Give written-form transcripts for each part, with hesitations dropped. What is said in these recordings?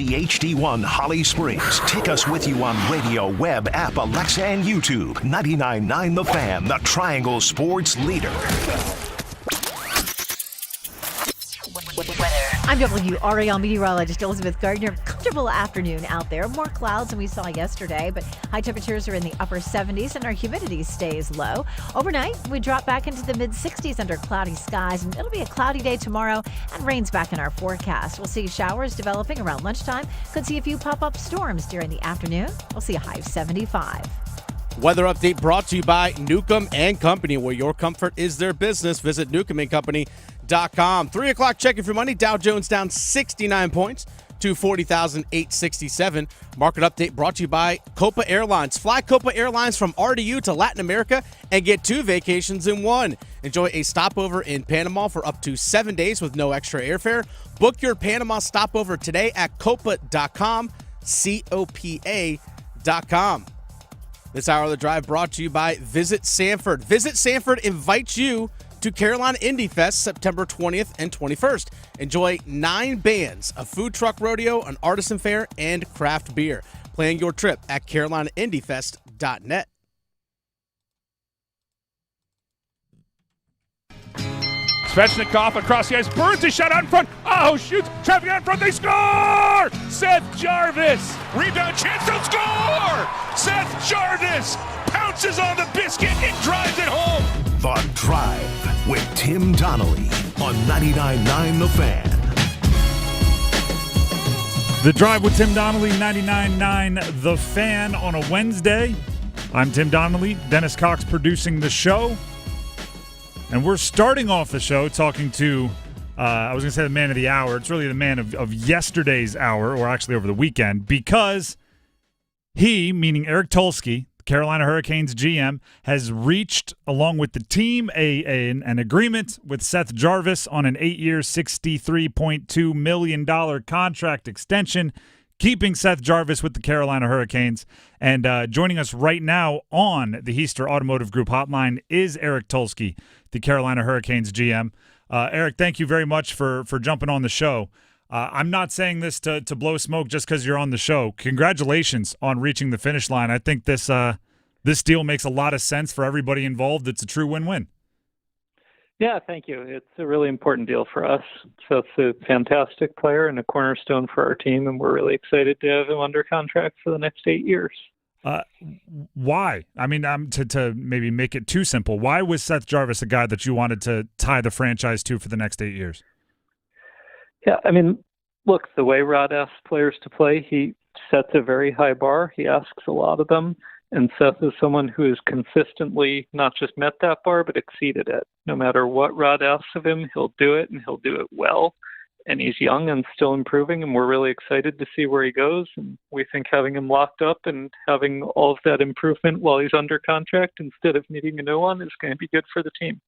HD1 Holly Springs. Take us with you on radio, web, app, Alexa, and YouTube. 99.9 The Fan, the Triangle Sports leader. I'm WRAL meteorologist Elizabeth Gardner. Comfortable afternoon out there. More clouds than we saw yesterday, but high temperatures are in the upper 70s and our humidity stays low. Overnight, we drop back into the mid-60s under cloudy skies, and it'll be a cloudy day tomorrow and rain's back in our forecast. We'll see showers developing around lunchtime. Could see a few pop-up storms during the afternoon. We'll see a high of 75. Weather update brought to you by Newcomb & Company, where your comfort is their business. Visit newcombandcompany.com. 3 o'clock, checking for money. Dow Jones down 69 points to 40,867. Market update brought to you by Copa Airlines. Fly Copa Airlines from RDU to Latin America and get 2 vacations in 1. Enjoy a stopover in Panama for up to 7 days with no extra airfare. Book your Panama stopover today at copa.com, COPA.com. This hour of the drive brought to you by Visit Sanford. Visit Sanford invites you to Carolina Indie Fest September 20th and 21st. Enjoy 9 bands, a food truck rodeo, an artisan fair, and craft beer. Plan your trip at carolinaindiefest.net. Svechnikov across the ice, burns his shot out in front. Oh, shoots, traffic out in front, they score! Seth Jarvis, rebound chance to score! Seth Jarvis pounces on the biscuit and drives it home. The Drive with Tim Donnelly on 99.9 The Fan. The Drive with Tim Donnelly, 99.9 The Fan on a Wednesday. I'm Tim Donnelly, Dennis Cox producing the show. And we're starting off the show talking to, I was going to say the man of the hour. It's really the man of yesterday's hour, or actually over the weekend, because he, meaning Eric Tulsky, Carolina Hurricanes GM, has reached, along with the team, an agreement with Seth Jarvis on an 8-year, $63.2 million contract extension, keeping Seth Jarvis with the Carolina Hurricanes. And joining us right now on the Heister Automotive Group hotline is Eric Tulsky, the Carolina Hurricanes GM. Eric, thank you very much for jumping on the show. I'm not saying this to blow smoke just because you're on the show. Congratulations on reaching the finish line. I think this deal makes a lot of sense for everybody involved. It's a true win-win. Yeah, thank you. It's a really important deal for us. So it's a fantastic player and a cornerstone for our team, and we're really excited to have him under contract for the next 8 years. Why? I mean, to maybe make it too simple, why was Seth Jarvis a guy that you wanted to tie the franchise to for the next 8 years? Yeah, I mean, look, the way Rod asks players to play, he sets a very high bar. He asks a lot of them. And Seth is someone who has consistently not just met that bar, but exceeded it. No matter what Rod asks of him, he'll do it, and he'll do it well. And he's young and still improving, and we're really excited to see where he goes. And we think having him locked up and having all of that improvement while he's under contract instead of needing a new one is going to be good for the team.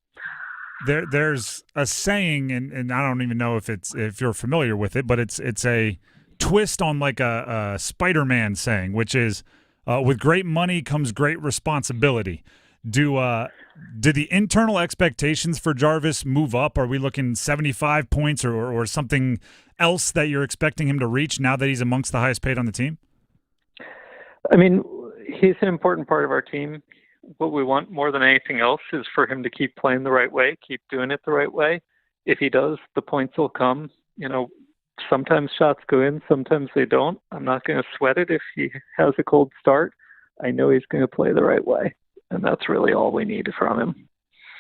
There's a saying, and I don't even know if you're familiar with it, but it's a twist on like a Spider-Man saying, which is, with great money comes great responsibility. Did the internal expectations for Jarvis move up? Are we looking 75 points or something else that you're expecting him to reach now that he's amongst the highest paid on the team? I mean, he's an important part of our team. What we want more than anything else is for him to keep playing the right way, keep doing it the right way. If he does, the points will come. You know, sometimes shots go in, sometimes they don't. I'm not going to sweat it if he has a cold start. I know he's going to play the right way, and that's really all we need from him.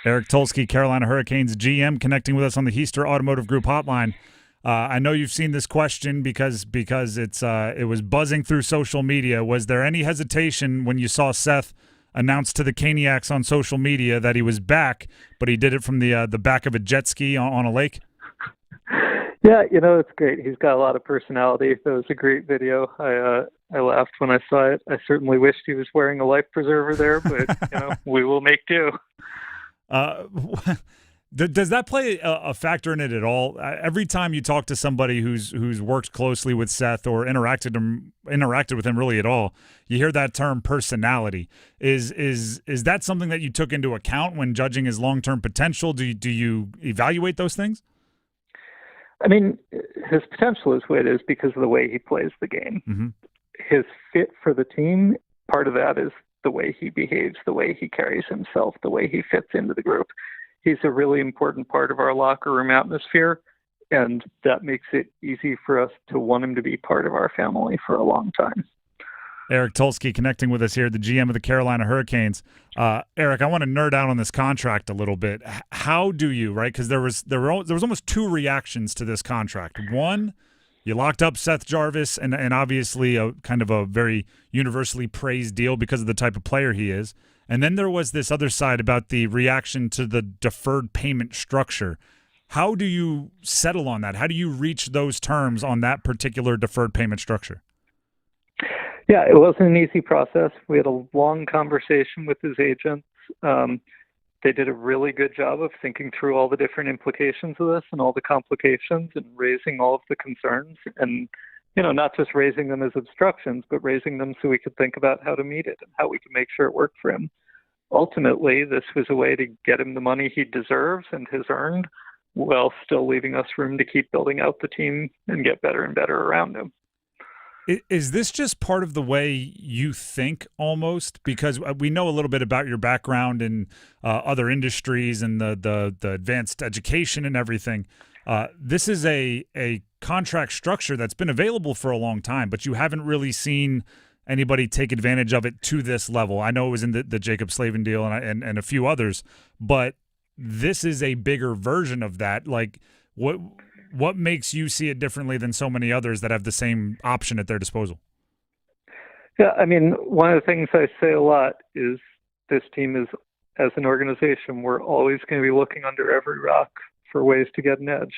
Eric Tulsky, Carolina Hurricanes GM, connecting with us on the Heister Automotive Group hotline. I know you've seen this question because it was buzzing through social media. Was there any hesitation when you saw Seth announced to the Caniacs on social media that he was back, but he did it from the back of a jet ski on a lake? Yeah, you know, it's great. He's got a lot of personality. That was a great video. I laughed when I saw it. I certainly wished he was wearing a life preserver there, but you know, we will make do. Does that play a factor in it at all? Every time you talk to somebody who's worked closely with Seth or interacted with him really at all, you hear that term personality. Is that something that you took into account when judging his long-term potential? Do you evaluate those things? I mean, his potential is what it is because of the way he plays the game. Mm-hmm. His fit for the team, part of that is the way he behaves, the way he carries himself, the way he fits into the group. He's a really important part of our locker room atmosphere, and that makes it easy for us to want him to be part of our family for a long time. Eric Tulsky connecting with us here, the GM of the Carolina Hurricanes. Eric, I want to nerd out on this contract a little bit. How do you, right? Because there was almost two reactions to this contract. One, you locked up Seth Jarvis, and obviously a kind of a very universally praised deal because of the type of player he is. And then there was this other side about the reaction to the deferred payment structure. How do you settle on that? How do you reach those terms on that particular deferred payment structure? Yeah, it wasn't an easy process. We had a long conversation with his agents. They did a really good job of thinking through all the different implications of this and all the complications and raising all of the concerns and, not just raising them as obstructions, but raising them so we could think about how to meet it and how we could make sure it worked for him. Ultimately, this was a way to get him the money he deserves and has earned while still leaving us room to keep building out the team and get better and better around him. Is this just part of the way you think almost? Because we know a little bit about your background in other industries and the advanced education and everything. This is a contract structure that's been available for a long time, but you haven't really seen anybody take advantage of it to this level. I know it was in the Jacob Slavin deal and a few others, but this is a bigger version of that. Like, what makes you see it differently than so many others that have the same option at their disposal? Yeah, I mean, one of the things I say a lot is this team is, as an organization, we're always going to be looking under every rock for ways to get an edge,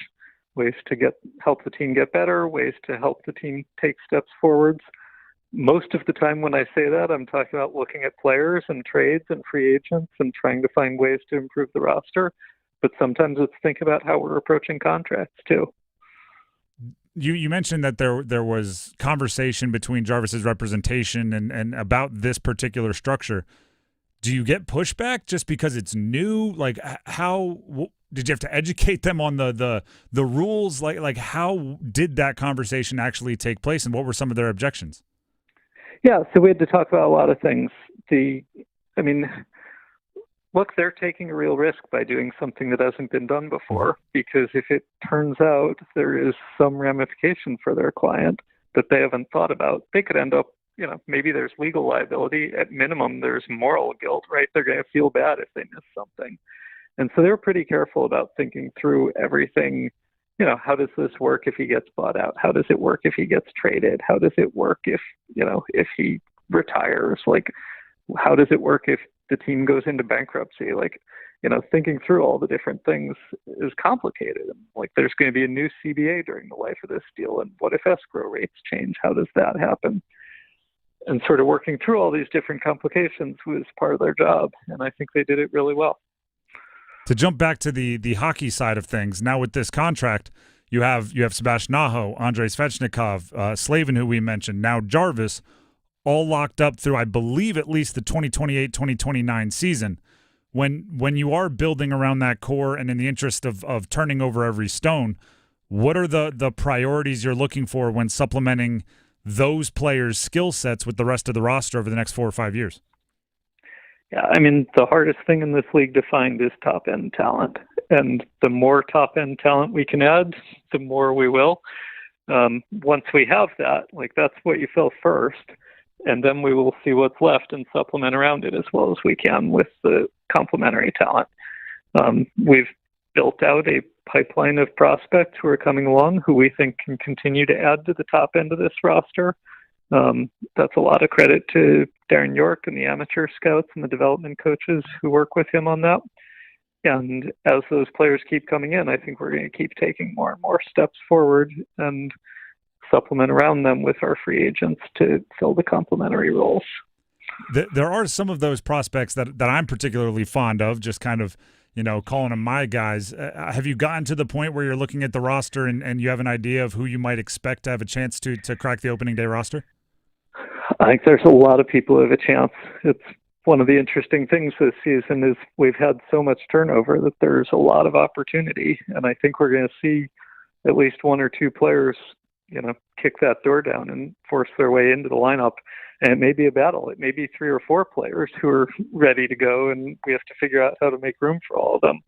ways to help the team get better, ways to help the team take steps forwards. Most of the time when I say that, I'm talking about looking at players and trades and free agents and trying to find ways to improve the roster. But sometimes it's think about how we're approaching contracts too. You mentioned that there was conversation between Jarvis's representation and about this particular structure. Do you get pushback just because it's new? Like, how did you have to educate them on the rules? Like how did that conversation actually take place, and what were some of their objections? Yeah, so we had to talk about a lot of things. Look, they're taking a real risk by doing something that hasn't been done before, because if it turns out there is some ramification for their client that they haven't thought about, they could end up, maybe there's legal liability. At minimum, there's moral guilt, right? They're going to feel bad if they miss something. And so they're pretty careful about thinking through everything. How does this work if he gets bought out? How does it work if he gets traded? How does it work if he retires? Like, how does it work if the team goes into bankruptcy? Thinking through all the different things is complicated. Like, there's going to be a new CBA during the life of this deal. And what if escrow rates change? How does that happen? And sort of working through all these different complications was part of their job. And I think they did it really well. To jump back to the hockey side of things, now with this contract, you have Sebastian Aho, Andrei Svechnikov, Slavin, who we mentioned, now Jarvis, all locked up through, I believe, at least the 2028-2029 season. When you are building around that core and in the interest of turning over every stone, what are the priorities you're looking for when supplementing those players' skill sets with the rest of the roster over the next 4 or 5 years? Yeah, the hardest thing in this league to find is top-end talent. And the more top-end talent we can add, the more we will. Once we have that, that's what you fill first. And then we will see what's left and supplement around it as well as we can with the complementary talent. We've built out a pipeline of prospects who are coming along who we think can continue to add to the top end of this roster. That's a lot of credit to Darren York and the amateur scouts and the development coaches who work with him on that. And as those players keep coming in, I think we're going to keep taking more and more steps forward and supplement around them with our free agents to fill the complementary roles. There are some of those prospects that I'm particularly fond of, just kind of, calling them my guys. Have you gotten to the point where you're looking at the roster and you have an idea of who you might expect to have a chance to crack the opening day roster? I think there's a lot of people who have a chance. It's one of the interesting things this season is we've had so much turnover that there's a lot of opportunity. And I think we're going to see at least one or two players, kick that door down and force their way into the lineup. And it may be a battle. It may be 3 or 4 players who are ready to go, and we have to figure out how to make room for all of them.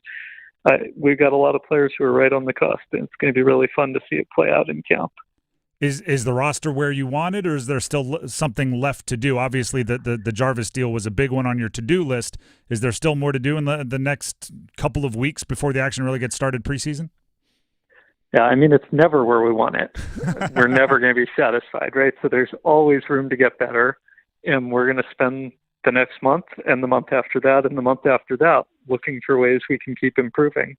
We've got a lot of players who are right on the cusp, and it's going to be really fun to see it play out in camp. Is the roster where you want it, or is there still something left to do? Obviously, the Jarvis deal was a big one on your to-do list. Is there still more to do in the next couple of weeks before the action really gets started preseason? Yeah, I mean, it's never where we want it. We're never going to be satisfied, right? So there's always room to get better, and we're going to spend the next month and the month after that and the month after that looking for ways we can keep improving.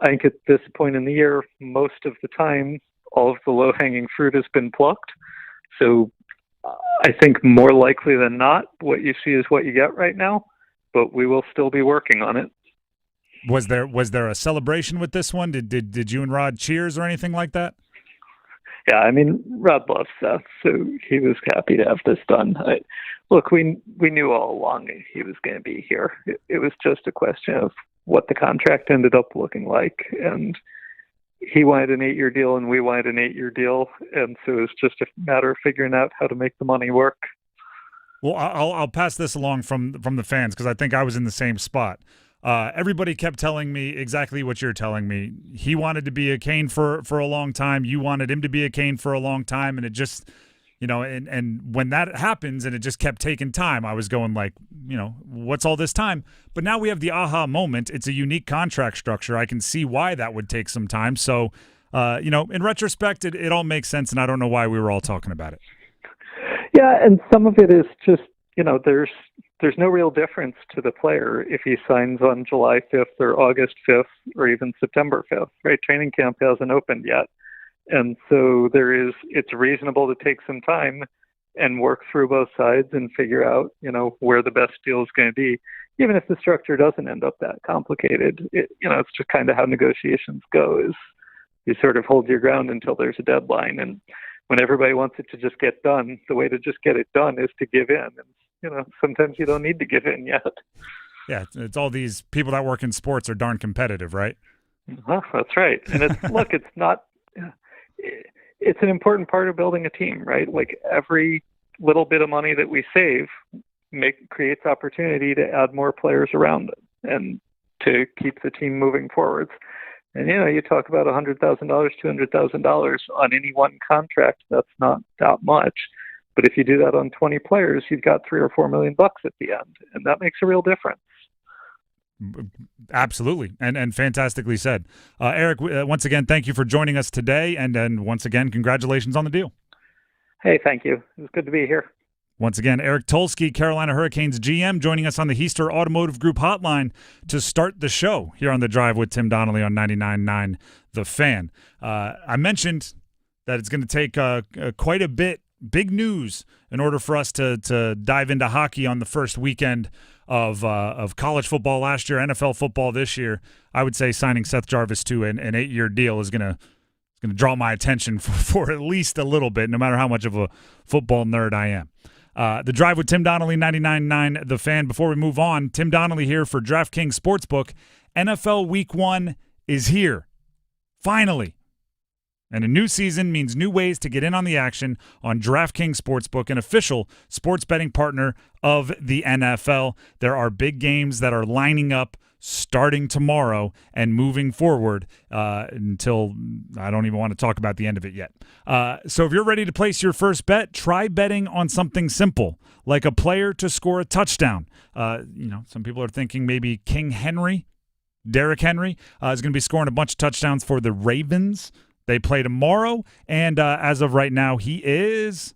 I think at this point in the year, most of the time, all of the low-hanging fruit has been plucked. So I think more likely than not, what you see is what you get right now, but we will still be working on it. Was there a celebration with this one? Did you and Rod cheers or anything like that? Yeah, I mean, Rod loves Seth, so he was happy to have this done. Look, we knew all along he was going to be here. It was just a question of what the contract ended up looking like, and he wanted an 8-year deal, and we wanted an 8-year deal, and so it was just a matter of figuring out how to make the money work. Well, I'll pass this along from the fans because I think I was in the same spot. Everybody kept telling me exactly what you're telling me. He wanted to be a Cane for a long time. You wanted him to be a Cane for a long time, and it just, and when that happens and it just kept taking time, I was going like, what's all this time? But now we have the aha moment. It's a unique contract structure. I can see why that would take some time. So, in retrospect, it all makes sense, and I don't know why we were all talking about it. Yeah, and some of it is just, there's no real difference to the player if he signs on July 5th or August 5th or even September 5th, right? Training camp hasn't opened yet. And so it's reasonable to take some time and work through both sides and figure out, where the best deal is going to be. Even if the structure doesn't end up that complicated, it's just kind of how negotiations go, is you sort of hold your ground until there's a deadline. And when everybody wants it to just get done, the way to just get it done is to give in. And, sometimes you don't need to give in yet. Yeah, it's all these people that work in sports are darn competitive, right? That's right. And it's not, it's an important part of building a team, right? Like every little bit of money that we save creates opportunity to add more players around it and to keep the team moving forwards. And, you talk about $100,000, $200,000 on any one contract. That's not that much. But if you do that on 20 players, you've got $3 or $4 million at the end, and that makes a real difference. Absolutely, and fantastically said. Eric, once again, thank you for joining us today, and once again, congratulations on the deal. Hey, thank you. It was good to be here. Once again, Eric Tulsky, Carolina Hurricanes GM, joining us on the Heister Automotive Group hotline to start the show here on The Drive with Tim Donnelly on 99.9 The Fan. I mentioned that it's going to take quite a bit, big news, in order for us to dive into hockey on the first weekend of college football last year, NFL football this year. I would say signing Seth Jarvis to an 8-year deal is going to draw my attention for at least a little bit, no matter how much of a football nerd I am. The Drive with Tim Donnelly, 99.9 The Fan. Before we move on, Tim Donnelly here for DraftKings Sportsbook. NFL Week 1 is here. Finally. And a new season means new ways to get in on the action on DraftKings Sportsbook, an official sports betting partner of the NFL. There are big games that are lining up starting tomorrow and moving forward until I don't even want to talk about the end of it yet. So if you're ready to place your first bet, try betting on something simple, like a player to score a touchdown. Some people are thinking maybe King Henry, Derrick Henry, is going to be scoring a bunch of touchdowns for the Ravens. They play tomorrow, and as of right now, he is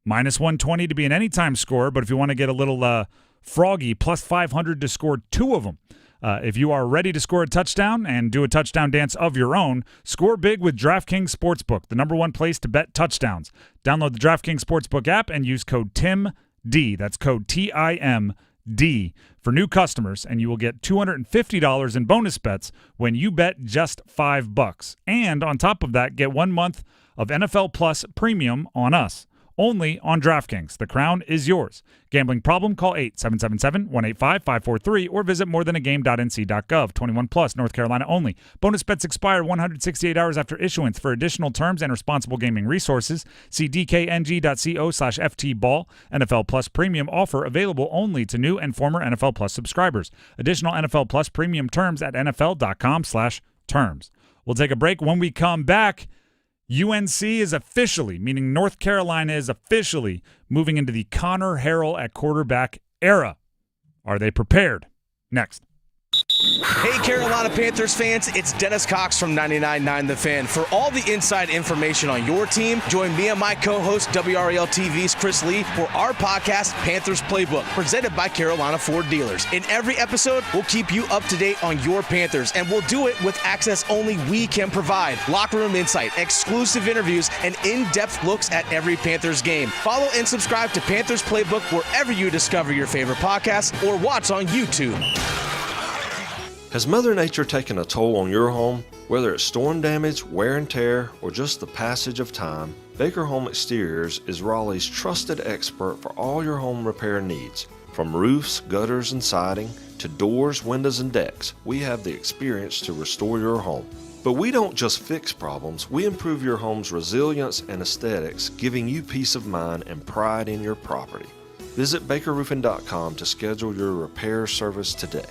minus 120 to be an anytime scorer. But if you want to get a little froggy, plus 500 to score 2 of them. If you are ready to score a touchdown and do a touchdown dance of your own, score big with DraftKings Sportsbook, the #1 place to bet touchdowns. Download the DraftKings Sportsbook app and use code TIMD. That's code TIMD for new customers, and you will get $250 in bonus bets when you bet just $5. And on top of that, get 1 month of NFL Plus Premium on us. only on DraftKings. The crown is yours. Gambling problem? Call 877-185-543 or visit morethanagame.nc.gov. 21 plus, North Carolina only. Bonus bets expire 168 hours after issuance. For additional terms and responsible gaming resources, see dkng.co/ftball. NFL Plus Premium offer available only to new and former NFL Plus subscribers. Additional NFL Plus Premium terms at nfl.com/terms. We'll take a break. When we come back, UNC is officially, meaning North Carolina is officially moving into the Connor Harrell at quarterback era. Are they prepared? Next. Hey, Carolina Panthers fans, it's Dennis Cox from 99.9 The Fan. For all the inside information on your team, join me and my co-host, WRAL TV's Chris Lee, for our podcast, Panthers Playbook, presented by Carolina Ford Dealers. In every episode, we'll keep you up to date on your Panthers, and we'll do it with access only we can provide. Locker room insight, exclusive interviews, and in-depth looks at every Panthers game. Follow and subscribe to Panthers Playbook wherever you discover your favorite podcasts or watch on YouTube. Has Mother Nature taken a toll on your home? Whether it's storm damage, wear and tear, or just the passage of time, Baker Home Exteriors is Raleigh's trusted expert for all your home repair needs. From roofs, gutters, and siding, to doors, windows, and decks, we have the experience to restore your home. But we don't just fix problems, we improve your home's resilience and aesthetics, giving you peace of mind and pride in your property. Visit bakerroofing.com to schedule your repair service today.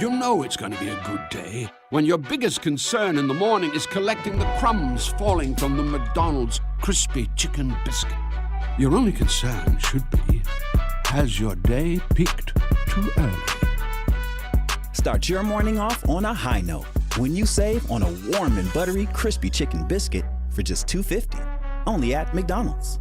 You know it's going to be a good day when your biggest concern in the morning is collecting the crumbs falling from the McDonald's crispy chicken biscuit. Your only concern should be, has your day peaked too early? Start your morning off on a high note when you save on a warm and buttery crispy chicken biscuit for just $2.50. Only at McDonald's.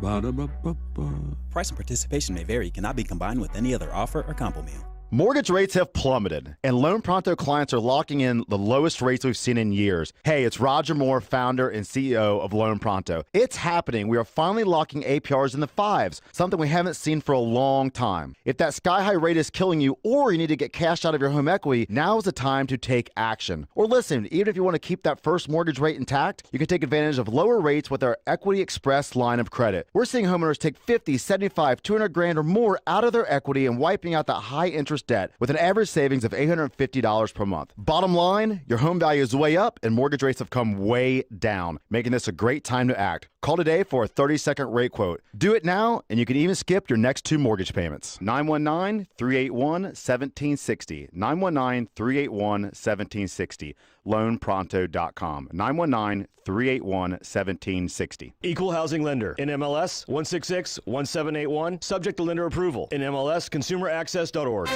Ba-da-ba-ba-ba. Price and participation may vary. Cannot be combined with any other offer or combo meal. Mortgage rates have plummeted, and Loan Pronto clients are locking in the lowest rates we've seen in years. Hey, it's Roger Moore, founder and CEO of Loan Pronto. It's happening. We are finally locking APRs in the 5s, something we haven't seen for a long time. If that sky-high rate is killing you or you need to get cash out of your home equity, now is the time to take action. Or listen, even if you want to keep that first mortgage rate intact, you can take advantage of lower rates with our Equity Express line of credit. We're seeing homeowners take $50, $75, $200,000 or more out of their equity and wiping out that high-interest debt with an average savings of $850 per month. Bottom line, your home value is way up and mortgage rates have come way down, making this a great time to act. Call today for a 30-second rate quote. Do it now, and you can even skip your next 2 mortgage payments. 919-381-1760. 919-381-1760. LoanPronto.com. 919-381-1760. Equal Housing Lender. NMLS 1661781. Subject to lender approval. NMLSConsumerAccess.org.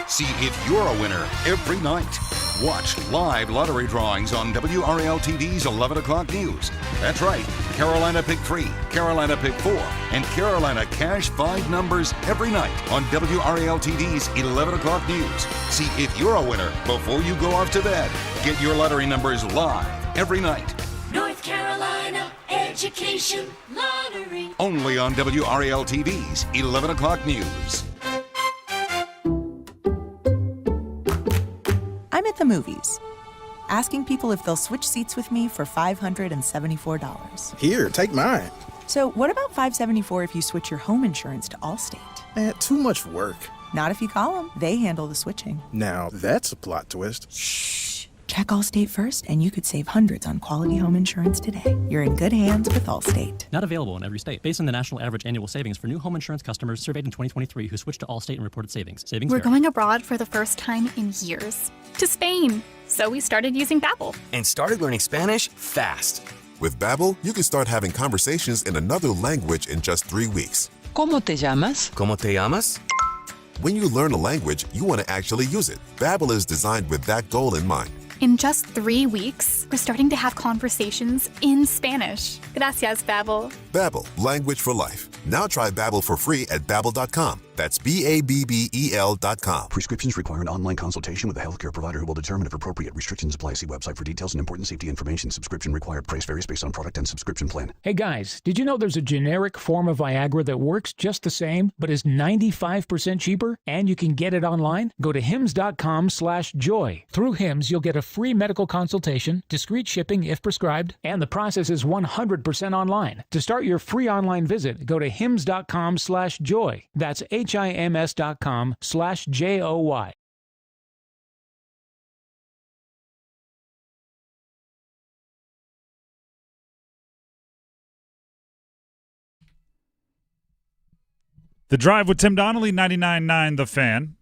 See if you're a winner every night. Watch live lottery drawings on WRAL TV's 11 o'clock news. That's right, Carolina Pick 3, Carolina Pick 4, and Carolina Cash 5 numbers every night on WRAL TV's 11 o'clock news. See if you're a winner before you go off to bed. Get your lottery numbers live every night. North Carolina Education Lottery. Only on WRAL TV's 11 o'clock news. I'm at the movies, asking people if they'll switch seats with me for $574. Here, take mine. So what about $574 if you switch your home insurance to Allstate? Man, too much work. Not if you call them. They handle the switching. Now, that's a plot twist. Shh. Check Allstate first, and you could save hundreds on quality home insurance today. You're in good hands with Allstate. Not available in every state. Based on the national average annual savings for new home insurance customers surveyed in 2023 who switched to Allstate and reported savings. We're going abroad for the first time in years. To Spain. So we started using Babbel. And started learning Spanish fast. With Babbel, you can start having conversations in another language in just 3 weeks. ¿Cómo te llamas? ¿Cómo te llamas? When you learn a language, you want to actually use it. Babbel is designed with that goal in mind. In just 3 weeks, we're starting to have conversations in Spanish. Gracias, Babbel. Babbel, language for life. Now try Babbel for free at Babbel.com. That's BABBEL.com. Prescriptions require an online consultation with a healthcare provider who will determine if appropriate. Restrictions apply. See website for details and important safety information. Subscription required. Price varies based on product and subscription plan. Hey guys, did you know there's a generic form of Viagra that works just the same, but is 95% cheaper? And you can get it online? Go to hims.com/joy. Through Hims, you'll get a free medical consultation, discreet shipping if prescribed, and the process is 100% online. To start your free online visit, go to hims.com/joy. That's HIMS.com/JOY. The Drive with Tim Donnelly, 99.9 The Fan.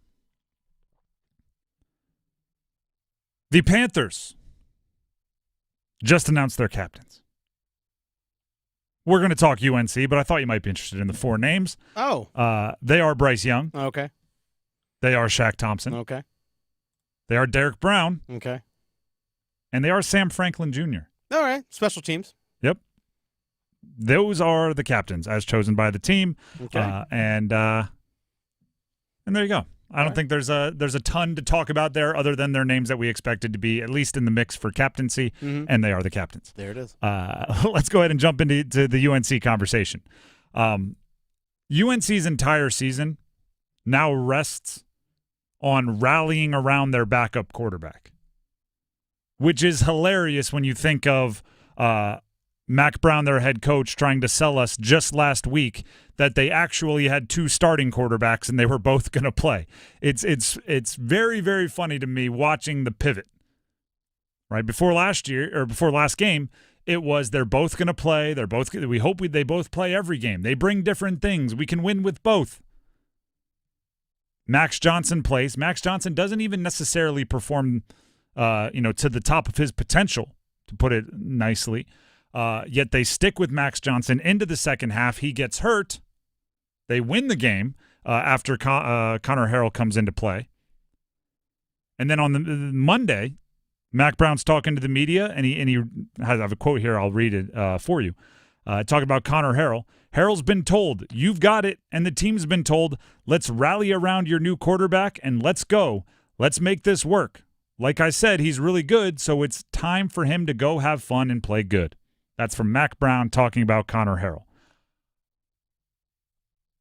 The Panthers just announced their captains. We're going to talk UNC, but I thought you might be interested in the four names. Oh. They are Bryce Young. Okay. They are Shaq Thompson. Okay. They are Derek Brown. Okay. And they are Sam Franklin Jr. All right. Special teams. Yep. Those are the captains as chosen by the team. Okay. And there you go. I don't think there's a ton to talk about there other than their names that we expected to be at least in the mix for captaincy, and they are the captains. There it is. Let's go ahead and jump into the UNC conversation. UNC's entire season now rests on rallying around their backup quarterback, which is hilarious when you think of Mac Brown, their head coach, trying to sell us just last week that they actually had two starting quarterbacks and they were both going to play. It's very, very funny to me watching the pivot. Right before last game, it was they're both going to play. We hope they both play every game. They bring different things. We can win with both. Max Johnson plays. Max Johnson doesn't even necessarily perform, to the top of his potential, to put it nicely. Yet they stick with Max Johnson into the second half. He gets hurt. They win the game after Connor Harrell comes into play. And then on the Monday, Mac Brown's talking to the media, and he has, I have a quote here. I'll read it for you. Talking about Connor Harrell. Harrell's been told, you've got it, and the team's been told, let's rally around your new quarterback and let's go. Let's make this work. Like I said, he's really good, so it's time for him to go have fun and play good. That's from Mac Brown talking about Connor Harrell.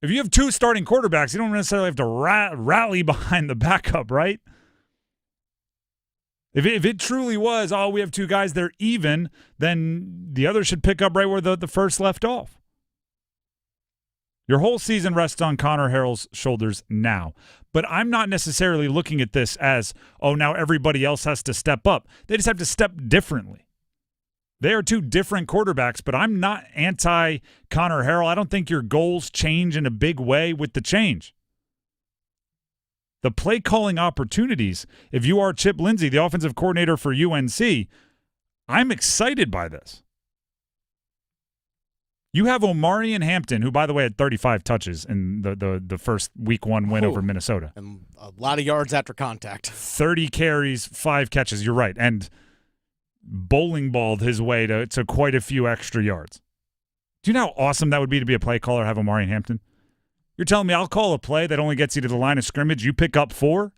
If you have two starting quarterbacks, you don't necessarily have to rally behind the backup, right? If it truly was, we have two guys, they're even, then the other should pick up right where the first left off. Your whole season rests on Connor Harrell's shoulders now. But I'm not necessarily looking at this as, now everybody else has to step up. They just have to step differently. They are two different quarterbacks, but I'm not anti-Connor Harrell. I don't think your goals change in a big way with the change. The play-calling opportunities, if you are Chip Lindsey, the offensive coordinator for UNC, I'm excited by this. You have Omarion Hampton, who, by the way, had 35 touches in the first Week 1 win over Minnesota. And a lot of yards after contact. 30 carries, 5 catches. You're right. And bowling balled his way to quite a few extra yards. Do you know how awesome that would be to be a play caller, have Omarion Hampton? You're telling me I'll call a play that only gets you to the line of scrimmage, you pick up 4?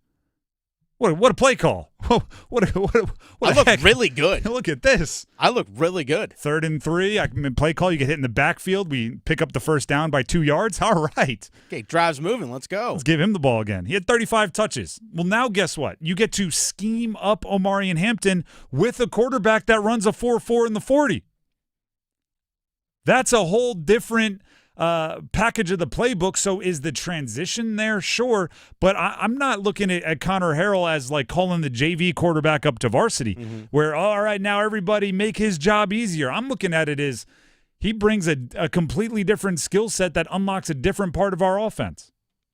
What a play call. What I look really good. Look at this. I look really good. 3rd and 3. I can play call. You get hit in the backfield. We pick up the first down by 2 yards. All right. Okay, drive's moving. Let's go. Let's give him the ball again. He had 35 touches. Well, now guess what? You get to scheme up Omarion Hampton with a quarterback that runs a 4.4 in the 40. That's a whole different package of the playbook. So is the transition there? Sure. But I'm not looking at Connor Harrell as like calling the JV quarterback up to varsity, where, all right, now everybody make his job easier. I'm looking at it as he brings a completely different skill set that unlocks a different part of our offense.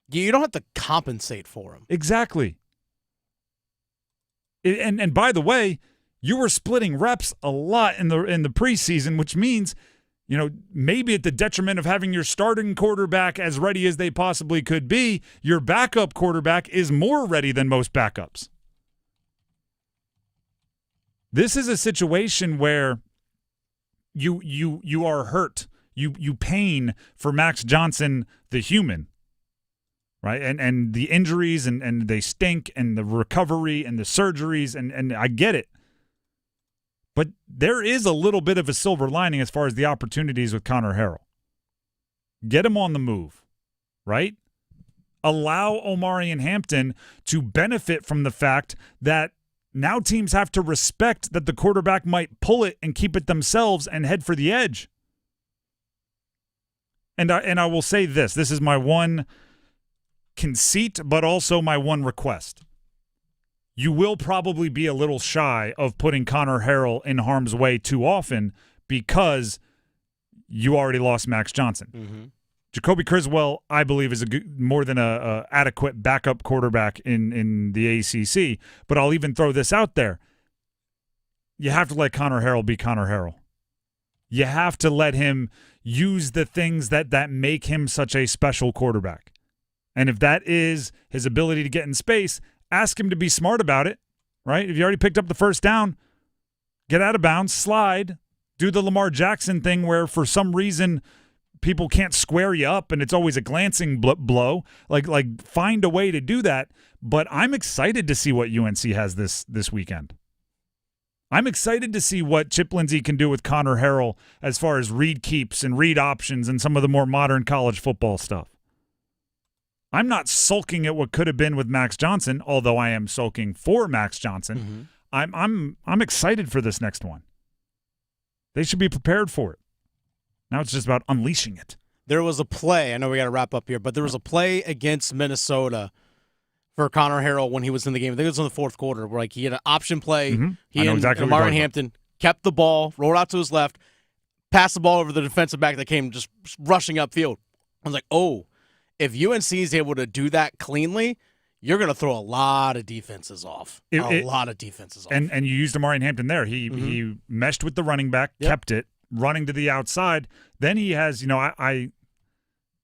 You don't have to compensate for him. Exactly. And by the way, you were splitting reps a lot in the preseason, which means, maybe at the detriment of having your starting quarterback as ready as they possibly could be, your backup quarterback is more ready than most backups. This is a situation where you are hurt. You pain for Max Johnson, the human. right? And the injuries and they stink, and the recovery and the surgeries, and I get it. But there is a little bit of a silver lining as far as the opportunities with Connor Harrell. Get him on the move, right? Allow Omarion Hampton to benefit from the fact that now teams have to respect that the quarterback might pull it and keep it themselves and head for the edge. And I will say this. This is my one conceit, but also my one request. You will probably be a little shy of putting Connor Harrell in harm's way too often because you already lost Max Johnson. Mm-hmm. Jacoby Criswell, I believe, is more than a adequate backup quarterback in the ACC. But I'll even throw this out there. You have to let Connor Harrell be Connor Harrell. You have to let him use the things that make him such a special quarterback. And if that is his ability to get in space, ask him to be smart about it, right? If you already picked up the first down, get out of bounds, slide, do the Lamar Jackson thing where for some reason people can't square you up and it's always a glancing blow. Like find a way to do that. But I'm excited to see what UNC has this weekend. I'm excited to see what Chip Lindsey can do with Connor Harrell as far as read keeps and read options and some of the more modern college football stuff. I'm not sulking at what could have been with Max Johnson, although I am sulking for Max Johnson. Mm-hmm. I'm excited for this next one. They should be prepared for it. Now it's just about unleashing it. There was a play. I know we got to wrap up here, but there was a play against Minnesota for Connor Harrell when he was in the game. I think it was in the fourth quarter where he had an option play. Mm-hmm. He and Omarion Hampton kept the ball, rolled out to his left, passed the ball over the defensive back that came just rushing upfield. I was like, oh, if UNC is able to do that cleanly, you're going to throw a lot of defenses off. A lot of defenses off. And you used Omarion Hampton there. He meshed with the running back, kept it, running to the outside. Then he has, the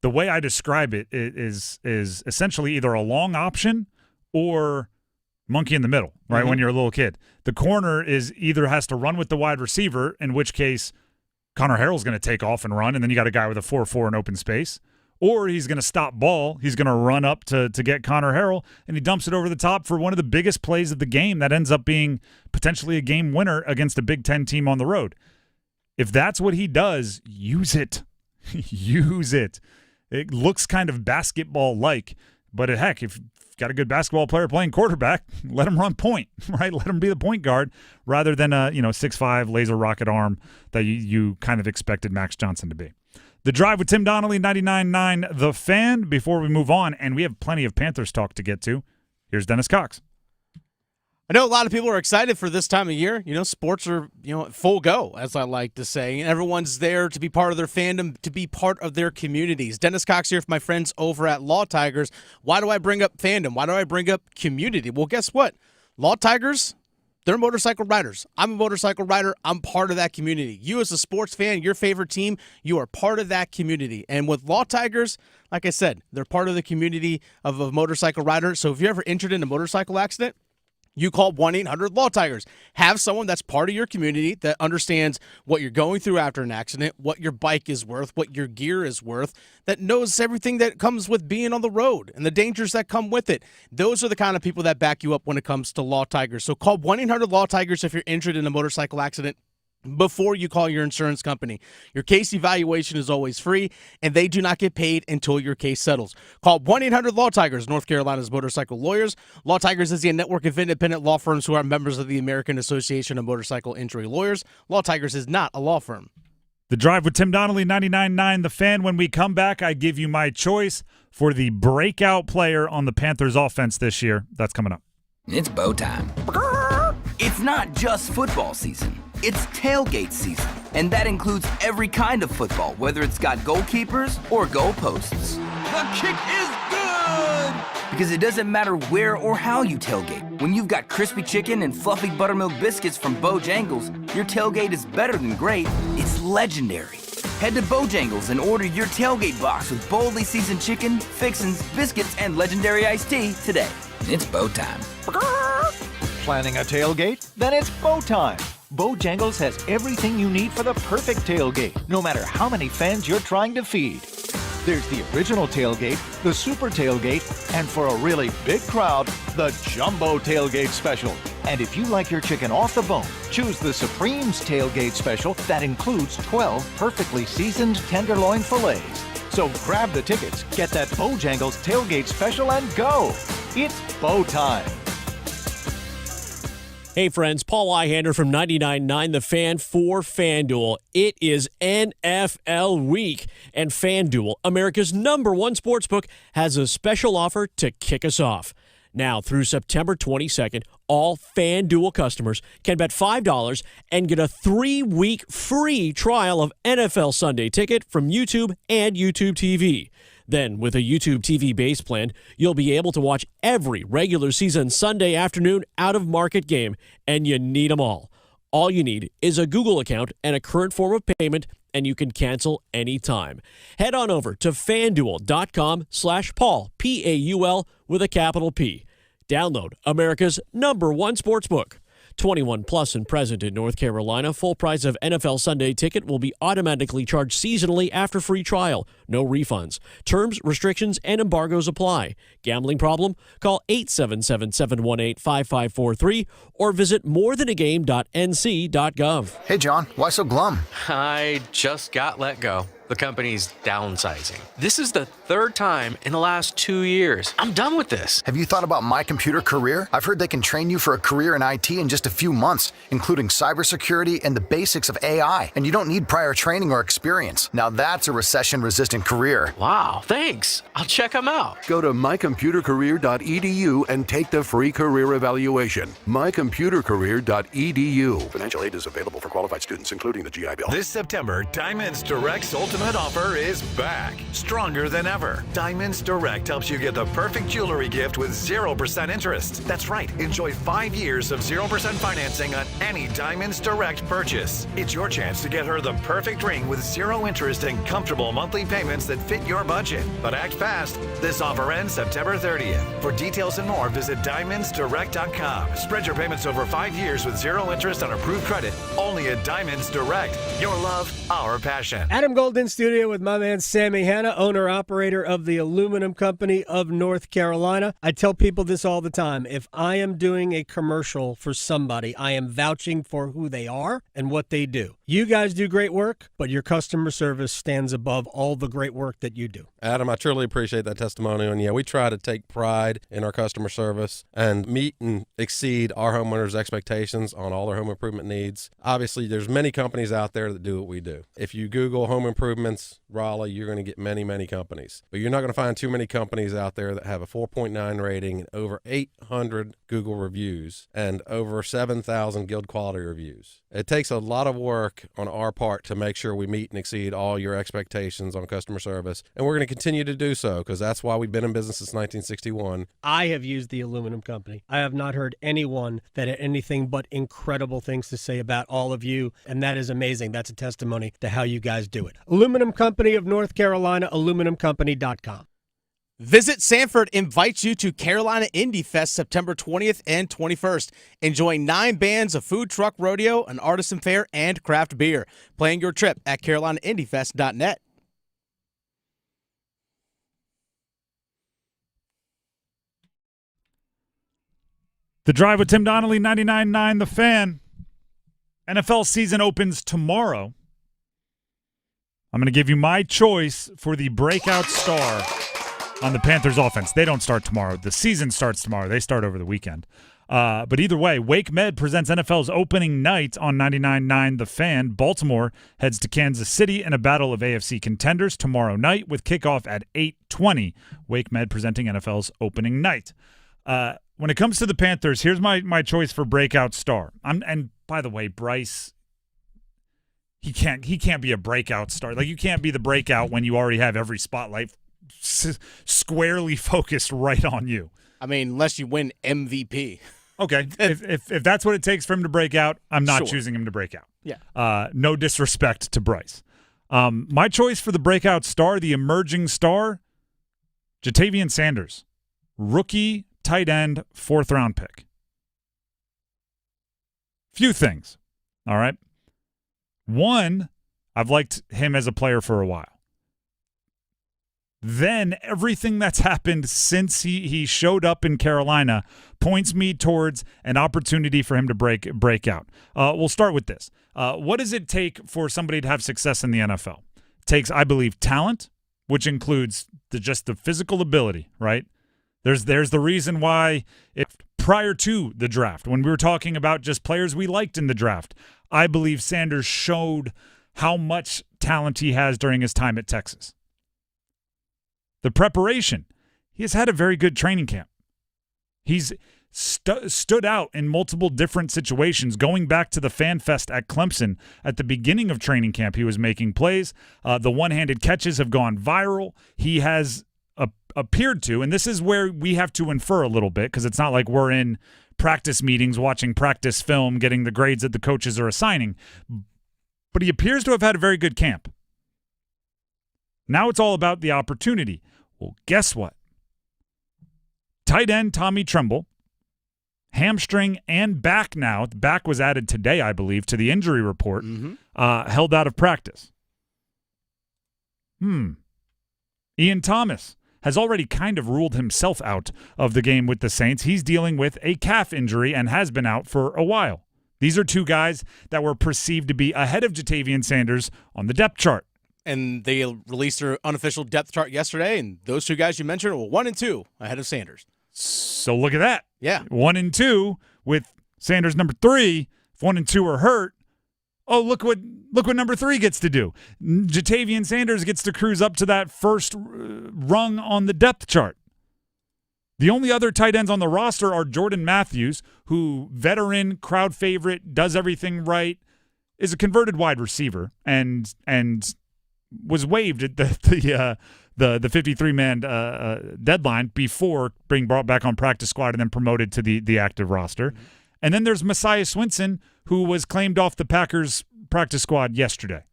way I describe it is essentially either a long option or monkey in the middle, right, Mm-hmm. when you're a little kid. The corner is either has to run with the wide receiver, in which case Connor Harrell's going to take off and run, and then you got a guy with a 4-4 in open space. Or he's going to stop ball. He's going to run up to get Connor Harrell, and he dumps it over the top for one of the biggest plays of the game that ends up being potentially a game winner against a Big Ten team on the road. If that's what he does, use it. Use it. It looks kind of basketball-like, but heck, if you've got a good basketball player playing quarterback, let him run point, right? Let him be the point guard rather than a 6'5" laser rocket arm that you kind of expected Max Johnson to be. The Drive with Tim Donnelly, 99.9 The Fan. Before we move on, and we have plenty of Panthers talk to get to, here's Dennis Cox. I know a lot of people are excited for this time of year. Sports are, full go, as I like to say. And everyone's there to be part of their fandom, to be part of their communities. Dennis Cox here for my friends over at Law Tigers. Why do I bring up fandom? Why do I bring up community? Well, guess what? Law Tigers, they're motorcycle riders. I'm a motorcycle rider. I'm part of that community. You as a sports fan, your favorite team, you are part of that community. And with Law Tigers, like I said, they're part of the community of a motorcycle rider. So if you're ever injured in a motorcycle accident, you call 1-800-LAW-TIGERS. Have someone that's part of your community that understands what you're going through after an accident, what your bike is worth, what your gear is worth, that knows everything that comes with being on the road and the dangers that come with it. Those are the kind of people that back you up when it comes to Law Tigers. So call 1-800-LAW-TIGERS if you're injured in a motorcycle accident before you call your insurance company. Your case evaluation is always free, and they do not get paid until your case settles. Call 1-800-LAW-TIGERS, North Carolina's motorcycle lawyers. Law Tigers is a network of independent law firms who are members of the American Association of Motorcycle Injury Lawyers. Law Tigers is not a law firm. The Drive with Tim Donnelly, 99.9 The Fan. When we come back, I give you my choice for the breakout player on the Panthers offense this year. That's coming up. It's bow time. It's not just football season. It's tailgate season, and that includes every kind of football, whether it's got goalkeepers or goalposts. The kick is good! Because it doesn't matter where or how you tailgate. When you've got crispy chicken and fluffy buttermilk biscuits from Bojangles, your tailgate is better than great, it's legendary. Head to Bojangles and order your tailgate box with boldly seasoned chicken, fixins, biscuits, and legendary iced tea today. It's bow time. Planning a tailgate? Then it's bow time. Bojangles has everything you need for the perfect tailgate, no matter how many fans you're trying to feed. There's the original tailgate, the super tailgate, and for a really big crowd, the jumbo tailgate special. And if you like your chicken off the bone, choose the Supreme's tailgate special that includes 12 perfectly seasoned tenderloin fillets. So grab the tickets, get that Bojangles tailgate special, and go. It's Bo time. Hey friends, Paul Eihander from 99.9 The Fan for FanDuel. It is NFL week, and FanDuel, America's #1 sportsbook, has a special offer to kick us off. Now, through September 22nd, all FanDuel customers can bet $5 and get a 3-week free trial of NFL Sunday Ticket from YouTube and YouTube TV. Then, with a YouTube TV base plan, you'll be able to watch every regular season Sunday afternoon out-of-market game, and you need them all. All you need is a Google account and a current form of payment, and you can cancel anytime. Head on over to FanDuel.com/Paul, P-A-U-L, with a capital P. Download America's #1 sportsbook. 21 plus and present in North Carolina. Full price of NFL Sunday Ticket will be automatically charged seasonally after free trial. No refunds. Terms, restrictions, and embargoes apply. Gambling problem? Call 877-718-5543 or visit morethanagame.nc.gov. Hey, John, why so glum? I just got let go. The company's downsizing. This is the third time in the last 2 years. I'm done with this. Have you thought about My Computer Career? I've heard they can train you for a career in IT in just a few months, including cybersecurity and the basics of AI. And you don't need prior training or experience. Now that's a recession-resistant career. Wow, thanks. I'll check them out. Go to mycomputercareer.edu and take the free career evaluation. mycomputercareer.edu. Financial aid is available for qualified students, including the GI Bill. This September, Diamonds Direct's ultimate offer is back, stronger than ever. Diamonds Direct helps you get the perfect jewelry gift with 0% interest. That's right, enjoy 5 years of 0% financing on any Diamonds Direct purchase. It's your chance to get her the perfect ring with 0 interest and comfortable monthly payments that fit your budget. But act fast. This offer ends September 30th. For details and more, visit DiamondsDirect.com. Spread your payments over 5 years with 0 interest on approved credit. Only at Diamonds Direct. Your love, our passion. Adam Gold in studio with my man Sammy Hanna, owner-operator of the Aluminum Company of North Carolina. I tell people this all the time. If I am doing a commercial for somebody, I am vouching for who they are and what they do. You guys do great work, but your customer service stands above all the great work that you do. Adam, I truly appreciate that testimonial. And yeah, we try to take pride in our customer service and meet and exceed our homeowners' expectations on all their home improvement needs. Obviously, there's many companies out there that do what we do. If you Google home improvements, Raleigh, you're going to get many, many companies. But you're not going to find too many companies out there that have a 4.9 rating and over 800 Google reviews and over 7,000 Guild quality reviews. It takes a lot of work on our part to make sure we meet and exceed all your expectations on customer service. And we're going to continue to do so because that's why we've been in business since 1961. I have used the Aluminum Company. I have not heard anyone that had anything but incredible things to say about all of you, and that is amazing. That's a testimony to how you guys do it. Aluminum Company of North Carolina, aluminumcompany.com. Visit Sanford invites you to Carolina Indie Fest September 20th and 21st. Enjoy 9 bands, a food truck rodeo, an artisan fair, and craft beer. Plan your trip at carolinaindiefest.net. The Drive with Tim Donnelly, 99.9 The Fan. NFL season opens tomorrow. I'm going to give you my choice for the breakout star on the Panthers offense. They don't start tomorrow. The season starts tomorrow. They start over the weekend. But either way, Wake Med presents NFL's opening night on 99.9 The Fan. Baltimore heads to Kansas City in a battle of AFC contenders tomorrow night with kickoff at 8:20. Wake Med presenting NFL's opening night. When it comes to the Panthers, here's my choice for breakout star. And by the way, Bryce, he can't be a breakout star. Like, you can't be the breakout when you already have every spotlight squarely focused right on you. I mean, unless you win MVP. Okay, if that's what it takes for him to break out, I'm not Sure. choosing him to break out. Yeah. No disrespect to Bryce. My choice for the breakout star, the emerging star, J'Tavion Sanders, rookie tight end, 4th round pick. Few things. All right. One, I've liked him as a player for a while. then everything that's happened since he showed up in Carolina points me towards an opportunity for him to break out. We'll start with this. What does it take for somebody to have success in the NFL? It takes, I believe, talent, which includes just the physical ability, right? There's the reason why prior to the draft, when we were talking about just players we liked in the draft, I believe Sanders showed how much talent he has during his time at Texas. The preparation, he has had a very good training camp. He's stood out in multiple different situations. Going back to the Fan Fest at Clemson at the beginning of training camp, he was making plays. The one-handed catches have gone viral. He has appeared to, and this is where we have to infer a little bit because it's not like we're in practice meetings watching practice film, getting the grades that the coaches are assigning, but he appears to have had a very good camp. Now it's all about the opportunity. Well, guess what? Tight end Tommy Tremble, hamstring and back now. The back was added today, I believe, to the injury report, held out of practice. Ian Thomas has already kind of ruled himself out of the game with the Saints. He's dealing with a calf injury and has been out for a while. These are two guys that were perceived to be ahead of J'Tavion Sanders on the depth chart. And they released their unofficial depth chart yesterday, and those two guys you mentioned were 1 and 2 ahead of Sanders. So look at that. Yeah. 1 and 2 with Sanders number 3. If 1 and 2 are hurt, oh, look what number 3 gets to do. J'Tavion Sanders gets to cruise up to that first rung on the depth chart. The only other tight ends on the roster are Jordan Matthews, who veteran, crowd favorite, does everything right, is a converted wide receiver, and was waived at the 53-man deadline before being brought back on practice squad and then promoted to the active roster. And then there's Messiah Swinson, who was claimed off the Packers practice squad yesterday.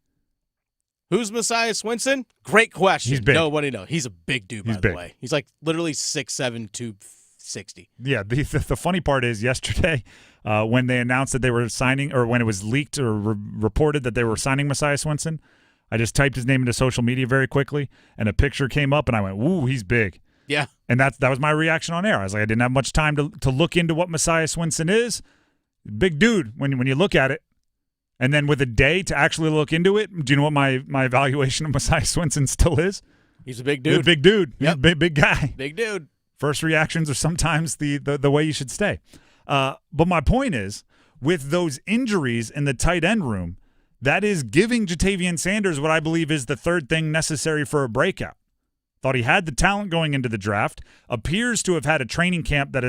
Who's Messiah Swinson? Great question. He's big. Nobody knows. He's a big dude, by the way. He's like literally 6'7", 260. Yeah, the funny part is yesterday when they announced that they were signing, or when it was leaked or reported that they were signing Messiah Swinson, I just typed his name into social media very quickly, and a picture came up, and I went, "Ooh, he's big." Yeah. And that was my reaction on air. I was like, I didn't have much time to look into what Messiah Swinson is. Big dude when you look at it. And then with a day to actually look into it, do you know what my evaluation of Messiah Swinson still is? He's a big dude. He's a big dude. Yep. He's a big guy. Big dude. First reactions are sometimes the way you should stay. But my point is, with those injuries in the tight end room, that is giving J'Tavion Sanders what I believe is the third thing necessary for a breakout. Thought he had the talent going into the draft, appears to have had a training camp that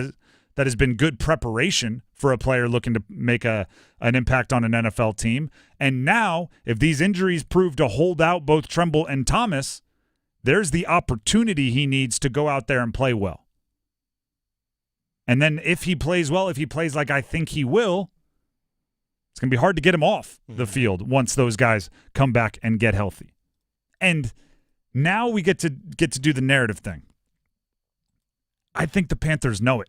has been good preparation for a player looking to make an impact on an NFL team. And now, if these injuries prove to hold out both Tremble and Thomas, there's the opportunity he needs to go out there and play well. And then if he plays well, if he plays like I think he will, it's going to be hard to get him off the field once those guys come back and get healthy. And now we get to do the narrative thing. I think the Panthers know it.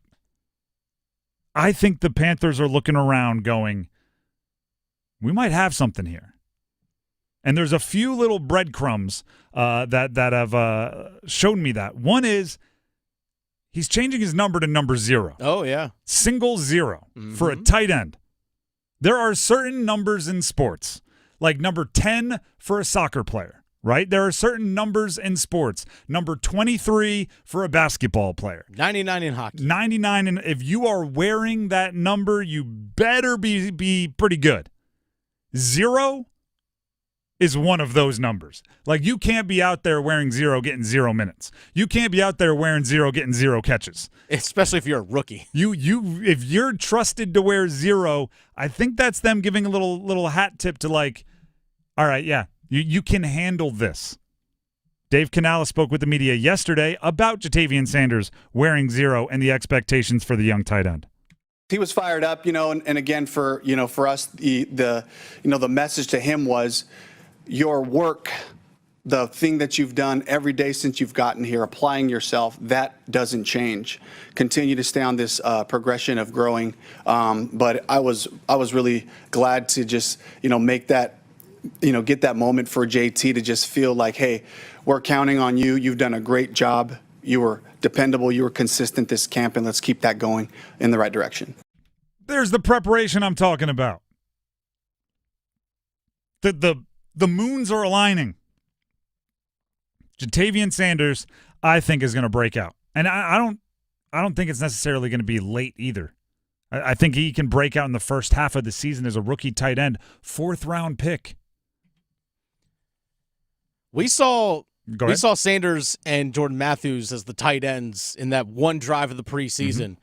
I think the Panthers are looking around going, we might have something here. And there's a few little breadcrumbs that have shown me that. One is he's changing his number to number 0. Oh, yeah. Single 0 for a tight end. There are certain numbers in sports, like number 10 for a soccer player, right? There are certain numbers in sports. Number 23 for a basketball player. 99 in hockey. 99, and if you are wearing that number, you better be pretty good. 0 is one of those numbers. Like, you can't be out there wearing 0, getting 0 minutes. You can't be out there wearing 0, getting 0 catches. Especially if you're a rookie. If you're trusted to wear 0, I think that's them giving a little hat tip to, like, all right, yeah, you can handle this. Dave Canales spoke with the media yesterday about J'Tavion Sanders wearing 0 and the expectations for the young tight end. He was fired up, and again for us, the message to him was, your work, the thing that you've done every day since you've gotten here, applying yourself, that doesn't change. Continue to stay on this progression of growing. But I was really glad to just, make that get that moment for JT to just feel like, hey, we're counting on you. You've done a great job. You were dependable. You were consistent this camp, and let's keep that going in the right direction. There's the preparation I'm talking about. The moons are aligning. J'Tavion Sanders, I think, is going to break out. And I don't think it's necessarily going to be late either. I think he can break out in the first half of the season as a rookie tight end, 4th-round pick. We saw Sanders and Jordan Matthews as the tight ends in that one drive of the preseason.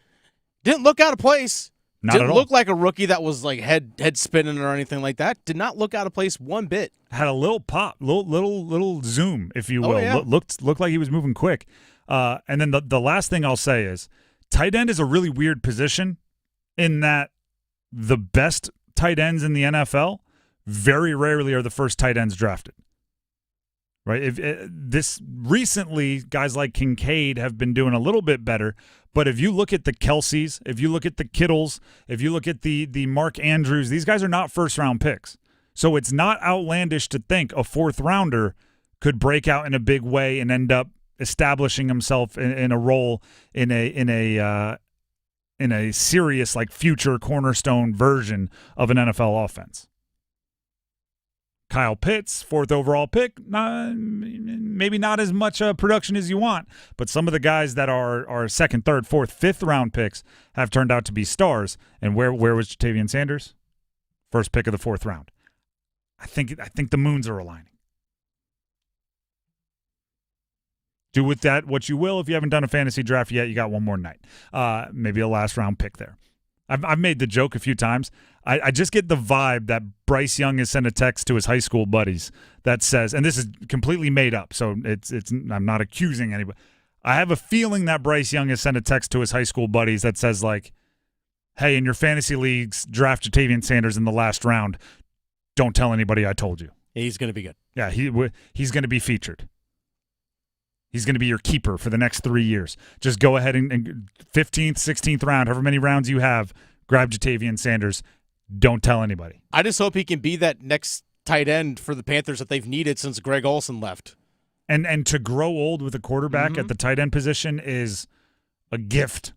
Didn't look out of place. Didn't look like a rookie that was like head spinning or anything like that. Did not look out of place one bit. Had a little pop, little zoom, if you will. Oh, yeah. Looked like he was moving quick. And then the last thing I'll say is tight end is a really weird position in that the best tight ends in the NFL very rarely are the first tight ends drafted. Right? Recently, guys like Kincaid have been doing a little bit better, but if you look at the Kelseys, if you look at the Kittles, if you look at the Mark Andrews, these guys are not first-round picks. So it's not outlandish to think a 4th-rounder could break out in a big way and end up establishing himself in a role in a serious like future cornerstone version of an NFL offense. Kyle Pitts, 4th overall pick, maybe not as much production as you want, but some of the guys that are 2nd, 3rd, 4th, 5th round picks have turned out to be stars. And where was J'Tavion Sanders? First pick of the 4th round. I think the moons are aligning. Do with that what you will. If you haven't done a fantasy draft yet, you got one more night. Maybe a last round pick there. I've made the joke a few times. I just get the vibe that Bryce Young has sent a text to his high school buddies that says, and this is completely made up, so it's I'm not accusing anybody. I have a feeling that Bryce Young has sent a text to his high school buddies that says like, hey, in your fantasy leagues, draft J'Tavion Sanders in the last round. Don't tell anybody I told you. He's going to be good. Yeah, he's going to be featured. He's going to be your keeper for the next 3 years. Just go ahead and 15th, 16th round, however many rounds you have, grab J'Tavion Sanders. Don't tell anybody. I just hope he can be that next tight end for the Panthers that they've needed since Greg Olsen left. And to grow old with a quarterback at the tight end position is a gift.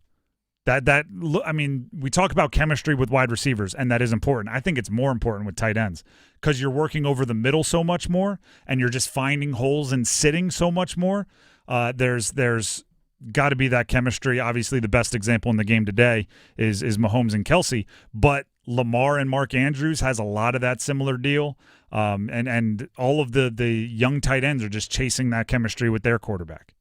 We talk about chemistry with wide receivers, and that is important. I think it's more important with tight ends because you're working over the middle so much more, and you're just finding holes and sitting so much more. There's got to be that chemistry. Obviously, the best example in the game today is Mahomes and Kelsey, but Lamar and Mark Andrews has a lot of that similar deal, and all of the young tight ends are just chasing that chemistry with their quarterback.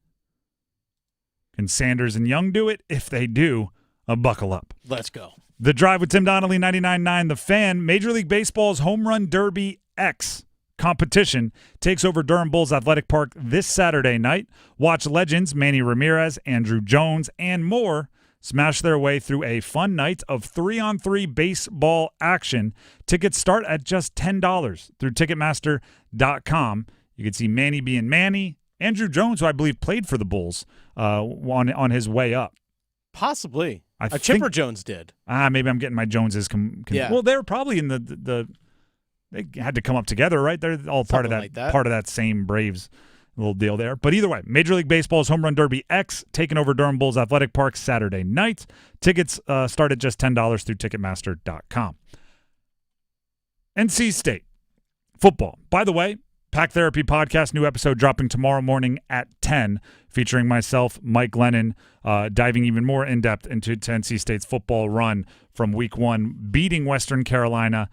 Can Sanders and Young do it? If they do, buckle up. Let's go. The Drive with Tim Donnelly, 99.9 The Fan. Major League Baseball's Home Run Derby X competition takes over Durham Bulls Athletic Park this Saturday night. Watch legends Manny Ramirez, Andrew Jones, and more smash their way through a fun night of 3-on-3 baseball action. Tickets start at just $10 through Ticketmaster.com. You can see Manny being Manny. Andrew Jones, who I believe played for the Bulls on his way up. Possibly. I think Chipper Jones did. Maybe I'm getting my Joneses. Yeah. Well, they were probably in the they had to come up together, right? They're all part Something of like that. part of that same Braves little deal there. But either way, Major League Baseball's Home Run Derby X taking over Durham Bulls Athletic Park Saturday night. Tickets start at just $10 through Ticketmaster.com. NC State football. By the way, Pack Therapy Podcast, new episode dropping tomorrow morning at 10, featuring myself, Mike Glennon, diving even more in-depth into NC State's football run from week 1, beating Western Carolina,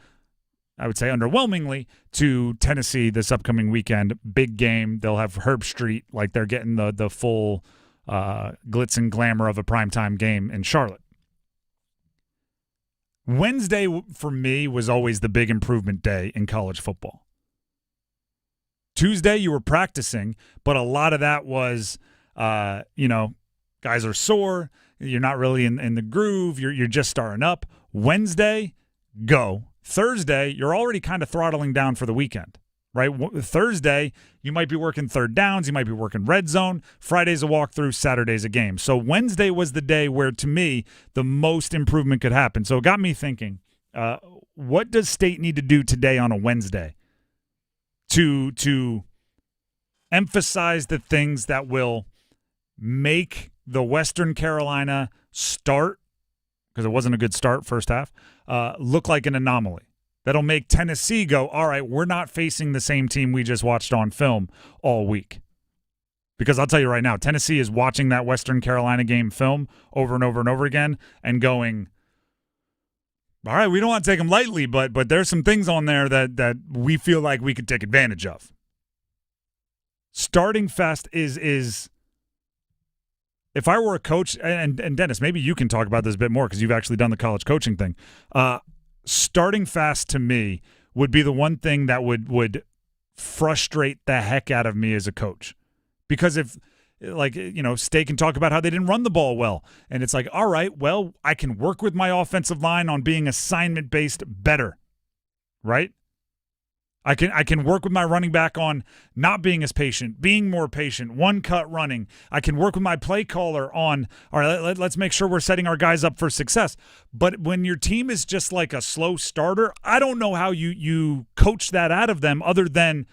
I would say underwhelmingly, to Tennessee this upcoming weekend. Big game. They'll have Herb Street, like they're getting the full glitz and glamour of a primetime game in Charlotte. Wednesday, for me, was always the big improvement day in college football. Tuesday, you were practicing, but a lot of that was, guys are sore. You're not really in the groove. You're just starting up. Wednesday, go. Thursday, you're already kind of throttling down for the weekend, right? Thursday, you might be working third downs. You might be working red zone. Friday's a walkthrough. Saturday's a game. So Wednesday was the day where, to me, the most improvement could happen. So it got me thinking, what does State need to do today on a Wednesday to emphasize the things that will make the Western Carolina start, because it wasn't a good start first half, look like an anomaly. That'll make Tennessee go, all right, we're not facing the same team we just watched on film all week. Because I'll tell you right now, Tennessee is watching that Western Carolina game film over and over and over again and going, all right, we don't want to take them lightly, but there's some things on there that we feel like we could take advantage of. Starting fast is if I were a coach, and Dennis, maybe you can talk about this a bit more because you've actually done the college coaching thing. Starting fast to me would be the one thing that would frustrate the heck out of me as a coach. Because if, like, you know, Stay can talk about how they didn't run the ball well. And it's like, all right, well, I can work with my offensive line on being assignment-based better, right? I can work with my running back on not being as patient, being more patient, one-cut running. I can work with my play caller on, all right, let's make sure we're setting our guys up for success. But when your team is just like a slow starter, I don't know how you coach that out of them other than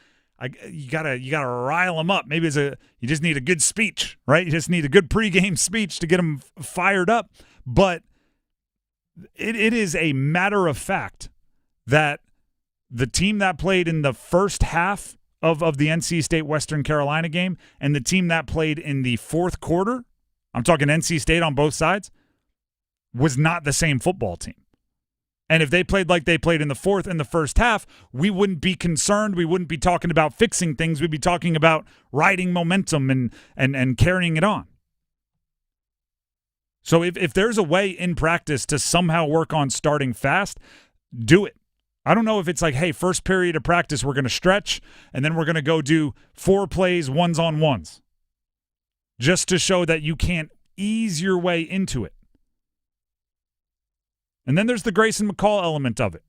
you gotta rile them up. Maybe you just need a good speech, right? You just need a good pregame speech to get them fired up. But it is a matter of fact that the team that played in the first half of the NC State Western Carolina game and the team that played in the fourth quarter, I'm talking NC State on both sides, was not the same football team. And if they played like they played in the fourth and the first half, we wouldn't be concerned. We wouldn't be talking about fixing things. We'd be talking about riding momentum and carrying it on. So if there's a way in practice to somehow work on starting fast, do it. I don't know if it's like, hey, first period of practice, we're going to stretch, and then we're going to go do 4 plays, ones-on-ones, just to show that you can't ease your way into it. And then there's the Grayson McCall element of it.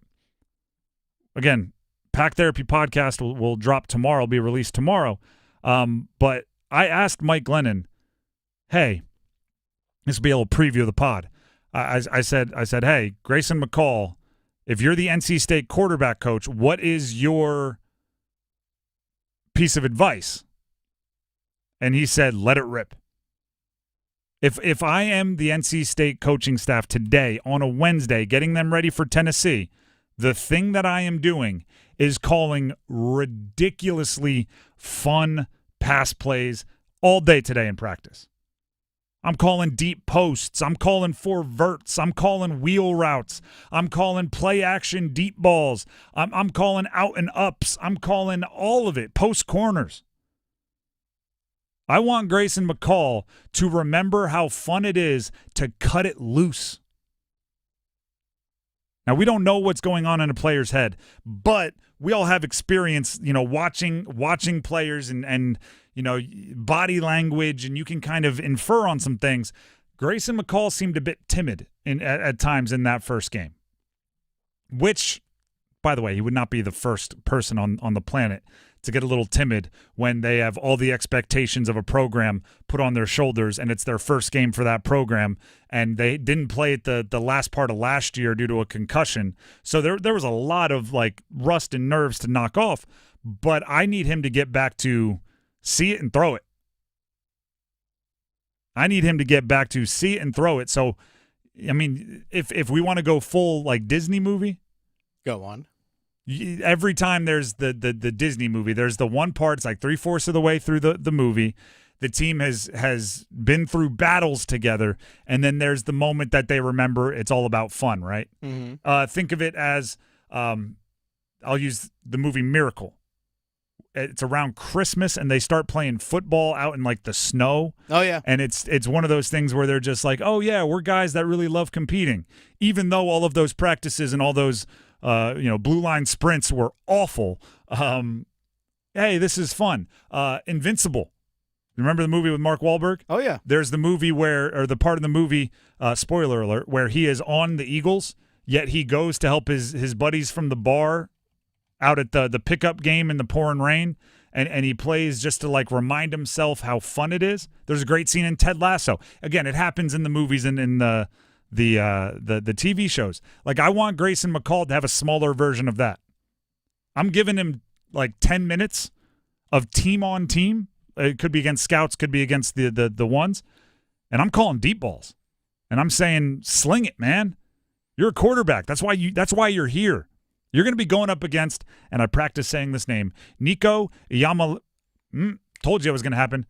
Again, Pack Therapy Podcast will drop tomorrow, be released tomorrow. But I asked Mike Glennon, hey, this will be a little preview of the pod. I said, hey, Grayson McCall, if you're the NC State quarterback coach, what is your piece of advice? And he said, let it rip. If I am the NC State coaching staff today on a Wednesday, getting them ready for Tennessee, the thing that I am doing is calling ridiculously fun pass plays all day today in practice. I'm calling deep posts. I'm calling 4 verts. I'm calling wheel routes. I'm calling play action deep balls. I'm calling out and ups. I'm calling all of it, post corners. I want Grayson McCall to remember how fun it is to cut it loose. Now, we don't know what's going on in a player's head, but we all have experience, watching players and body language, and you can kind of infer on some things. Grayson McCall seemed a bit timid at times in that first game, which, by the way, he would not be the first person on the planet to get a little timid when they have all the expectations of a program put on their shoulders, and it's their first game for that program, and they didn't play it the last part of last year due to a concussion. So there was a lot of rust and nerves to knock off, but I need him to get back to see it and throw it. I need him to get back to see it and throw it. So, I mean, if we want to go full Disney movie, go on. Every time there's the Disney movie, there's the one part, it's like 3/4 of the way through the movie. The team has been through battles together, and then there's the moment that they remember it's all about fun, right? Mm-hmm. Think of it as, I'll use the movie Miracle. It's around Christmas, and they start playing football out in the snow. Oh, yeah. And it's one of those things where they're just like, oh, yeah, we're guys that really love competing. Even though all of those practices and all those blue line sprints were awful. Hey, this is fun. Invincible. Remember the movie with Mark Wahlberg? Oh, yeah. There's the movie the part of the movie, spoiler alert, where he is on the Eagles, yet he goes to help his buddies from the bar out at the pickup game in the pouring rain, and he plays just to remind himself how fun it is. There's a great scene in Ted Lasso. Again, it happens in the movies and in the TV shows. I want Grayson McCall to have a smaller version of that. I'm giving him like 10 minutes of team on team. It could be against scouts, could be against the ones. And I'm calling deep balls. And I'm saying, sling it, man. You're a quarterback. That's why you're here. You're going to be going up against, and I practiced saying this name, Nico Told you it was going to happen.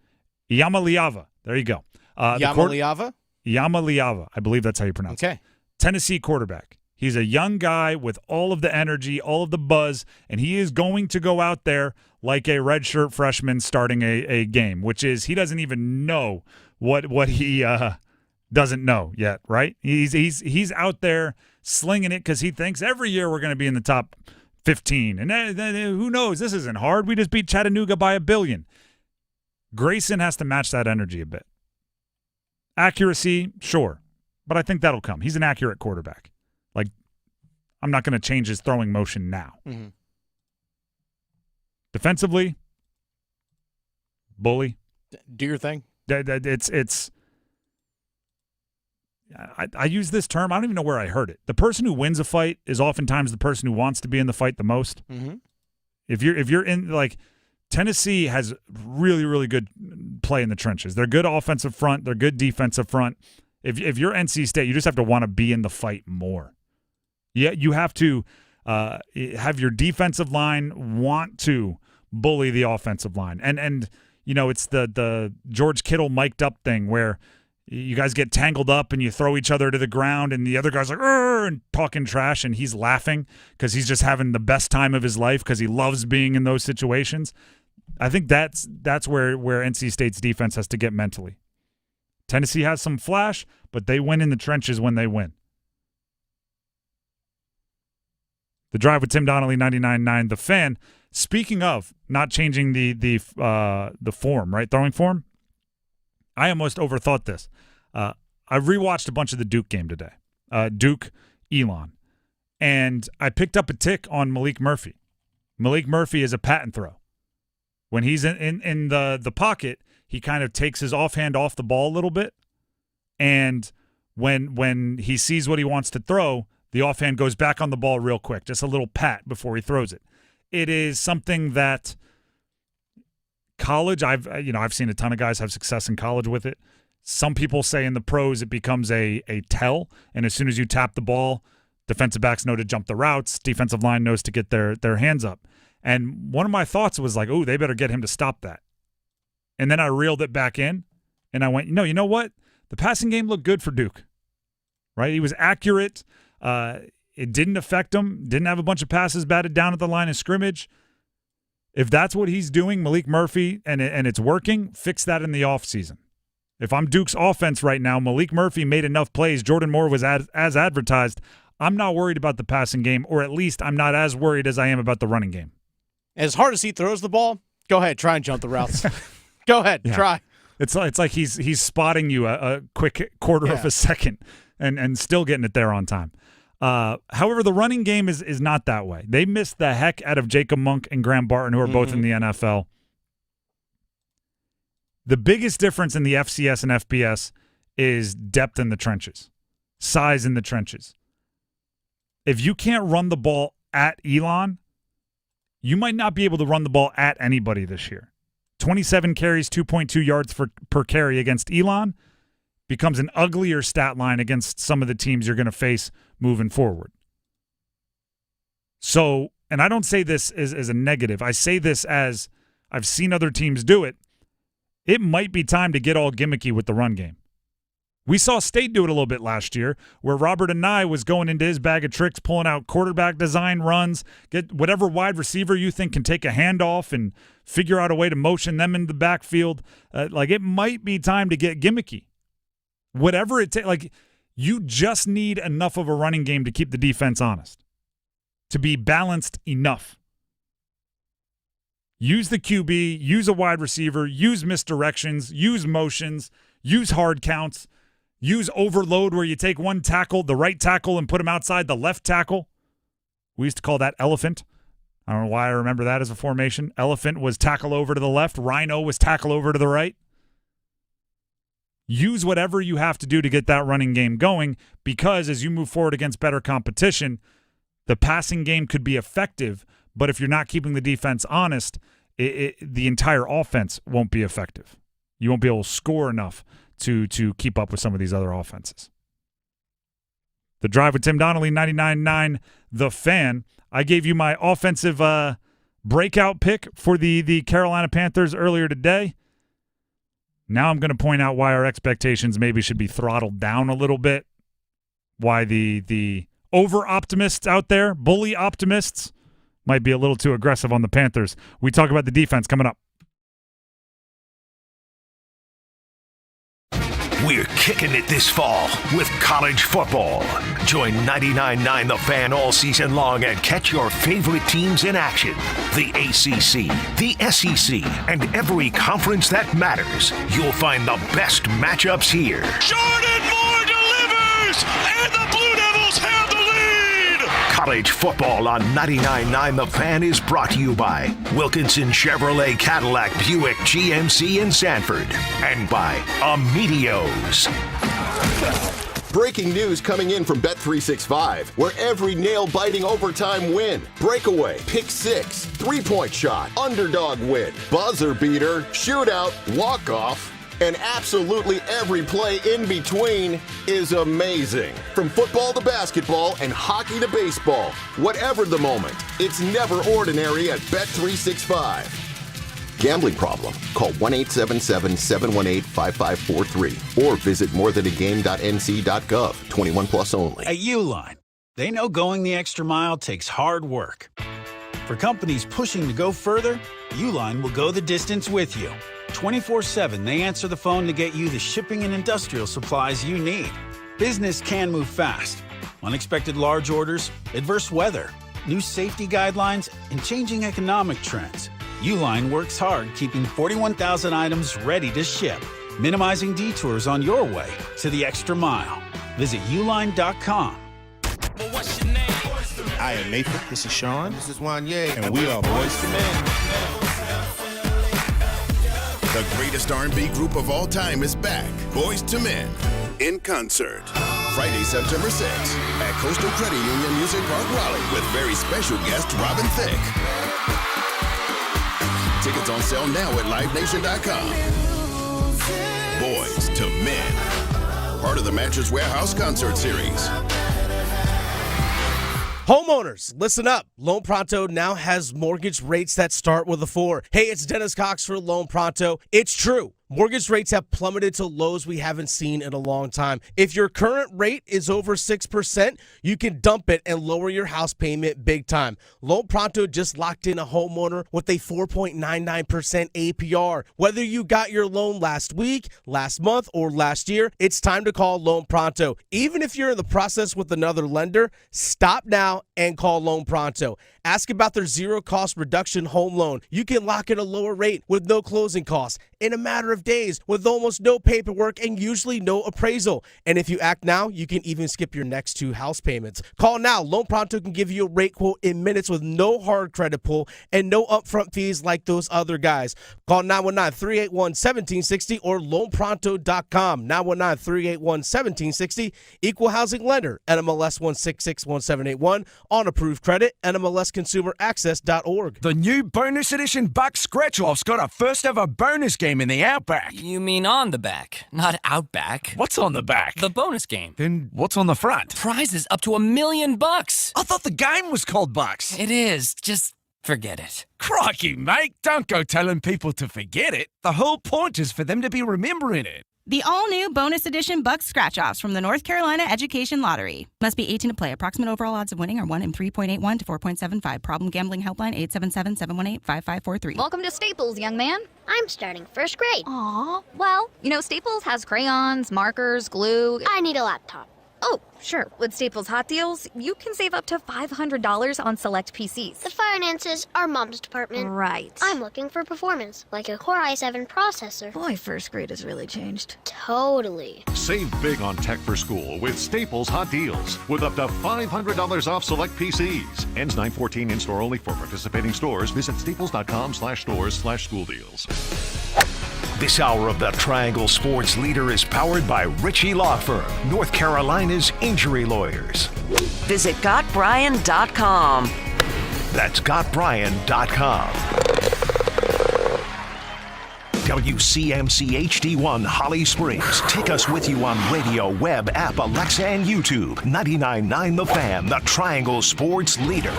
Iamaleava. There you go. Iamaleava? Iamaleava. I believe that's how you pronounce it. Tennessee quarterback. He's a young guy with all of the energy, all of the buzz, and he is going to go out there like a redshirt freshman starting a game, which is he doesn't even know what he doesn't know yet, right? He's out there slinging it because he thinks every year we're going to be in the top 15. And who knows? This isn't hard. We just beat Chattanooga by 1 billion. Grayson has to match that energy a bit. Accuracy, sure, but I think that'll come. He's an accurate quarterback. Like, I'm not going to change his throwing motion now. Mm-hmm. Defensively, bully. Do your thing. I use this term. I don't even know where I heard it. The person who wins a fight is oftentimes the person who wants to be in the fight the most. Mm-hmm. If you're in, like, Tennessee has really, really good play in the trenches. They're good offensive front. They're good defensive front. If you're NC State, you just have to want to be in the fight more. Yeah, you have to have your defensive line want to bully the offensive line. And you know, it's the George Kittle mic'd up thing where you guys get tangled up and you throw each other to the ground and the other guy's like, and talking trash, and he's laughing because he's just having the best time of his life because he loves being in those situations. I think that's where NC State's defense has to get mentally. Tennessee has some flash, but they win in the trenches when they win. The Drive with Tim Donnelly, 99.9 The Fan. Speaking of not changing the form, right, throwing form, I almost overthought this. I rewatched a bunch of the Duke game today, Duke, Elon, and I picked up a tick on Malik Murphy. Malik Murphy is a patent throw. When he's in the pocket, he kind of takes his offhand off the ball a little bit, and when he sees what he wants to throw, the offhand goes back on the ball real quick, just a little pat before he throws it. It is something that college, I've seen a ton of guys have success in college with it. Some people say in the pros it becomes a tell, and as soon as you tap the ball, defensive backs know to jump the routes, defensive line knows to get their hands up. And one of my thoughts was like, oh, they better get him to stop that. And then I reeled it back in, and I went, you know what? The passing game looked good for Duke, right? He was accurate. It didn't affect him. Didn't have a bunch of passes batted down at the line of scrimmage. If that's what he's doing, Malik Murphy, and it's working, fix that in the offseason. If I'm Duke's offense right now, Malik Murphy made enough plays. Jordan Moore was as advertised. I'm not worried about the passing game, or at least I'm not as worried as I am about the running game. As hard as he throws the ball, go ahead, try and jump the routes. Go ahead, try. It's like he's spotting you a quick quarter of a second and still getting it there on time. However, the running game is not that way. They missed the heck out of Jacob Monk and Graham Barton, who are both in the NFL. The biggest difference in the FCS and FBS is depth in the trenches, size in the trenches. If you can't run the ball at Elon, you might not be able to run the ball at anybody this year. 27 carries, 2.2 yards per carry against Elon becomes an uglier stat line against some of the teams you're going to face moving forward. So, and I don't say this as a negative. I say this as I've seen other teams do it. It might be time to get all gimmicky with the run game. We saw State do it a little bit last year, where Robert Anai was going into his bag of tricks, pulling out quarterback design runs, get whatever wide receiver you think can take a handoff and figure out a way to motion them into the backfield. Like, it might be time to get gimmicky. Whatever it takes, like, you just need enough of a running game to keep the defense honest, to be balanced enough. Use the QB, use a wide receiver, use misdirections, use motions, use hard counts, use overload where you take one tackle, the right tackle, and put him outside the left tackle. We used to call that elephant. I don't know why I remember that as a formation. Elephant was tackle over to the left. Rhino was tackle over to the right. Use whatever you have to do to get that running game going, because as you move forward against better competition, the passing game could be effective, But if you're not keeping the defense honest, the entire offense won't be effective. You won't be able to score enough to keep up with some of these other offenses. The Drive with Tim Donnelly, 99.9 The Fan. I gave you my offensive breakout pick for the Carolina Panthers earlier today. Now I'm going to point out why our expectations maybe should be throttled down a little bit. Why the over-optimists out there, bully optimists, might be a little too aggressive on the Panthers. We talk about the defense coming up. We're kicking it this fall with college football. Join 99.9 The Fan all season long and catch your favorite teams in action. The ACC, the SEC, and every conference that matters. You'll find the best matchups here. Jordan Moore delivers, and the Blue Devils have the lead. College football on 99.9 The Fan is brought to you by Wilkinson Chevrolet Cadillac Buick GMC in Sanford and by Amedios. Breaking news coming in from Bet365, where every nail-biting overtime win, breakaway, pick six, three-point shot, underdog win, buzzer beater, shootout, walk-off, and absolutely every play in between is amazing. From football to basketball and hockey to baseball, whatever the moment, it's never ordinary at Bet365. Gambling problem? Call 1-877-718-5543 or visit morethanagame.nc.gov. 21 plus only. At Uline, they know going the extra mile takes hard work. For companies pushing to go further, Uline will go the distance with you. 24/7, they answer the phone to get you the shipping and industrial supplies you need. Business can move fast. Unexpected large orders, adverse weather, new safety guidelines, and changing economic trends. Uline works hard keeping 41,000 items ready to ship, minimizing detours on your way to the extra mile. Visit uline.com. I am Nathan. This is Sean. This is Wanye. And we are Boyz II Men. The greatest R&B group of all time is back. Boyz II Men in concert. Friday, September 6th at Coastal Credit Union Music Park, Raleigh, with very special guest Robin Thicke. Tickets on sale now at livenation.com. Boyz II Men, part of the Mattress Warehouse concert series. Homeowners, listen up. Loan Pronto now has mortgage rates that start with a 4. Hey, it's Dennis Cox for Loan Pronto. It's true. Mortgage rates have plummeted to lows we haven't seen in a long time. If your current rate is over 6%, you can dump it and lower your house payment big time. Loan Pronto just locked in a homeowner with a 4.99% APR. Whether you got your loan last week, last month, or last year, it's time to call Loan Pronto. Even if you're in the process with another lender, stop now and call Loan Pronto. Ask about their zero-cost reduction home loan. You can lock in a lower rate with no closing costs in a matter of days with almost no paperwork and usually no appraisal. And if you act now, you can even skip your next 2 house payments. Call now. Loan Pronto can give you a rate quote in minutes with no hard credit pull and no upfront fees like those other guys. Call 919-381-1760 or loanpronto.com. 919-381-1760. Equal housing lender. NMLS 1661781. On approved credit. NMLSconsumeraccess.org. The new bonus edition Buck Scratch-Off's got a first ever bonus game in the Outback. You mean on the back, not Outback. What's on the back? The bonus game. Then what's on the front? Prizes up to $1 million. I thought the game was called Bucks. It is. Just forget it. Crikey, mate. Don't go telling people to forget it. The whole point is for them to be remembering it. The all-new bonus edition Buck Scratch-Offs from the North Carolina Education Lottery. Must be 18 to play. Approximate overall odds of winning are 1 in 3.81 to 4.75. Problem gambling helpline 877-718-5543. Welcome to Staples, young man. I'm starting first grade. Aw. Well, you know, Staples has crayons, markers, glue. I need a laptop. Oh, sure. With Staples Hot Deals, you can save up to $500 on select PCs. The finances are Mom's department. Right. I'm looking for performance, like a Core i7 processor. Boy, first grade has really changed. Totally. Save big on tech for school with Staples Hot Deals. With up to $500 off select PCs. Ends 9/14 in-store only for participating stores. Visit staples.com/stores/school deals. This hour of the Triangle Sports Leader is powered by Ritchie Law Firm, North Carolina's injury lawyers. Visit GotBryan.com. That's GotBrian.com. WCMC HD1 Holly Springs. Take us with you on radio, web, app, Alexa, and YouTube. 99.9 The Fan, the Triangle Sports leader.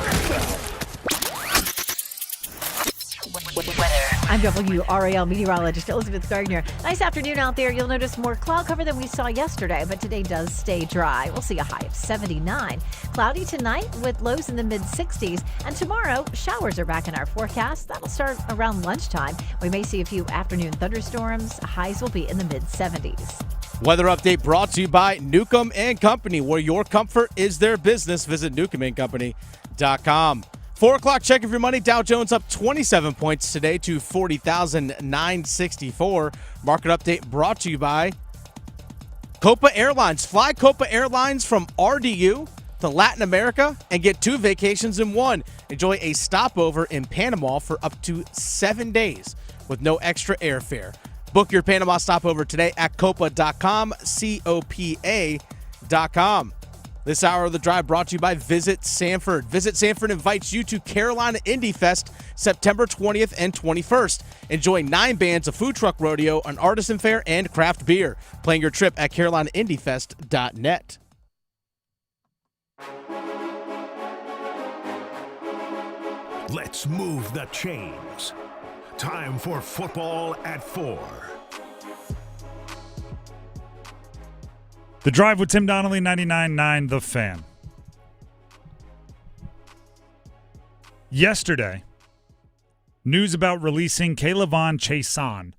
I'm WRAL meteorologist Elizabeth Gardner. Nice afternoon out there. You'll notice more cloud cover than we saw yesterday, but today does stay dry. We'll see a high of 79. Cloudy tonight with lows in the mid-60s. And tomorrow, showers are back in our forecast. That'll start around lunchtime. We may see a few afternoon thunderstorms. Highs will be in the mid-70s. Weather update brought to you by Newcomb and Company, where your comfort is their business. Visit newcombandcompany.com. 4 o'clock, check of your money. Dow Jones up 27 points today to 40,964. Market update brought to you by Copa Airlines. Fly Copa Airlines from RDU to Latin America and get 2 vacations in one. Enjoy a stopover in Panama for up to 7 days with no extra airfare. Book your Panama stopover today at copa.com, COPA.com. This hour of the drive brought to you by Visit Sanford. Visit Sanford invites you to Carolina Indie Fest September 20th and 21st. Enjoy 9 bands, a food truck rodeo, an artisan fair, and craft beer. Plan your trip at carolinaindiefest.net. Let's move the chains. Time for football at 4. The Drive with Tim Donnelly, 99.9 The Fan. Yesterday, news about releasing K'Lavon Chaisson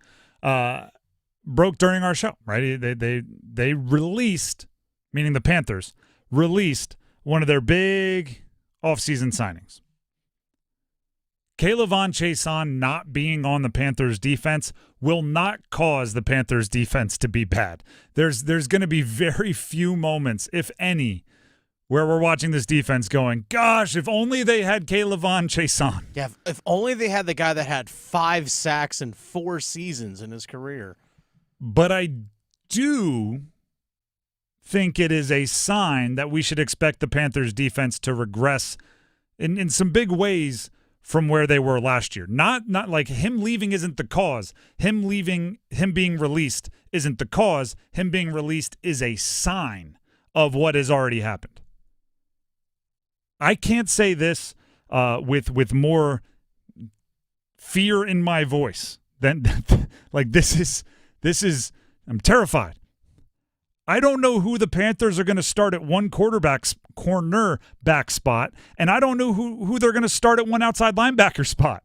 broke during our show, right? They released, meaning the Panthers, released one of their big offseason signings. K'Lavon Chaisson not being on the Panthers defense will not cause the Panthers defense to be bad. There's going to be very few moments, if any, where we're watching this defense going, gosh, if only they had K'Lavon Chaisson. Yeah, if only they had the guy that had 5 sacks in 4 seasons in his career. But I do think it is a sign that we should expect the Panthers defense to regress in some big ways from where they were last year. Not like him leaving isn't the cause. Him being released isn't the cause. Him being released is a sign of what has already happened. I can't say this with more fear in my voice than like this is I'm terrified. I don't know who the Panthers are going to start at one cornerback spot, and I don't know who they're going to start at one outside linebacker spot.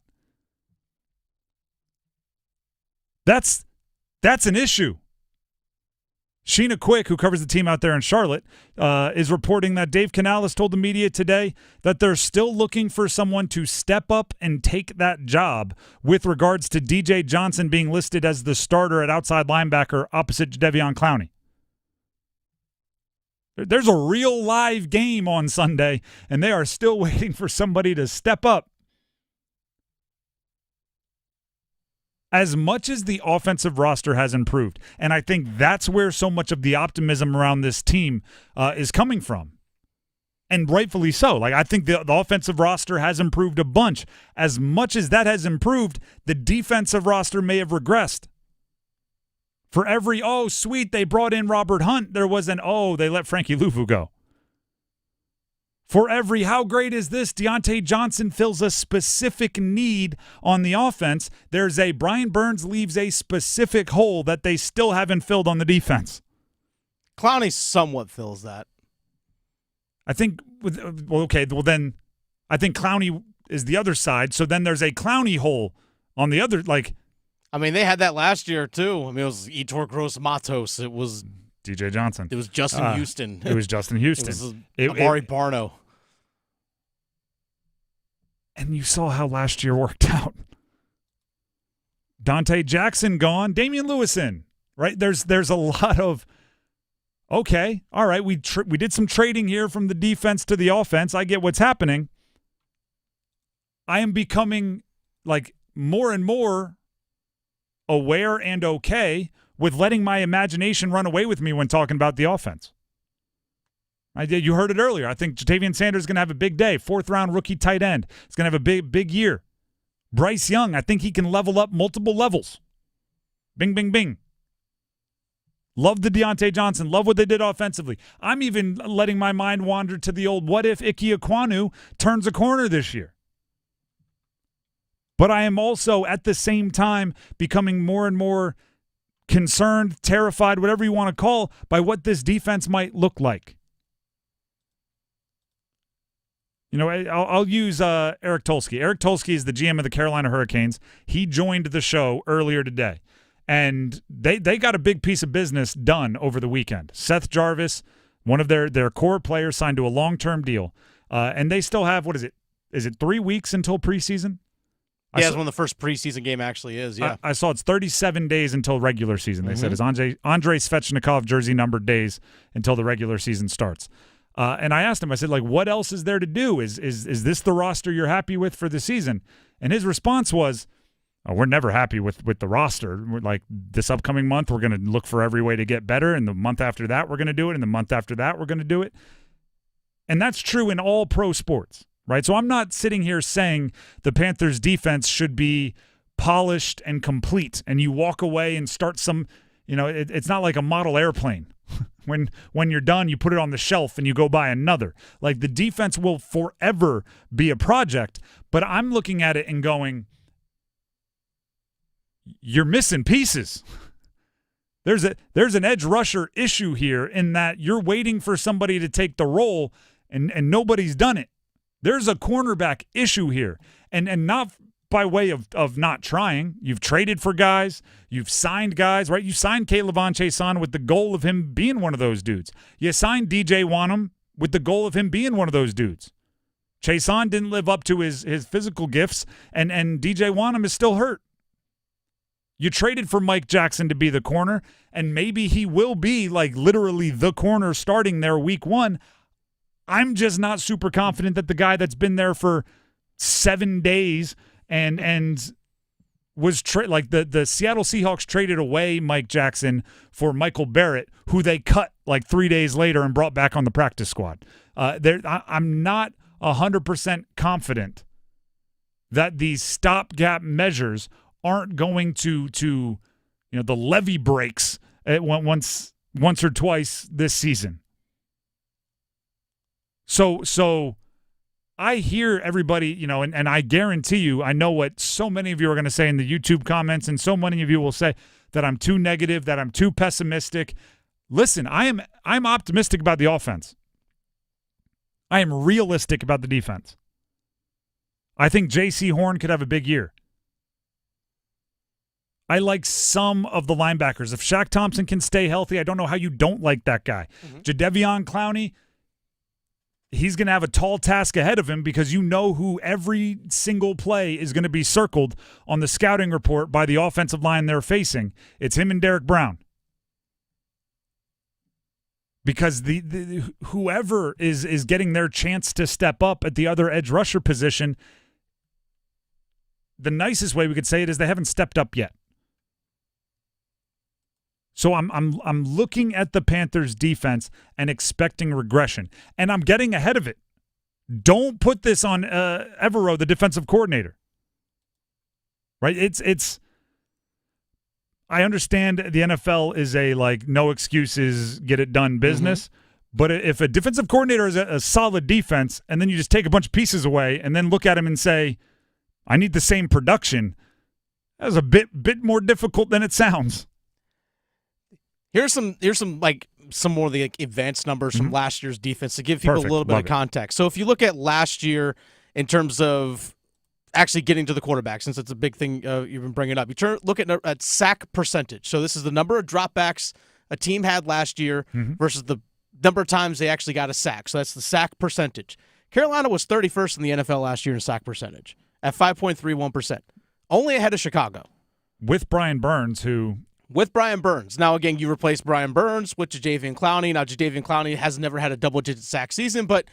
That's an issue. Sheena Quick, who covers the team out there in Charlotte, is reporting that Dave Canales told the media today that they're still looking for someone to step up and take that job with regards to DJ Johnson being listed as the starter at outside linebacker opposite J'Tavion Clowney. There's a real live game on Sunday, and they are still waiting for somebody to step up. As much as the offensive roster has improved, and I think that's where so much of the optimism around this team is coming from, and rightfully so. Like, I think the offensive roster has improved a bunch. As much as that has improved, the defensive roster may have regressed. For every, oh, sweet, they brought in Robert Hunt, there was an, oh, they let Frankie Luvu go. For every, how great is this, Deontay Johnson fills a specific need on the offense, there's a Brian Burns leaves a specific hole that they still haven't filled on the defense. Clowney somewhat fills that. I think, then I think Clowney is the other side, so then there's a Clowney hole on the other, like. I mean, they had that last year, too. I mean, it was Etor Gross-Matos. It was DJ Johnson. It was Justin Houston. It was Justin Houston. It was Amari Barno. And you saw how last year worked out. Dante Jackson gone. Damian Lewis in. Right? There's a lot of, okay, all right, we did some trading here from the defense to the offense. I get what's happening. I am becoming, like, more and more aware and okay with letting my imagination run away with me when talking about the offense. You heard it earlier. I think J'Tavion Sanders is going to have a big day. 4th-round rookie tight end. He's going to have a big year. Bryce Young, I think he can level up multiple levels. Bing, bing, bing. Love the Deontay Johnson. Love what they did offensively. I'm even letting my mind wander to the old what if Ike Ekwonu turns a corner this year. But I am also at the same time becoming more and more concerned, terrified, whatever you want to call, by what this defense might look like. You know, I'll use Eric Tulsky. Eric Tulsky is the GM of the Carolina Hurricanes. He joined the show earlier today, and they got a big piece of business done over the weekend. Seth Jarvis, one of their core players, signed to a long-term deal, and they still have, what is it? Is it 3 weeks until preseason? Yeah, it's when the first preseason game actually is, yeah. I saw it's 37 days until regular season. They said it's Andrei Svechnikov jersey-numbered days until the regular season starts. And I asked him, I said, like, what else is there to do? Is this the roster you're happy with for the season? And his response was, we're never happy with the roster. We're like, this upcoming month, we're going to look for every way to get better. And the month after that, we're going to do it. And the month after that, we're going to do it. And that's true in all pro sports, right? So I'm not sitting here saying the Panthers defense should be polished and complete. And you walk away and start some, it's not like a model airplane. When you're done, you put it on the shelf and you go buy another. Like, the defense will forever be a project, but I'm looking at it and going, you're missing pieces. There's an edge rusher issue here in that you're waiting for somebody to take the role and nobody's done it. There's a cornerback issue here, and not by way of not trying. You've traded for guys. You've signed guys, right? You signed K'Lavon Chaisson with the goal of him being one of those dudes. You signed DJ Wonnum with the goal of him being one of those dudes. Chaisson didn't live up to his physical gifts, and DJ Wonnum is still hurt. You traded for Mike Jackson to be the corner, and maybe he will be, like, literally the corner starting there week 1. I'm just not super confident that the guy that's been there for 7 days and was the Seattle Seahawks traded away Mike Jackson for Michael Barrett, who they cut like 3 days later and brought back on the practice squad. I'm not 100% confident that these stopgap measures aren't going to the levee breaks once or twice this season. So I hear everybody, and I guarantee you, I know what so many of you are going to say in the YouTube comments, and so many of you will say that I'm too negative, that I'm too pessimistic. Listen, I'm optimistic about the offense. I am realistic about the defense. I think J.C. Horn could have a big year. I like some of the linebackers. If Shaq Thompson can stay healthy, I don't know how you don't like that guy. J'Tavion Clowney, he's going to have a tall task ahead of him because you know who every single play is going to be circled on the scouting report by the offensive line they're facing. It's him and Derek Brown. Because the whoever is getting their chance to step up at the other edge rusher position, the nicest way we could say it is they haven't stepped up yet. So I'm looking at the Panthers defense and expecting regression, and I'm getting ahead of it. Don't put this on Evero, the defensive coordinator. Right? It's. I understand the NFL is a no excuses, get it done business, but if a defensive coordinator is a solid defense, and then you just take a bunch of pieces away, and then look at him and say, "I need the same production," that's a bit more difficult than it sounds. Here's some more of the advanced numbers from last year's defense to give people a little bit of context. So if you look at last year in terms of actually getting to the quarterback, since it's a big thing you've been bringing up, look at sack percentage. So this is the number of dropbacks a team had last year versus the number of times they actually got a sack. So that's the sack percentage. Carolina was 31st in the NFL last year in sack percentage at 5.31%, only ahead of Chicago. With Brian Burns, Now, again, you replaced Brian Burns with J'Tavion Clowney. Now, J'Tavion Clowney has never had a double-digit sack season, but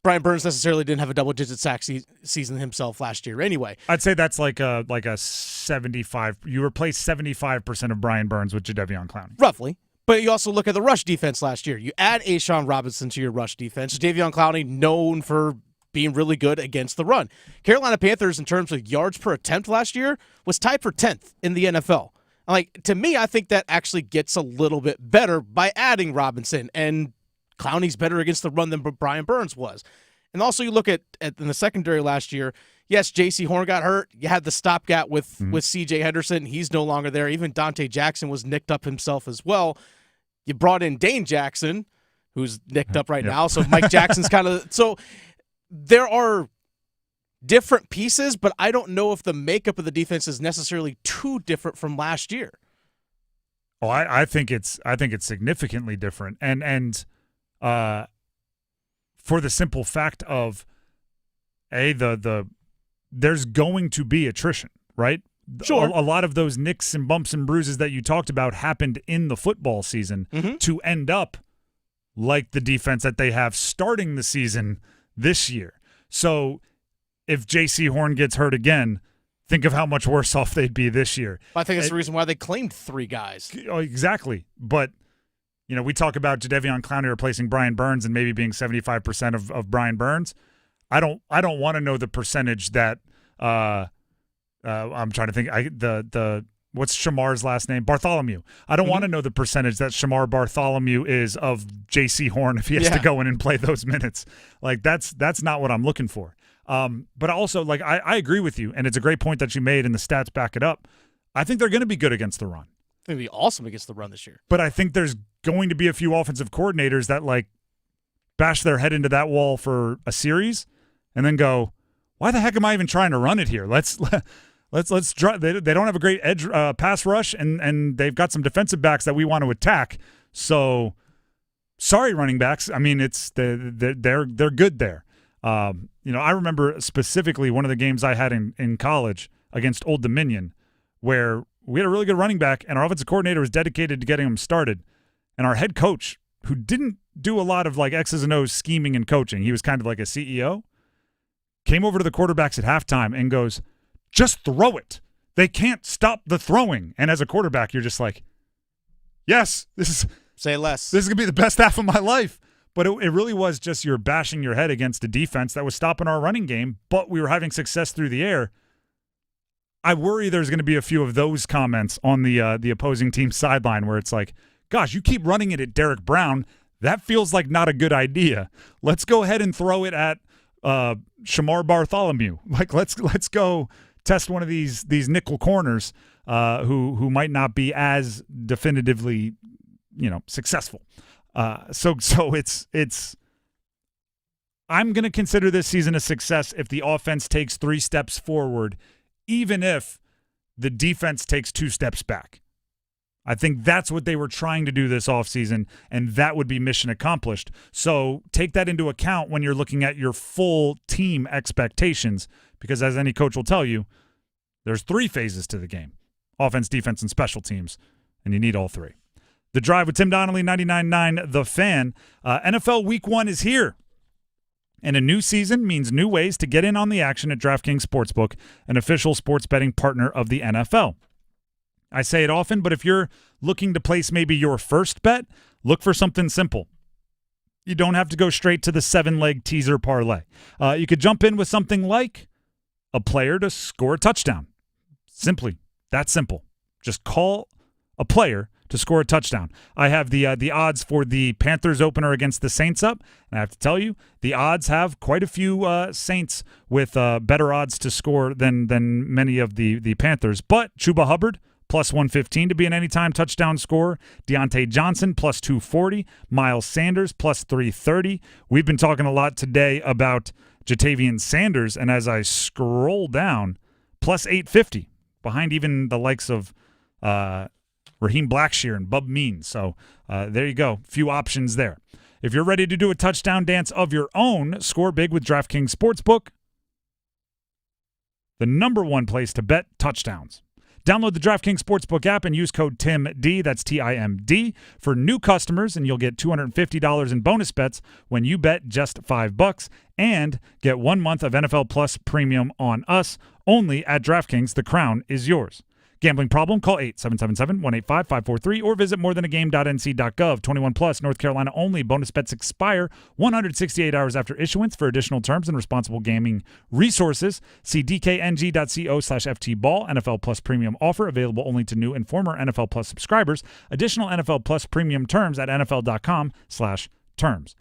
Brian Burns necessarily didn't have a double-digit sack season himself last year anyway. I'd say that's like a 75. You replace 75% of Brian Burns with J'Tavion Clowney. Roughly. But you also look at the rush defense last year. You add A'Shawn Robinson to your rush defense. Jadeveon Clowney, known for being really good against the run. Carolina Panthers, in terms of yards per attempt last year, was tied for 10th in the NFL. To me, I think that actually gets a little bit better by adding Robinson, and Clowney's better against the run than Brian Burns was. And also you look at in the secondary last year, yes, J.C. Horn got hurt. You had the stopgap with C.J. Henderson. He's no longer there. Even Dante Jackson was nicked up himself as well. You brought in Dane Jackson, who's nicked up right now, so Mike Jackson's kind of – so there are different pieces, but I don't know if the makeup of the defense is necessarily too different from last year. Oh, I think it's significantly different, and for the simple fact of there's going to be attrition, right? Sure. A lot of those nicks and bumps and bruises that you talked about happened in the football season to end up like the defense that they have starting the season this year. So if J.C. Horn gets hurt again, think of how much worse off they'd be this year. I think that's the reason why they claimed 3 guys. Oh, exactly. But, we talk about Jadeveon Clowney replacing Brian Burns and maybe being 75% of Brian Burns. I don't want to know the percentage that I'm trying to think. What's Shamar's last name? Bartholomew. I don't want to know the percentage that Shamar Bartholomew is of J.C. Horn if he has to go in and play those minutes. That's not what I'm looking for. But also, I agree with you, and it's a great point that you made, and the stats back it up. I think they're going to be good against the run. It's going to be awesome against the run this year. But I think there's going to be a few offensive coordinators that bash their head into that wall for a series and then go, why the heck am I even trying to run it here? Let's try. They don't have a great edge pass rush, and they've got some defensive backs that we want to attack. So, sorry, running backs. I mean, they're good there. I remember specifically one of the games I had in college against Old Dominion, where we had a really good running back, and our offensive coordinator was dedicated to getting him started, and our head coach, who didn't do a lot of X's and O's scheming and coaching, he was kind of like a CEO, came over to the quarterbacks at halftime and goes, just throw it. They can't stop the throwing. And as a quarterback, you're just like, yes, say less. This is going to be the best half of my life. But it really was just you're bashing your head against a defense that was stopping our running game, but we were having success through the air. I worry there's going to be a few of those comments on the opposing team's sideline where it's like, gosh, you keep running it at Derek Brown. That feels like not a good idea. Let's go ahead and throw it at Shamar Bartholomew. Let's go test one of these nickel corners who might not be as definitively, successful. So it's I'm going to consider this season a success if the offense takes 3 steps forward, even if the defense takes 2 steps back. I think that's what they were trying to do this offseason, and that would be mission accomplished. So take that into account when you're looking at your full team expectations, because as any coach will tell you, there's 3 phases to the game: offense, defense, and special teams, and you need all 3. The Drive with Tim Donnelly, 99.9 The Fan. NFL Week 1 is here, and a new season means new ways to get in on the action at DraftKings Sportsbook, an official sports betting partner of the NFL. I say it often, but if you're looking to place maybe your first bet, look for something simple. You don't have to go straight to the 7-leg teaser parlay. You could jump in with something like a player to score a touchdown. Simply, that simple. Just call a player to score a touchdown. I have the odds for the Panthers opener against the Saints up, and I have to tell you, the odds have quite a few Saints with better odds to score than many of the Panthers. But Chuba Hubbard, plus 115 to be an anytime touchdown scorer. Deontay Johnson, plus 240. Miles Sanders, plus 330. We've been talking a lot today about J'Tavion Sanders, and as I scroll down, plus 850, behind even the likes of Raheem Blackshear and Bub Means. So there you go. Few options there. If you're ready to do a touchdown dance of your own, score big with DraftKings Sportsbook, the #1 place to bet touchdowns. Download the DraftKings Sportsbook app and use code TIMD, that's TIMD, for new customers, and you'll get $250 in bonus bets when you bet just $5, and get 1 month of NFL Plus Premium on us only at DraftKings. The crown is yours. Gambling problem? Call 877-185-543 or visit morethanagame.nc.gov. 21 plus, North Carolina only. Bonus bets expire 168 hours after issuance. For additional terms and responsible gaming resources, see dkng.co/ftball. NFL Plus premium offer available only to new and former NFL Plus subscribers. Additional NFL Plus premium terms at nfl.com/terms.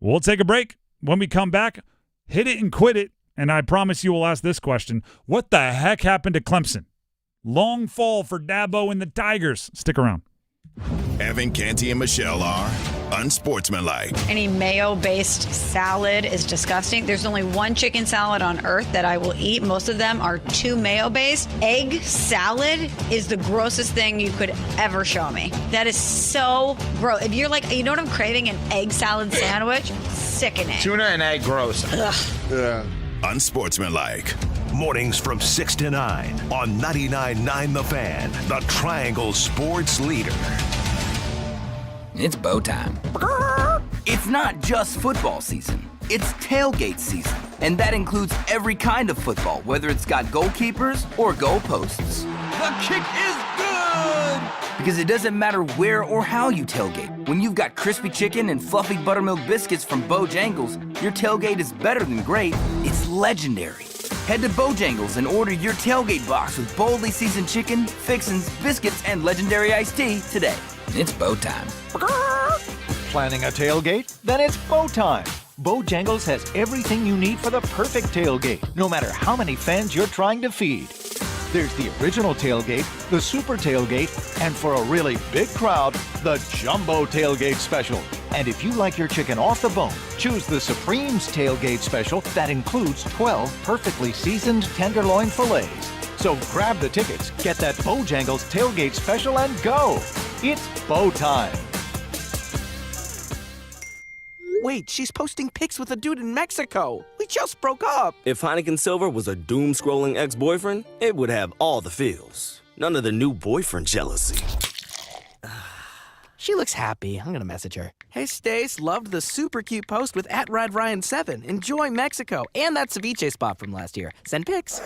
We'll take a break. When we come back, hit it and quit it. And I promise you will ask this question. What the heck happened to Clemson? Long fall for Dabo and the Tigers. Stick around. Evan, Canty, and Michelle are unsportsmanlike. Any mayo-based salad is disgusting. There's only one chicken salad on earth that I will eat. Most of them are too mayo-based. Egg salad is the grossest thing you could ever show me. That is so gross. If you're like, you know what I'm craving? An egg salad sandwich? Sickening. Tuna and egg gross. Ugh. Yeah. Unsportsmanlike. Mornings from 6 to 9 on 99.9 The Fan, the Triangle Sports Leader. It's bow time. It's not just football season. It's tailgate season. And that includes every kind of football, whether it's got goalkeepers or goalposts. The kick is good! Because it doesn't matter where or how you tailgate. When you've got crispy chicken and fluffy buttermilk biscuits from Bojangles, your tailgate is better than great. It's legendary. Head to Bojangles and order your tailgate box with boldly seasoned chicken, fixins, biscuits, and legendary iced tea today. It's bow time. Planning a tailgate? Then it's bow time. Bojangles has everything you need for the perfect tailgate, no matter how many fans you're trying to feed. There's the original tailgate, the super tailgate, and for a really big crowd, the jumbo tailgate special. And if you like your chicken off the bone, choose the Supreme's tailgate special that includes 12 perfectly seasoned tenderloin fillets. So grab the tickets, get that Bojangles tailgate special, and go. It's bow time. Wait, she's posting pics with a dude in Mexico. We just broke up. If Heineken Silver was a doom-scrolling ex-boyfriend, it would have all the feels. None of the new boyfriend jealousy. She looks happy. I'm gonna message her. Hey, Stace, loved the super cute post with @RadRyan7. Enjoy Mexico and that ceviche spot from last year. Send pics.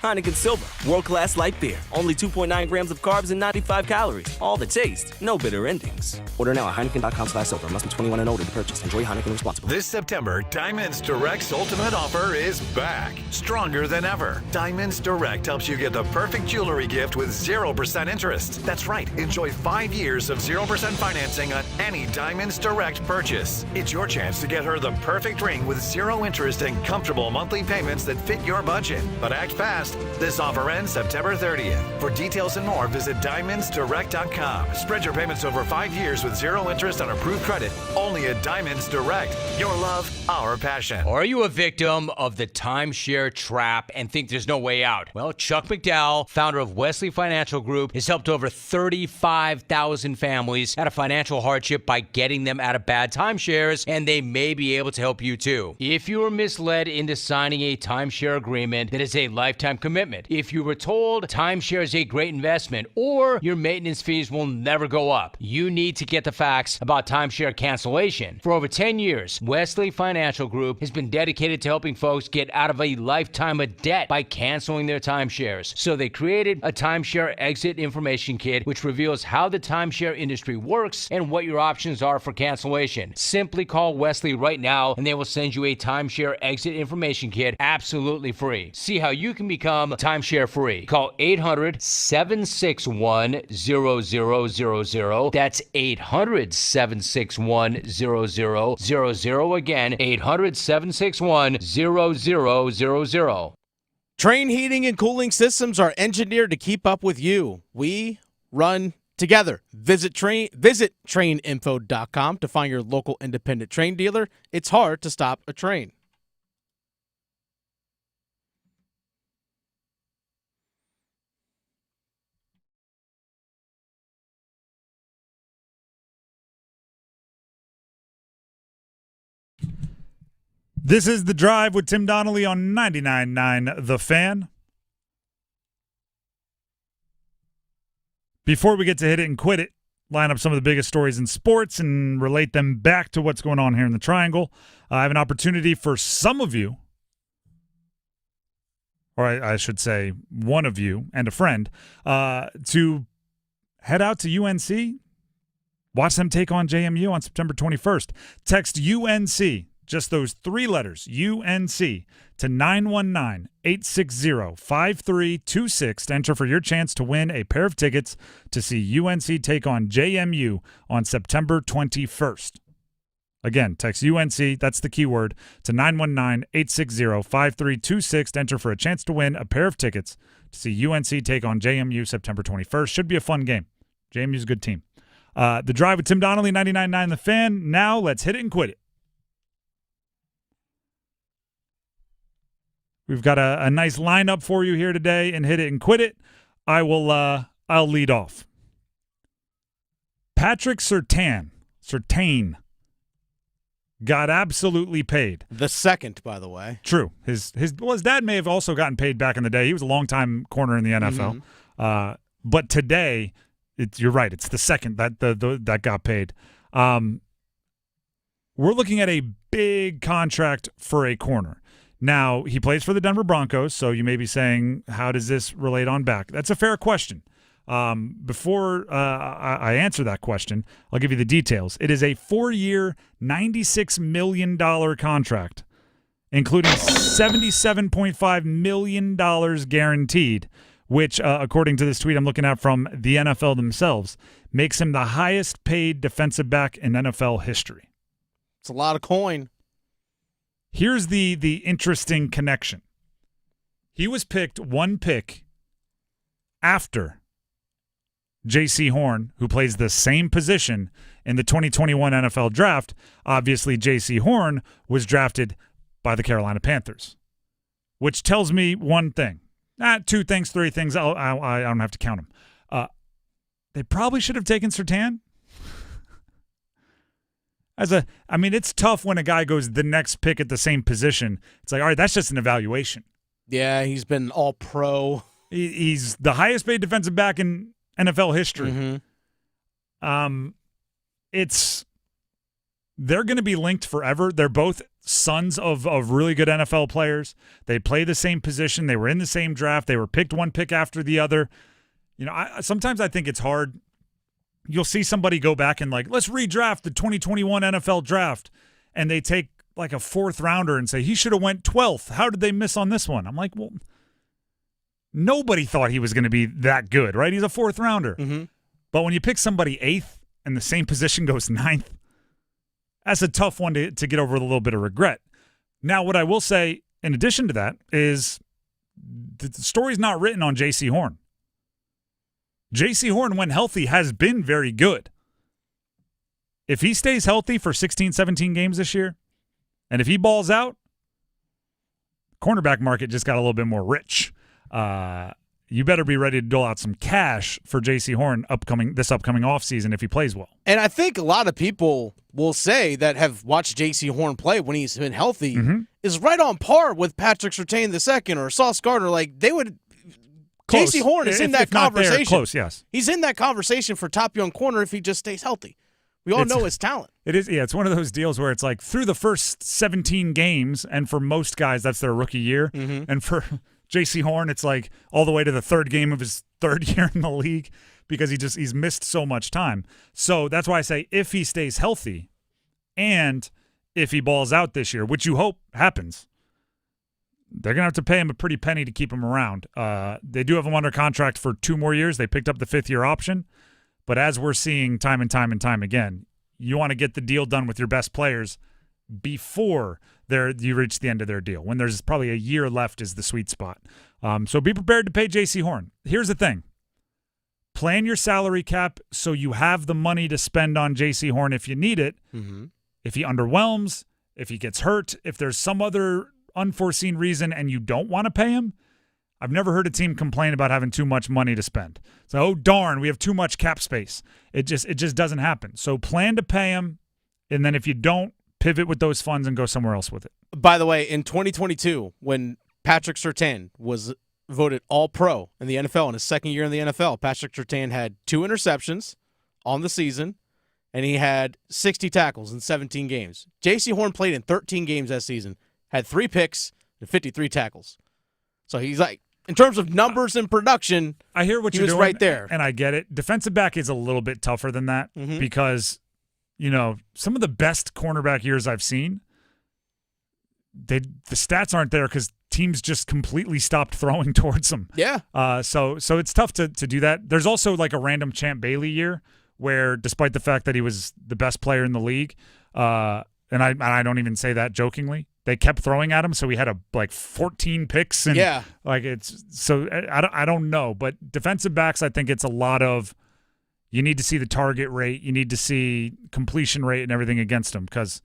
Heineken Silver, world-class light beer. Only 2.9 grams of carbs and 95 calories. All the taste, no bitter endings. Order now at Heineken.com/silver. Must be 21 and older to purchase. Enjoy Heineken responsibly. This September, Diamonds Direct's ultimate offer is back. Stronger than ever. Diamonds Direct helps you get the perfect jewelry gift with 0% interest. That's right. Enjoy 5 years of 0% financing on any Diamonds Direct purchase. It's your chance to get her the perfect ring with 0 interest and comfortable monthly payments that fit your budget. But act fast. This offer ends September 30th. For details and more, visit DiamondsDirect.com. Spread your payments over 5 years with 0 interest on approved credit. Only at Diamonds Direct. Your love, our passion. Are you a victim of the timeshare trap and think there's no way out? Well, Chuck McDowell, founder of Wesley Financial Group, has helped over 35,000 families out of financial hardship by getting them out of bad timeshares, and they may be able to help you too. If you were misled into signing a timeshare agreement that is a lifetime commitment, if you were told timeshare is a great investment or your maintenance fees will never go up, you need to get the facts about timeshare cancellation. For over 10 years, Wesley Financial Group has been dedicated to helping folks get out of a lifetime of debt by canceling their timeshares. So they created a timeshare exit information kit, which reveals how the timeshare industry works and what your options are for cancellation. Simply call Wesley right now and they will send you a timeshare exit information kit absolutely free. See how you can become timeshare free. Call 800-761-0000. That's 800-761-0000. Again, 800-761-0000. Train heating and cooling systems are engineered to keep up with you. We run together. Visit traininfo.com to find your local independent train dealer. It's hard to stop a train. This is The Drive with Tim Donnelly on 99.9 The Fan. Before we get to hit it and quit it, line up some of the biggest stories in sports and relate them back to what's going on here in the Triangle, I have an opportunity for some of you or I should say one of you and a friend, to head out to UNC, watch them take on JMU on September 21st. Text UNC, just those 3 letters, UNC, to 919-860-5326 to enter for your chance to win a pair of tickets to see UNC take on JMU on September 21st. Again, text UNC, that's the keyword, to 919-860-5326 to enter for a chance to win a pair of tickets to see UNC take on JMU September 21st. Should be a fun game. JMU's a good team. The Drive with Tim Donnelly, 99.9 The Fan. Now let's hit it and quit it. We've got a nice lineup for you here today and hit it and quit it. I'll lead off. Patrick Surtain got absolutely paid. The second, by the way. True. His dad may have also gotten paid back in the day. He was a longtime corner in the NFL. Mm-hmm. But today, you're right. It's the second that got paid. We're looking at a big contract for a corner. Now, he plays for the Denver Broncos, so you may be saying, how does this relate on back? That's a fair question. Before I answer that question, I'll give you the details. It is a 4-year, $96 million contract, including $77.5 million guaranteed, which, according to this tweet I'm looking at from the NFL themselves, makes him the highest paid defensive back in NFL history. It's a lot of coin. Here's the interesting connection. He was picked 1 pick after J.C. Horn, who plays the same position in the 2021 NFL Draft. Obviously, J.C. Horn was drafted by the Carolina Panthers, which tells me one thing. 2 things, 3 things. I don't have to count them. They probably should have taken Surtain. It's tough when a guy goes the next pick at the same position. It's like, all right, that's just an evaluation. Yeah, he's been all pro. He's the highest paid defensive back in NFL history. Mm-hmm. They're going to be linked forever. They're both sons of really good NFL players. They play the same position. They were in the same draft. They were picked 1 pick after the other. Sometimes I think it's hard. You'll see somebody go back and let's redraft the 2021 NFL draft, and they take a 4th rounder and say he should have went 12th. How did they miss on this one? I'm like, well, nobody thought he was going to be that good, right? He's a 4th rounder. Mm-hmm. But when you pick somebody 8th and the same position goes 9th, that's a tough one to get over with a little bit of regret. Now, what I will say in addition to that is the story's not written on J.C. Horn. J.C. Horn, when healthy, has been very good. If he stays healthy for 16, 17 games this year, and if he balls out, cornerback market just got a little bit more rich. You better be ready to dole out some cash for J.C. Horn this upcoming offseason if he plays well. And I think a lot of people will say that have watched J.C. Horn play when he's been healthy is right on par with Patrick Surtain II or Sauce Gardner. They would – J.C. Horn is in that conversation. There, close, yes. He's in that conversation for top young corner if he just stays healthy. We all know his talent. It is, yeah. It's one of those deals where it's through the first 17 games, and for most guys, that's their rookie year. Mm-hmm. And for J.C. Horn, it's all the way to the 3rd game of his 3rd year in the league because he's missed so much time. So that's why I say if he stays healthy and if he balls out this year, which you hope happens, they're going to have to pay him a pretty penny to keep him around. They do have him under contract for 2 more years. They picked up the 5th-year option. But as we're seeing time and time again, you want to get the deal done with your best players before you reach the end of their deal. When there's probably a year left is the sweet spot. So be prepared to pay J.C. Horn. Here's the thing. Plan your salary cap so you have the money to spend on J.C. Horn if you need it. Mm-hmm. If he underwhelms, if he gets hurt, if there's some other unforeseen reason and you don't want to pay him, I've never heard a team complain about having too much money to spend. So, oh darn, we have too much cap space. It just doesn't happen. So plan to pay him, and then if you don't, pivot with those funds and go somewhere else with it. By the way, in 2022, when Patrick Surtain was voted All-Pro in the NFL in his 2nd year in the NFL, Patrick Surtain had 2 interceptions on the season, and he had 60 tackles in 17 games. J.C. Horn played in 13 games that season, had 3 picks and 53 tackles. So he's like, in terms of numbers and production, I hear what he you're was doing, right there. and I get it. Defensive back is a little bit tougher than that because, some of the best cornerback years I've seen, the stats aren't there because teams just completely stopped throwing towards them. Yeah. So it's tough to do that. There's also like a random Champ Bailey year where, despite the fact that he was the best player in the league, and I don't even say that jokingly, they kept throwing at him, so he had 14 picks, and it's so I don't know, but defensive backs, I think it's a lot of you need to see the target rate, you need to see completion rate and everything against them because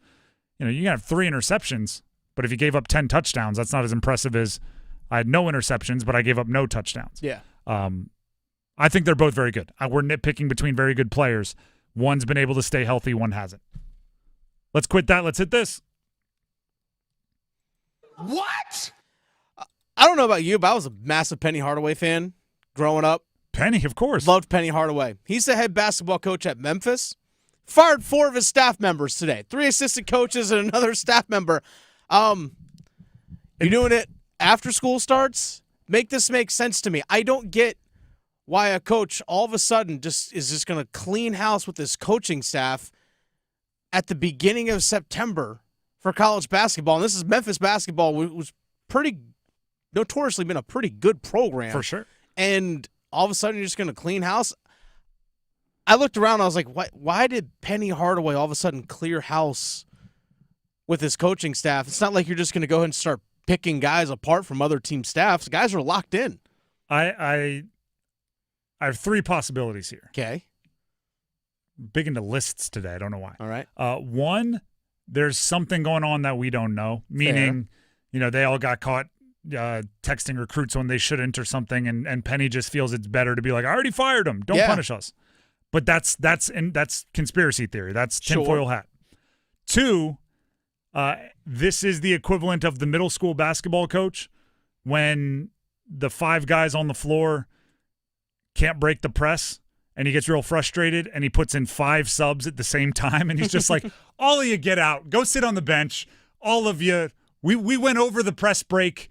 you can have 3 interceptions, but if you gave up 10 touchdowns, that's not as impressive as I had no interceptions, but I gave up no touchdowns. Yeah. I think they're both very good. We're nitpicking between very good players. One's been able to stay healthy, one hasn't. Let's quit that. Let's hit this. What? I don't know about you, but I was a massive Penny Hardaway fan growing up. Penny, of course. Loved Penny Hardaway. He's the head basketball coach at Memphis. Fired 4 of his staff members today. 3 assistant coaches and another staff member. You're doing it after school starts? Make this make sense to me. I don't get why a coach all of a sudden is just going to clean house with his coaching staff at the beginning of September for college basketball. And this is Memphis basketball, which was notoriously been a pretty good program. For sure. And all of a sudden, you're just going to clean house. I looked around. I was like, why did Penny Hardaway all of a sudden clear house with his coaching staff? It's not like you're just going to go ahead and start picking guys apart from other team staffs. Guys are locked in. I have 3 possibilities here. Okay. Big into lists today. I don't know why. All right. 1, there's something going on that we don't know, meaning, they all got caught texting recruits when they shouldn't or something, and Penny just feels it's better to be like, I already fired him. Don't punish us. But that's conspiracy theory. That's tinfoil hat. 2, this is the equivalent of the middle school basketball coach when the 5 guys on the floor can't break the press and he gets real frustrated and he puts in 5 subs at the same time and he's just like, all of you get out. Go sit on the bench. All of you. We went over the press break.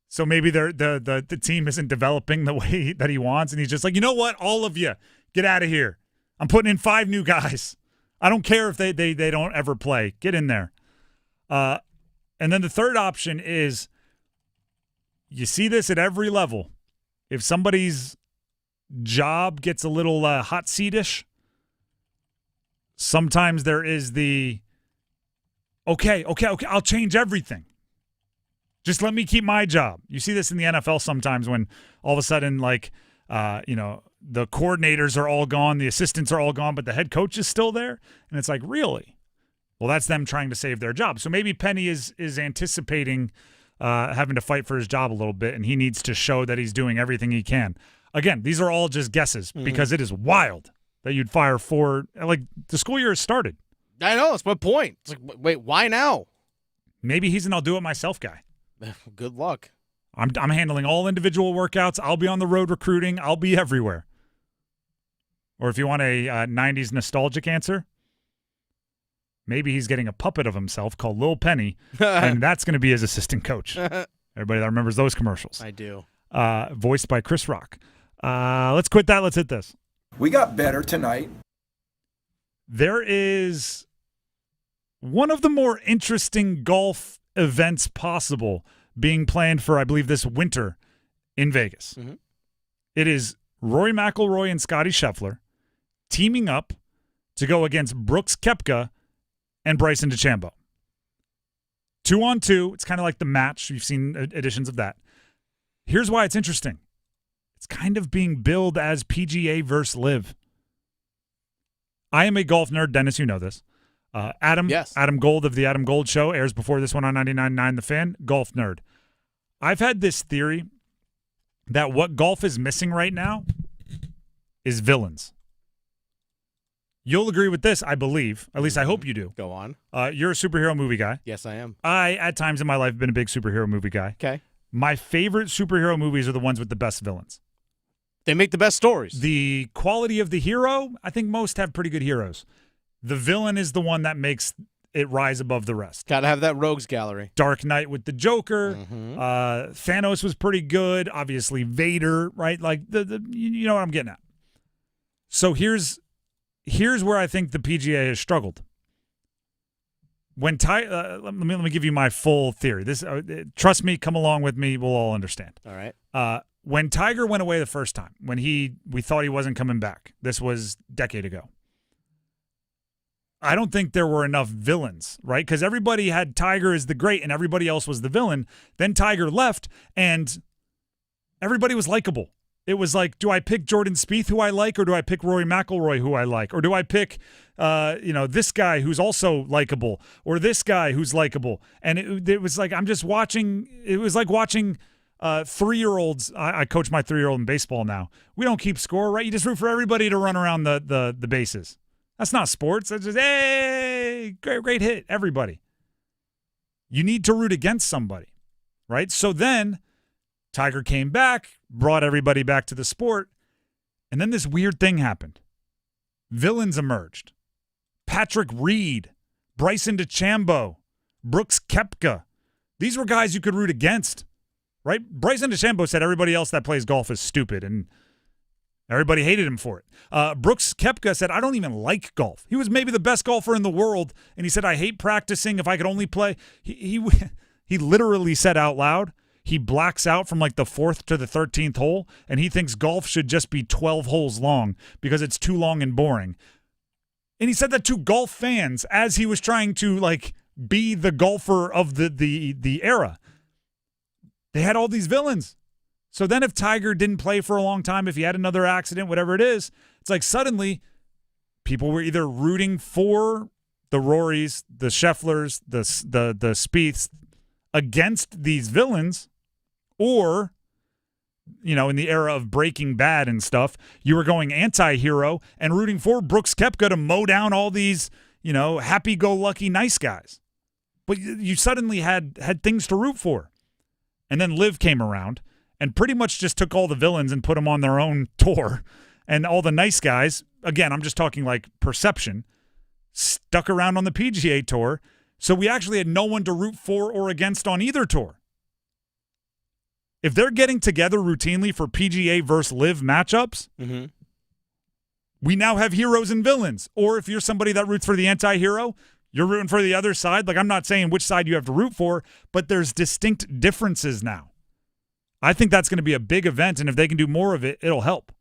So maybe the team isn't developing the way that he wants, and he's just like, you know what? All of you, get out of here. I'm putting in 5 new guys. I don't care if they don't ever play. Get in there. And then the third option is you see this at every level. If somebody's job gets a little hot seat-ish, sometimes there is the, okay, I'll change everything. Just let me keep my job. You see this in the NFL sometimes when all of a sudden, the coordinators are all gone, the assistants are all gone, but the head coach is still there. And it's like, really? Well, that's them trying to save their job. So maybe Penny is anticipating having to fight for his job a little bit, and he needs to show that he's doing everything he can. Again, these are all just guesses because it is wild that you'd fire 4. Like, the school year has started. I know. That's my point. It's like, wait, why now? Maybe he's an I'll do it myself guy. Good luck. I'm handling all individual workouts. I'll be on the road recruiting. I'll be everywhere. Or if you want a 90s nostalgic answer, maybe he's getting a puppet of himself called Lil Penny, and that's going to be his assistant coach. Everybody that remembers those commercials. I do. Voiced by Chris Rock. Let's quit that. Let's hit this. We got better tonight. There is one of the more interesting golf events possible being planned for, I believe, this winter in Vegas. Mm-hmm. It is Rory McIlroy and Scottie Scheffler teaming up to go against Brooks Koepka and Bryson DeChambeau. 2-on-2. It's kind of like the match. You've seen editions of that. Here's why it's interesting. It's kind of being billed as PGA versus Live. I am a golf nerd. Dennis, you know this. Adam Gold of the Adam Gold Show airs before this one on 99.9 The Fan. Golf nerd. I've had this theory that what golf is missing right now is villains. You'll agree with this, I believe. At least I hope you do. Go on. You're a superhero movie guy. Yes, I am. I, at times in my life, have been a big superhero movie guy. Okay. My favorite superhero movies are the ones with the best villains. They make the best stories. The quality of the hero, I think most have pretty good heroes. The villain is the one that makes it rise above the rest. Got to have that rogues gallery. Dark Knight with the Joker. Thanos was pretty good. Obviously, Vader, right? Like, you know what I'm getting at. So here's where I think the PGA has struggled. When let me give you my full theory. This, trust me, come along with me. We'll all understand. All right. When Tiger went away the first time, when we thought he wasn't coming back, this was a decade ago. I don't think there were enough villains, right? Because everybody had Tiger as the great and everybody else was the villain. Then Tiger left and everybody was likable. It was like, do I pick Jordan Spieth, who I like, or do I pick Rory McIlroy, who I like? Or do I pick, this guy who's also likable, or this guy who's likable? And it was like, I'm just watching, it was like watching 3-year-olds. I coach my 3-year-old in baseball now. We don't keep score, right? You just root for everybody to run around the bases. That's not sports. That's just, hey, great hit, everybody. You need to root against somebody, right? So then Tiger came back, brought everybody back to the sport, and then this weird thing happened. Villains emerged. Patrick Reed, Bryson DeChambeau, Brooks Koepka. These were guys you could root against, right? Bryson DeChambeau said everybody else that plays golf is stupid, and everybody hated him for it. Brooks Koepka said, I don't even like golf. He was maybe the best golfer in the world, and he said, I hate practicing. If I could only play. He literally said out loud, he blacks out from like the 4th to the 13th hole, and he thinks golf should just be 12 holes long because it's too long and boring. And he said that to golf fans as he was trying to like be the golfer of the era. They had all these villains. So then if Tiger didn't play for a long time, if he had another accident, whatever it is, it's like suddenly people were either rooting for the Rorys, the Schefflers, the Spieths against these villains, or, in the era of Breaking Bad and stuff, you were going anti-hero and rooting for Brooks Koepka to mow down all these, happy-go-lucky nice guys. But you suddenly had things to root for. And then Liv came around and pretty much just took all the villains and put them on their own tour. And all the nice guys, again, I'm just talking like perception, stuck around on the PGA Tour. So we actually had no one to root for or against on either tour. If they're getting together routinely for PGA versus Liv matchups, we now have heroes and villains. Or if you're somebody that roots for the anti-hero, you're rooting for the other side. Like, I'm not saying which side you have to root for, but there's distinct differences now. I think that's going to be a big event, and if they can do more of it, it'll help.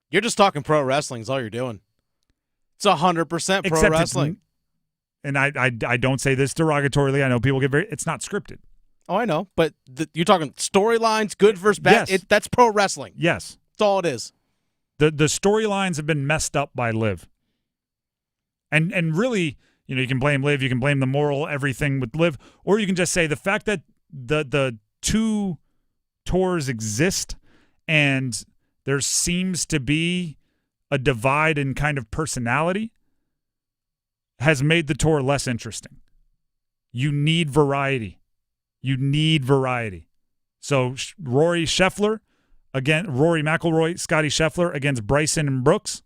You're just talking pro wrestling is all you're doing. It's 100% pro wrestling. And I don't say this derogatorily. I know people get it's not scripted. Oh, I know. But you're talking storylines, good versus bad. Yes. That's pro wrestling. Yes. That's all it is. The storylines have been messed up by Liv. And really, you can blame Liv, you can blame the moral, everything with Liv, or you can just say the fact that the two tours exist and there seems to be a divide in kind of personality has made the tour less interesting. You need variety. So Rory McIlroy, Scotty Scheffler against Bryson and Brooks.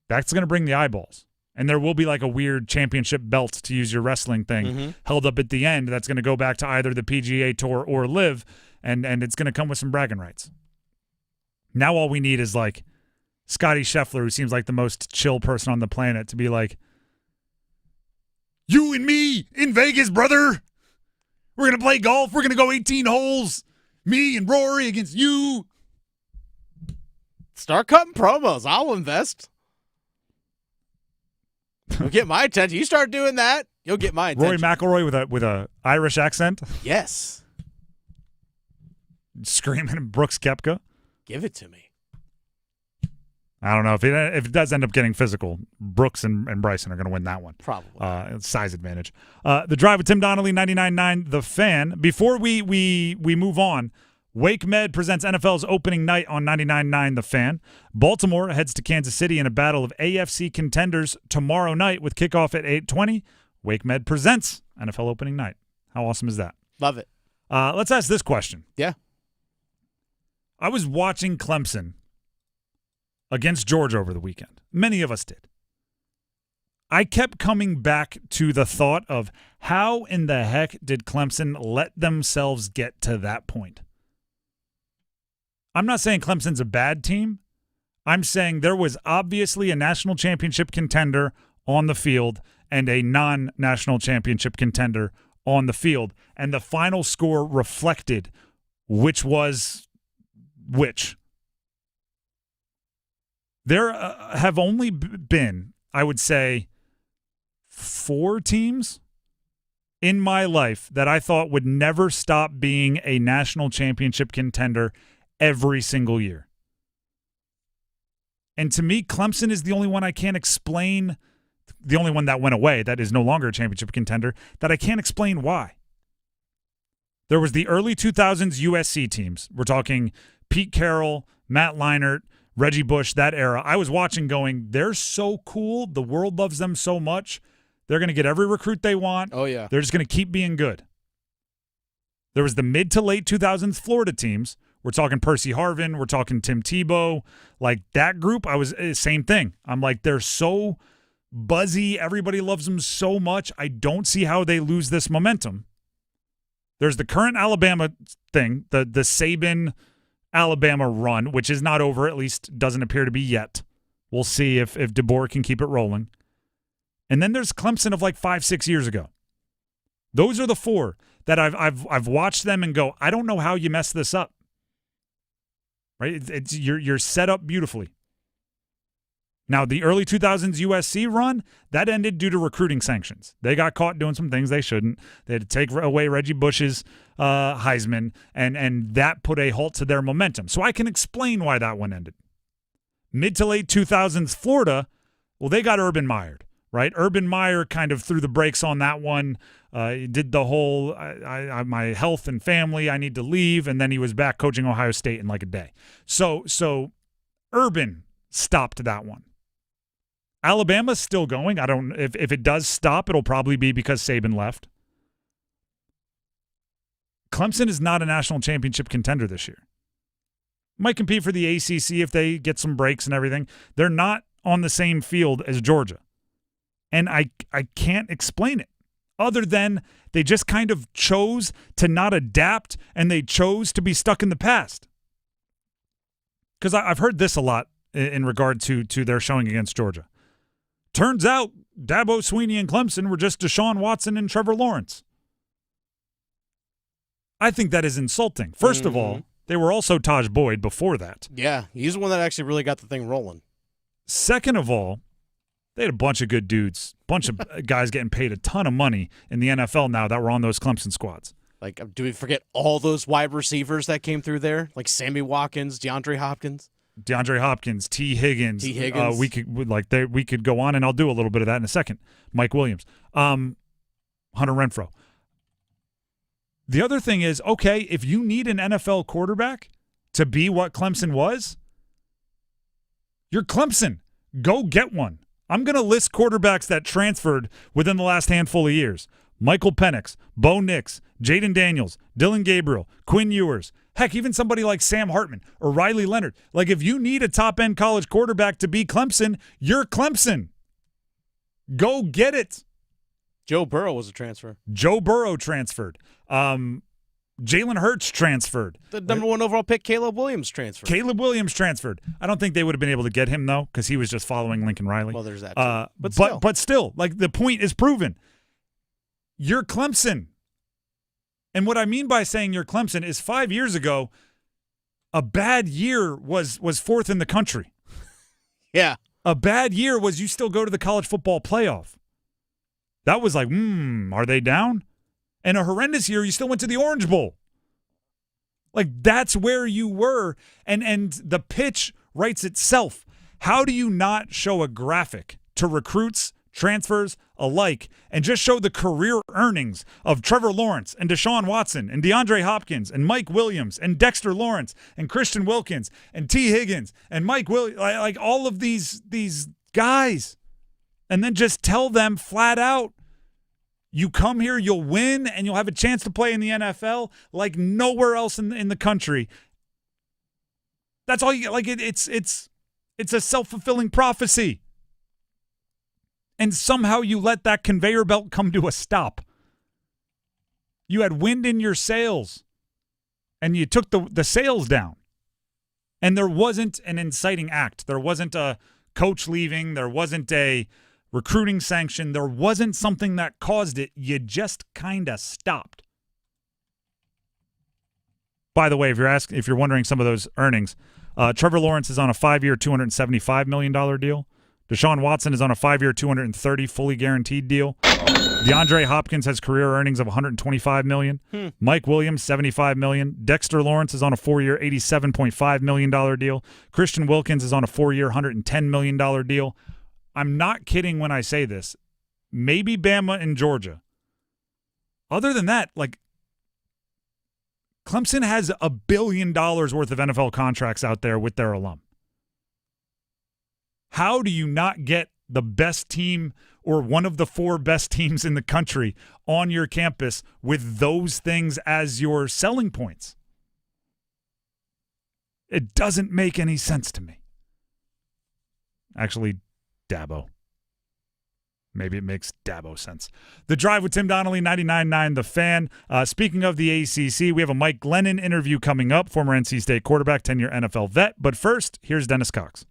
That's going to bring the eyeballs. And there will be like a weird championship belt, to use your wrestling thing, held up at the end that's going to go back to either the PGA Tour or Liv, and it's going to come with some bragging rights. Now all we need is like Scotty Scheffler, who seems like the most chill person on the planet, to be like, you and me in Vegas, brother. We're going to play golf. We're going to go 18 holes. Me and Rory against you. Start cutting promos. I'll invest. You'll get my attention. You start doing that, you'll get my attention. Rory McIlroy with a Irish accent. Yes. Screaming at Brooks Koepka. Give it to me. I don't know. If it does end up getting physical, Brooks and Bryson are going to win that one. Probably. Size advantage. The Drive with Tim Donnelly, 99.9 The Fan. Before we move on, Wake Med presents NFL's opening night on 99.9 The Fan. Baltimore heads to Kansas City in a battle of AFC contenders tomorrow night with kickoff at 8:20. Wake Med presents NFL opening night. How awesome is that? Love it. Let's ask this question. Yeah. I was watching Clemson against Georgia over the weekend. Many of us did. I kept coming back to the thought of how in the heck did Clemson let themselves get to that point? I'm not saying Clemson's a bad team. I'm saying there was obviously a national championship contender on the field and a non-national championship contender on the field, and the final score reflected which was which. There have only been, I would say, 4 teams in my life that I thought would never stop being a national championship contender every single year. And to me, Clemson is the only one I can't explain, the only one that went away, that is no longer a championship contender, that I can't explain why. There was the early 2000s USC teams. We're talking Pete Carroll, Matt Leinart, Reggie Bush, that era. I was watching going, they're so cool. The world loves them so much. They're going to get every recruit they want. Oh, yeah. They're just going to keep being good. There was the mid to late 2000s Florida teams. We're talking Percy Harvin. We're talking Tim Tebow. Like that group, same thing. I'm like, they're so buzzy. Everybody loves them so much. I don't see how they lose this momentum. There's the current Alabama thing, the Saban Alabama run, which is not over, at least doesn't appear to be yet. We'll see if DeBoer can keep it rolling. And then there's Clemson of like 5-6 years ago. Those are the 4 that I've watched them and go, I don't know how you mess this up. Right? You're set up beautifully. Now, the early 2000s USC run, that ended due to recruiting sanctions. They got caught doing some things they shouldn't. They had to take away Reggie Bush's Heisman, and that put a halt to their momentum. So I can explain why that one ended. Mid to late 2000s Florida, well, they got Urban Meyer, right? Urban Meyer kind of threw the brakes on that one. He did the whole, my health and family, I need to leave, and then he was back coaching Ohio State in like a day. So Urban stopped that one. Alabama's still going. I don't. If it does stop, it'll probably be because Saban left. Clemson is not a national championship contender this year. Might compete for the ACC if they get some breaks and everything. They're not on the same field as Georgia. And I can't explain it other than they just kind of chose to not adapt and they chose to be stuck in the past. Because I've heard this a lot in regard to their showing against Georgia. Turns out Dabo Swinney and Clemson were just Deshaun Watson and Trevor Lawrence. I think that is insulting. First of all, they were also Taj Boyd before that. Yeah, he's the one that actually really got the thing rolling. Second of all, they had a bunch of good dudes, bunch of guys getting paid a ton of money in the NFL now that were on those Clemson squads. Like, do we forget all those wide receivers that came through there? Like Sammy Watkins, DeAndre Hopkins, T. Higgins. We could go on, and I'll do a little bit of that in a second. Mike Williams, Hunter Renfrow. The other thing is, okay, if you need an NFL quarterback to be what Clemson was, you're Clemson. Go get one. I'm going to list quarterbacks that transferred within the last handful of years. Michael Penix, Bo Nix, Jaden Daniels, Dylan Gabriel, Quinn Ewers. Heck, even somebody like Sam Hartman or Riley Leonard. Like, if you need a top-end college quarterback to be Clemson, you're Clemson. Go get it. Joe Burrow was a transfer. Joe Burrow transferred. Jalen Hurts transferred. The number 1 overall pick, Caleb Williams, transferred. I don't think they would have been able to get him, though, because he was just following Lincoln Riley. Well, there's that, too. But still, like, the point is proven. You're Clemson. And what I mean by saying you're Clemson is 5 years ago, a bad year was 4th in the country. Yeah. A bad year was you still go to the college football playoff. That was like, are they down? And a horrendous year, you still went to the Orange Bowl. Like, that's where you were. And the pitch writes itself. How do you not show a graphic to recruits, transfers alike, and just show the career earnings of Trevor Lawrence and Deshaun Watson and DeAndre Hopkins and Mike Williams and Dexter Lawrence and Christian Wilkins and T. Higgins and Mike Williams, like all of these guys, and then just tell them flat out, you come here, you'll win, and you'll have a chance to play in the NFL like nowhere else in the country. That's all you get. Like, it's a self-fulfilling prophecy. and somehow you let that conveyor belt come to a stop. You had wind in your sails, and you took the sails down. And there wasn't an inciting act. There wasn't a coach leaving. There wasn't a recruiting sanction. There wasn't something that caused it. You just kind of stopped. By the way, if you're wondering some of those earnings, Trevor Lawrence is on a 5-year, $275 million deal. Deshaun Watson is on a 5-year, $230 fully guaranteed deal. DeAndre Hopkins has career earnings of $125 million. Mike Williams, $75 million. Dexter Lawrence is on a 4-year, $87.5 million deal. Christian Wilkins is on a 4-year, $110 million deal. I'm not kidding when I say this. Maybe Bama and Georgia. Other than that, like, Clemson has $1 billion worth of NFL contracts out there with their alum. How do you not get the best team or one of the 4 best teams in the country on your campus with those things as your selling points? It doesn't make any sense to me. Actually, Dabo. Maybe it makes Dabo sense. The Drive with Tim Donnelly, 99.9 The Fan. Speaking of the ACC, we have a Mike Glennon interview coming up, former NC State quarterback, 10-year NFL vet. But first, here's Dennis Cox.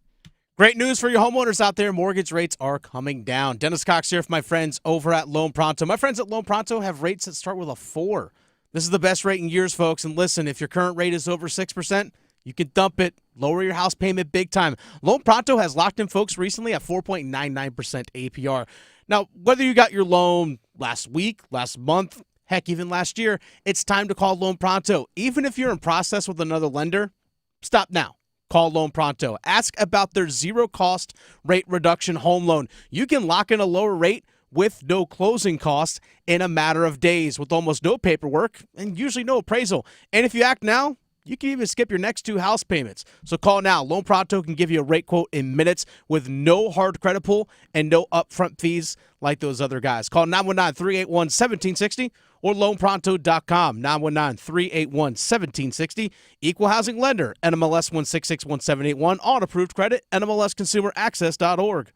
Great news for your homeowners out there. Mortgage rates are coming down. Dennis Cox here for my friends over at Loan Pronto. My friends at Loan Pronto have rates that start with a 4. This is the best rate in years, folks. And listen, if your current rate is over 6%, you can dump it, lower your house payment big time. Loan Pronto has locked in folks recently at 4.99% APR. Now, whether you got your loan last week, last month, heck, even last year, it's time to call Loan Pronto. Even if you're in process with another lender, stop now. Call Loan Pronto. Ask about their zero-cost rate reduction home loan. You can lock in a lower rate with no closing costs in a matter of days with almost no paperwork and usually no appraisal. And if you act now, you can even skip your next 2 house payments. So call now. Loan Pronto can give you a rate quote in minutes with no hard credit pull and no upfront fees like those other guys. Call 919-381-1760 or loanpronto.com. 919-381-1760. Equal housing lender. NMLS 1661781. On approved credit. NMLSconsumeraccess.org.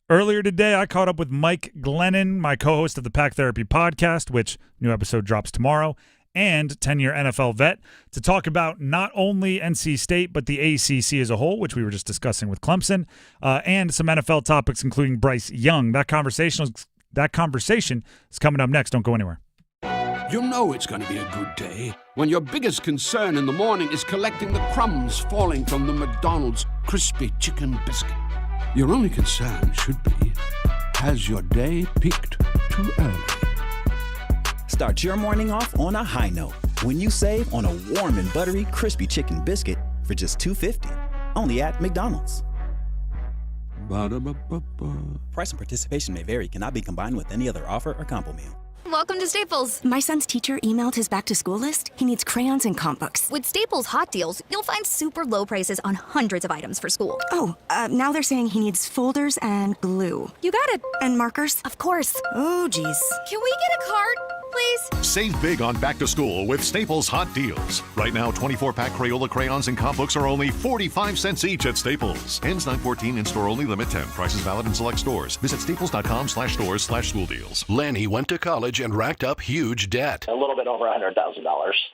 Earlier today, I caught up with Mike Glennon, my co-host of the Pack Therapy podcast, which new episode drops tomorrow, and 10-year NFL vet, to talk about not only NC State, but the ACC as a whole, which we were just discussing with Clemson, and some NFL topics, including Bryce Young. That conversation is coming up next. Don't go anywhere. You know it's going to be a good day when your biggest concern in the morning is collecting the crumbs falling from the McDonald's crispy chicken biscuit. Your only concern should be, has your day peaked too early? Start your morning off on a high note when you save on a warm and buttery crispy chicken biscuit for just $2.50. Only at McDonald's. Ba-da-ba-ba-ba. Price and participation may vary. Cannot be combined with any other offer or combo meal. Welcome to Staples. My son's teacher emailed his back-to-school list. He needs crayons and comp books. With Staples Hot Deals, you'll find super low prices on hundreds of items for school. Oh, now they're saying he needs folders and glue. You got it. And markers? Of course. Oh, geez. Can we get a card, please? Save big on back to school with Staples Hot Deals. Right now, 24-pack Crayola crayons and comp books are only 45 cents each at Staples. Ends 9/14, in-store only, limit 10. Prices valid in select stores. Visit staples.com/stores/school deals. Lanny went to college and racked up huge debt. A little bit over $100,000.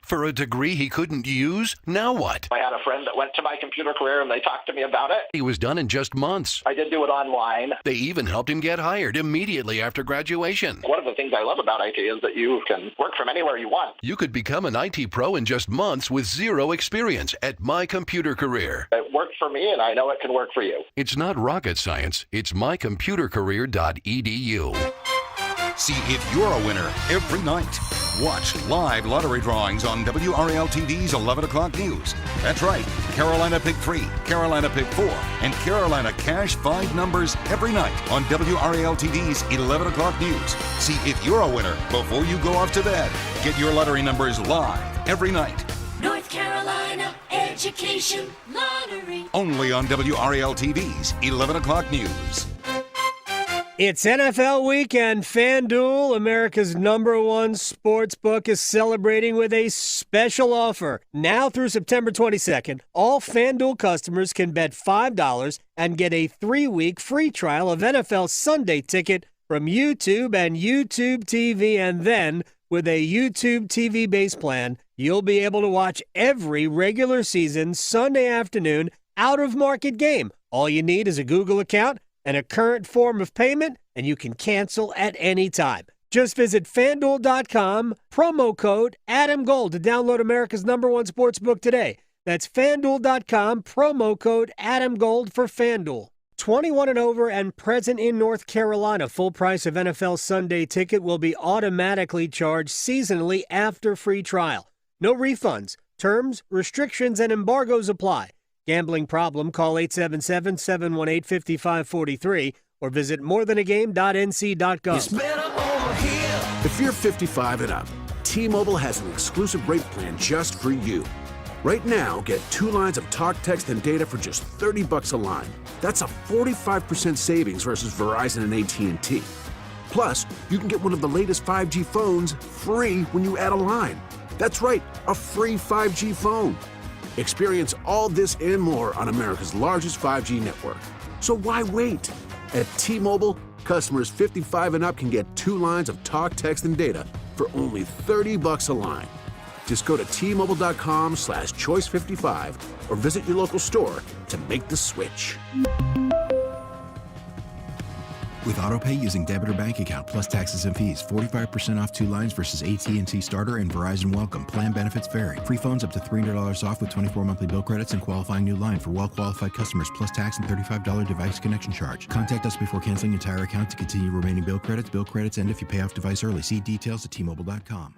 For a degree he couldn't use? Now what? I had a friend that went to my computer career and they talked to me about it. He was done in just months. I did do it online. They even helped him get hired immediately after graduation. One of the things I love about IT is that you can work from anywhere you want. You could become an IT pro in just months with zero experience at My Computer Career. It worked for me, and I know it can work for you. It's not rocket science. It's mycomputercareer.edu. See if you're a winner every night. Watch live lottery drawings on WRAL-TV's 11 o'clock news. That's right, Carolina Pick 3, Carolina Pick 4, and Carolina Cash 5 numbers every night on WRAL-TV's 11 o'clock news. See if you're a winner before you go off to bed. Get your lottery numbers live every night. North Carolina Education Lottery. Only on WRAL-TV's 11 o'clock news. It's NFL weekend. FanDuel, America's #1 sports book, is celebrating with a special offer. Now through September 22nd, all FanDuel customers can bet $5 and get a 3-week free trial of NFL Sunday Ticket from YouTube and YouTube TV. And then, with a YouTube TV base plan, you'll be able to watch every regular season Sunday afternoon out-of-market game. All you need is a Google account and a current form of payment, and you can cancel at any time. Just visit FanDuel.com, promo code AdamGold to download America's #1 sportsbook today. That's FanDuel.com, promo code AdamGold for FanDuel. 21 and over and present in North Carolina. Full price of NFL Sunday Ticket will be automatically charged seasonally after free trial. No refunds. Terms, restrictions, and embargoes apply. Gambling problem? Call 877-718-5543 or visit morethanagame.nc.gov. If you're 55 and up, T-Mobile has an exclusive rate plan just for you. Right now, get 2 lines of talk, text, and data for just $30 a line. That's a 45% savings versus Verizon and AT&T. Plus, you can get one of the latest 5G phones free when you add a line. That's right, a free 5G phone. Experience all this and more on America's largest 5G network. So why wait? At T-Mobile, customers 55 and up can get 2 lines of talk, text, and data for only $30 a line. Just go to T-Mobile.com/choice55 or visit your local store to make the switch. With AutoPay using debit or bank account plus taxes and fees, 45% off 2 lines versus AT&T Starter and Verizon Welcome. Plan benefits vary. Free phones up to $300 off with 24 monthly bill credits and qualifying new line for well-qualified customers plus tax and $35 device connection charge. Contact us before canceling entire account to continue remaining bill credits. Bill credits end if you pay off device early. See details at T-Mobile.com.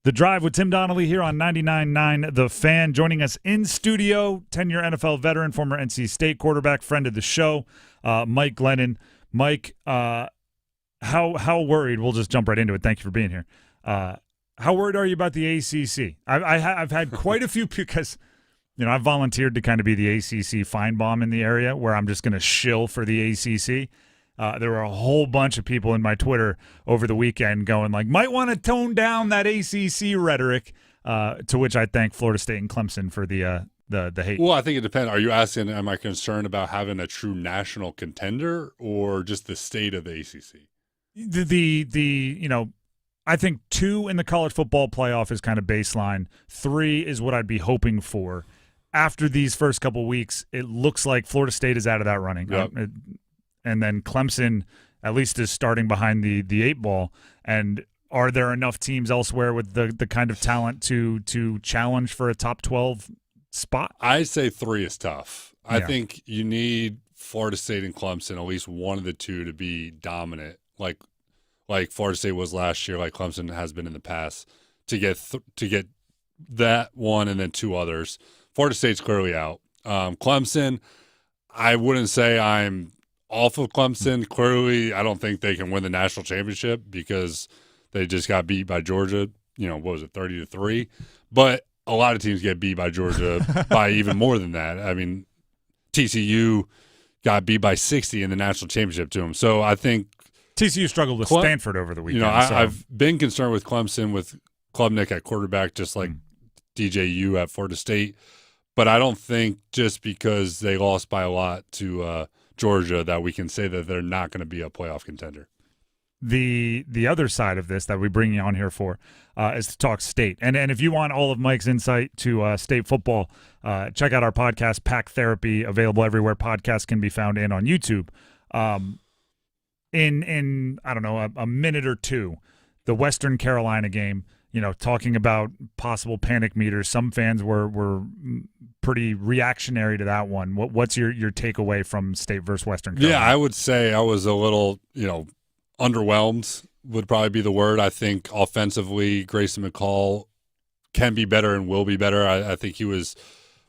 The Drive with Tim Donnelly here on 99.9 The Fan. Joining us in studio, 10-year NFL veteran, former NC State quarterback, friend of the show, Mike Glennon. Mike, how worried? We'll just jump right into it. Thank you for being here. How worried are you about the ACC? I've had quite a few because, I've volunteered to kind of be the ACC Feinbaum in the area where I'm just going to shill for the ACC. There were a whole bunch of people in my Twitter over the weekend going like, might want to tone down that ACC rhetoric, to which I thank Florida State and Clemson for the hate. Well, I think it depends. Are you asking, am I concerned about having a true national contender or just the state of the ACC? I think 2 in the college football playoff is kind of baseline. 3 is what I'd be hoping for. After these first couple weeks, it looks like Florida State is out of that running. Yep. And then Clemson at least is starting behind the 8 ball. And are there enough teams elsewhere with the kind of talent to challenge for a top 12 spot? I'd say 3 is tough. I think you need Florida State and Clemson, at least one of the two, to be dominant, like Florida State was last year, like Clemson has been in the past, to get that one and then 2 others. Florida State's clearly out. Clemson, I wouldn't say I'm off of Clemson. Clearly, I don't think they can win the national championship because they just got beat by Georgia, what was it, 30-3? But a lot of teams get beat by Georgia by even more than that. I mean, TCU got beat by 60 in the national championship to them. So I think TCU struggled with Stanford over the weekend. I've been concerned with Clemson with Klubnik at quarterback, just like DJU at Florida State. But I don't think just because they lost by a lot to Georgia that we can say that they're not going to be a playoff contender. The other side of this that we bring you on here for is to talk state. And if you want all of Mike's insight to state football, check out our podcast, Pack Therapy, available everywhere podcasts can be found and on YouTube. In I don't know, a minute or two, the Western Carolina game, talking about possible panic meters. Some fans were pretty reactionary to that one. What's your takeaway from State versus Western Carolina? Yeah, I would say I was a little, underwhelmed would probably be the word. I think offensively, Grayson McCall can be better and will be better. I think he was,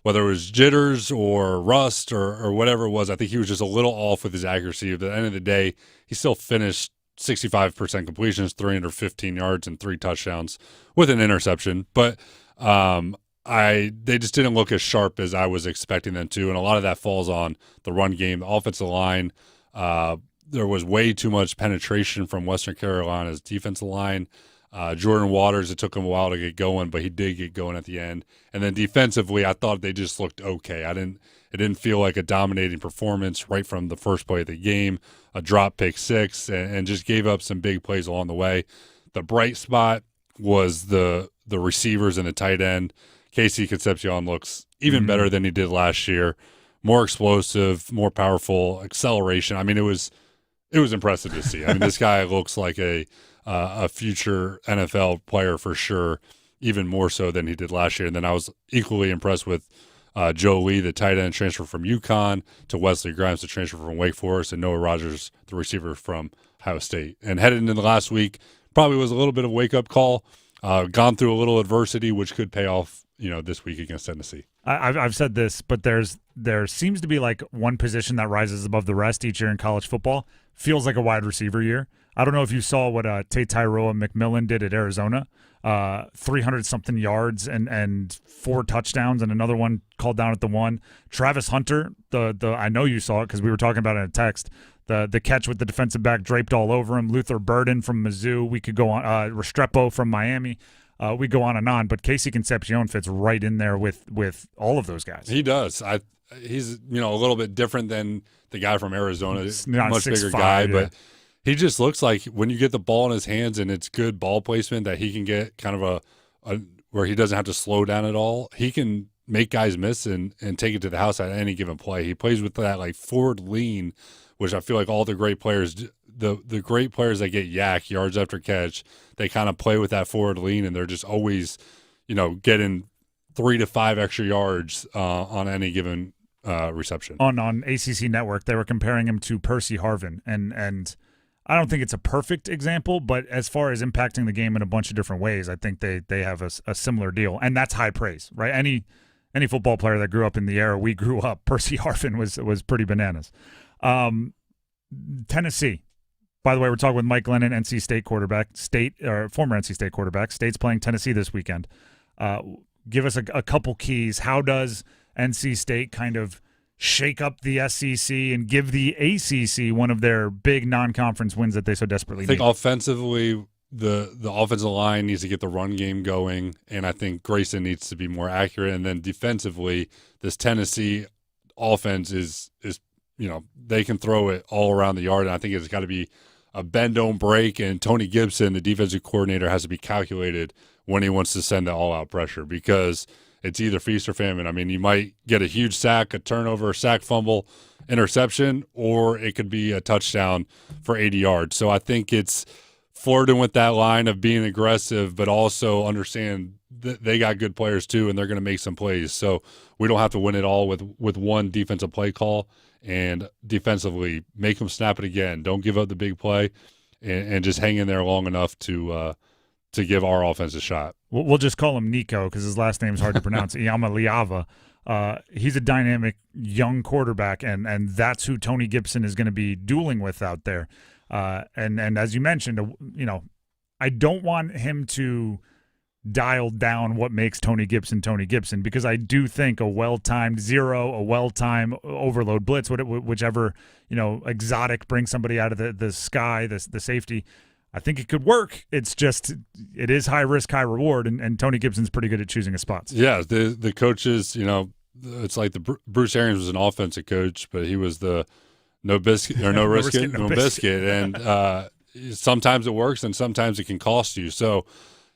whether it was jitters or rust or whatever it was, I think he was just a little off with his accuracy. At the end of the day, he still finished 65% completions, 315 yards, and 3 touchdowns with an interception. But I they just didn't look as sharp as I was expecting them to, and a lot of that falls on the run game, the offensive line. There was way too much penetration from Western Carolina's defensive line. Jordan Waters, it took him a while to get going, but he did get going at the end. And then defensively, I thought they just looked okay. It didn't feel like a dominating performance right from the first play of the game, a drop pick 6, and just gave up some big plays along the way. The bright spot was the receivers and the tight end. Casey Concepcion looks even better than he did last year. More explosive, more powerful, acceleration. I mean, it was impressive to see. I mean, this guy looks like a future NFL player for sure, even more so than he did last year. And then I was equally impressed with Joe Lee, the tight end transfer from UConn, to Wesley Grimes, the transfer from Wake Forest, and Noah Rogers, the receiver from Ohio State. And headed into the last week, probably was a little bit of a wake-up call. Gone through a little adversity, which could pay off, this week against Tennessee. I've said this, but there seems to be like one position that rises above the rest each year in college football. Feels like a wide receiver year. I don't know if you saw what Tairoa McMillan did at Arizona. 300-something yards and 4 touchdowns and another one called down at the 1. Travis Hunter, I know you saw it because we were talking about it in a text. The catch with the defensive back draped all over him. Luther Burden from Mizzou. We could go on. Restrepo from Miami. We go on and on. But Casey Concepcion fits right in there with all of those guys. He does. He's a little bit different than the guy from Arizona. He's not much 6'5", bigger guy, yeah. but he just looks like when you get the ball in his hands and it's good ball placement that he can get kind of a where he doesn't have to slow down at all. He can make guys miss and take it to the house at any given play. He plays with that like forward lean, which I feel like all the great players do. The great players that get yak yards after catch, they kind of play with that forward lean, and they're just always, getting 3 to 5 extra yards on any given reception. On ACC Network, they were comparing him to Percy Harvin, and I don't think it's a perfect example, but as far as impacting the game in a bunch of different ways, I think they have a similar deal, and that's high praise, right? Any football player that grew up in the era we grew up, Percy Harvin was pretty bananas. Tennessee. By the way, we're talking with Mike Glennon, NC State quarterback, former NC State quarterback. State's playing Tennessee this weekend. Give us a couple keys. How does NC State kind of shake up the SEC and give the ACC one of their big non-conference wins that they so desperately need? I think offensively, the offensive line needs to get the run game going, and I think Grayson needs to be more accurate. And then defensively, this Tennessee offense is they can throw it all around the yard, and I think it's got to be a bend, don't break, and Tony Gibson, the defensive coordinator, has to be calculated when he wants to send the all-out pressure because it's either feast or famine. I mean, you might get a huge sack, a turnover, sack, fumble, interception, or it could be a touchdown for 80 yards. So I think it's flirting with that line of being aggressive, but also understand that they got good players too, and they're going to make some plays. So we don't have to win it all with one defensive play call. And defensively, make them snap it again. Don't give up the big play, and just hang in there long enough to give our offense a shot. We'll just call him Nico because his last name is hard to pronounce. Iamaleava. He's a dynamic young quarterback, and that's who Tony Gibson is going to be dueling with out there. And as you mentioned, I don't want him to dial down what makes Tony Gibson because I do think a well-timed zero, a well-timed overload blitz, whichever exotic brings somebody out of the sky, the safety, I think it could work. It's just it is high risk, high reward, and Tony Gibson's pretty good at choosing his spots. Yeah, the coaches, it's like Bruce Arians was an offensive coach, but he was the no biscuit or no risk it, no biscuit, and sometimes it works and sometimes it can cost you. So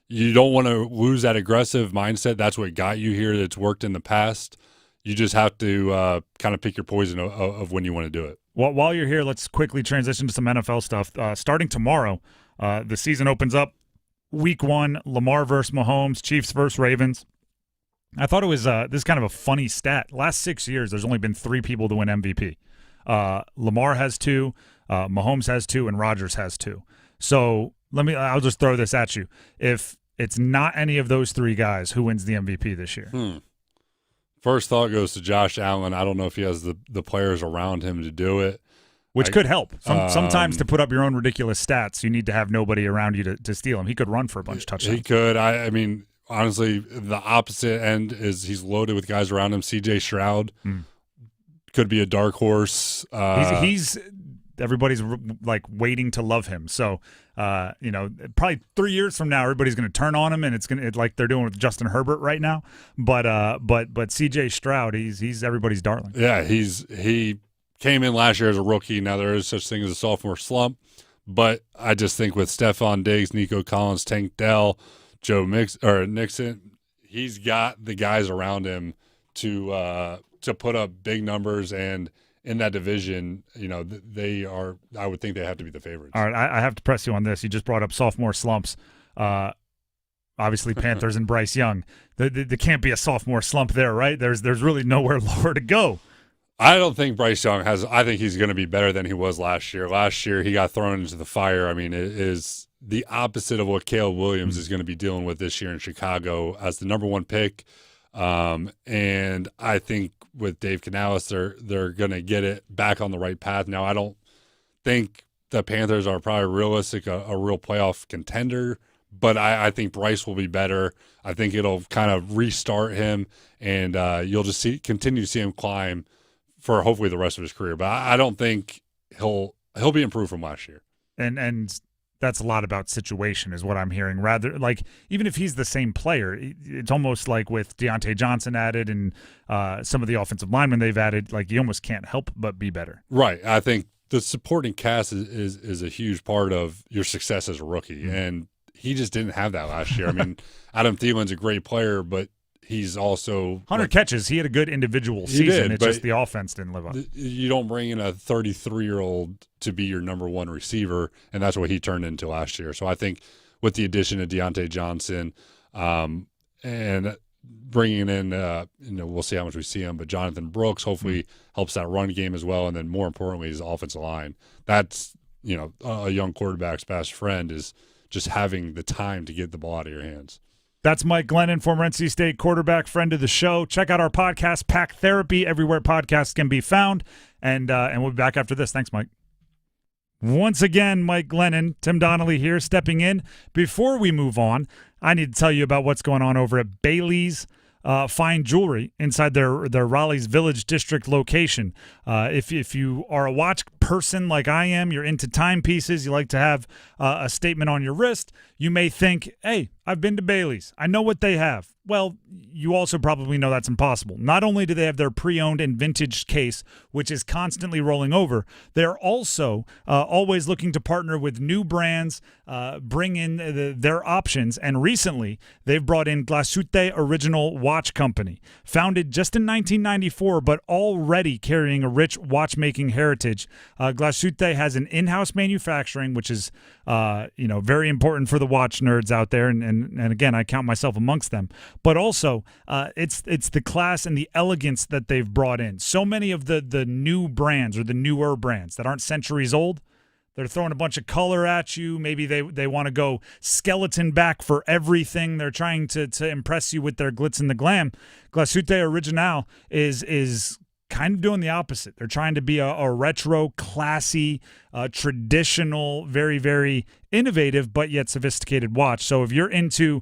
you don't want to lose that aggressive mindset. That's what got you here. That's worked in the past. You just have to kind of pick your poison of when you want to do it. Well, while you're here, let's quickly transition to some NFL stuff. Starting tomorrow, the season opens up. Week 1, Lamar versus Mahomes, Chiefs versus Ravens. I thought it was this is kind of a funny stat. Last 6 years, there's only been 3 people to win MVP. Lamar has 2, Mahomes has 2, and Rodgers has 2. So I'll just throw this at you. If it's not any of those 3 guys, who wins the MVP this year? First thought goes to Josh Allen. I don't know if he has the players around him to do it. Which could help. Sometimes to put up your own ridiculous stats, you need to have nobody around you to steal him. He could run for a bunch of touchdowns. He could. I mean, honestly, the opposite end is he's loaded with guys around him. C.J. Stroud could be a dark horse. He's everybody's like waiting to love him. So, probably 3 years from now, everybody's going to turn on him, and it's like they're doing with Justin Herbert right now. But C.J. Stroud, he's everybody's darling. Yeah, he came in last year as a rookie. Now there is such thing as a sophomore slump, but I just think with Stephon Diggs, Nico Collins, Tank Dell, Joe Nixon, he's got the guys around him to put up big numbers, and in that division, they are. I would think they have to be the favorites. All right, I have to press you on this. You just brought up sophomore slumps. Obviously, Panthers and Bryce Young. There can't be a sophomore slump there, right? There's really nowhere lower to go. I don't think Bryce Young has. I think he's going to be better than he was last year. Last year, he got thrown into the fire. I mean, it is the opposite of what Caleb Williams is going to be dealing with this year in Chicago as the number one pick. And I think with Dave Canales, they're going to get it back on the right path. Now, I don't think the Panthers are probably realistic, a real playoff contender, but I think Bryce will be better. I think it'll kind of restart him, and you'll just continue to see him climb for hopefully the rest of his career. But I don't think he'll be improved from last year. And that's a lot about situation is what I'm hearing. Rather, like, even if he's the same player, it's almost like with Deontay Johnson added and some of the offensive linemen they've added, like, you almost can't help but be better. Right. I think the supporting cast is a huge part of your success as a rookie, and he just didn't have that last year. I mean, Adam Thielen's a great player, but he's also 100 catches. He had a good individual season. It's just the offense didn't live up. You don't bring in a 33-year-old to be your number one receiver, and that's what he turned into last year. So I think with the addition of Deontay Johnson and bringing in, we'll see how much we see him, but Jonathan Brooks hopefully helps that run game as well, and then more importantly, his offensive line. That's a young quarterback's best friend is just having the time to get the ball out of your hands. That's Mike Glennon, former NC State quarterback, friend of the show. Check out our podcast, Pack Therapy, everywhere podcasts can be found. And we'll be back after this. Thanks, Mike. Once again, Mike Glennon, Tim Donnelly here, stepping in. Before we move on, I need to tell you about what's going on over at Bailey's Fine Jewelry inside their Raleigh's Village District location. If you are a watch person like I am, you're into timepieces, you like to have a statement on your wrist, you may think, hey, I've been to Bailey's. I know what they have. Well, you also probably know that's impossible. Not only do they have their pre-owned and vintage case, which is constantly rolling over, they're also always looking to partner with new brands, bring in their options. And recently, they've brought in Glashütte Original Watch Company. Founded just in 1994, but already carrying a rich watchmaking heritage. Glashütte has an in-house manufacturing, which is very important for the watch nerds out there. And again, I count myself amongst them. But also, it's the class and the elegance that they've brought in. So many of the new brands or the newer brands that aren't centuries old, they're throwing a bunch of color at you. Maybe they want to go skeleton back for everything. They're trying to impress you with their glitz and the glam. Glashütte Original is kind of doing the opposite. They're trying to be a retro, classy, traditional, very, very innovative, but yet sophisticated watch. So if you're into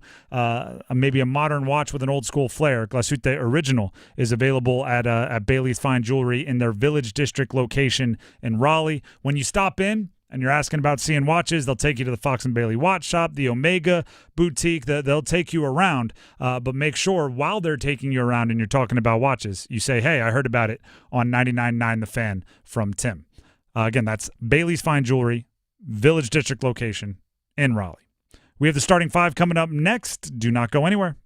maybe a modern watch with an old school flair, Glashütte Original is available at Bailey's Fine Jewelry in their Village District location in Raleigh. When you stop in and you're asking about seeing watches, they'll take you to the Fox and Bailey Watch Shop, the Omega Boutique. They'll take you around, but make sure while they're taking you around and you're talking about watches, you say, hey, I heard about it on 99.9 The Fan from Tim. Again, that's Bailey's Fine Jewelry, Village District location in Raleigh. We have the starting five coming up next. Do not go anywhere.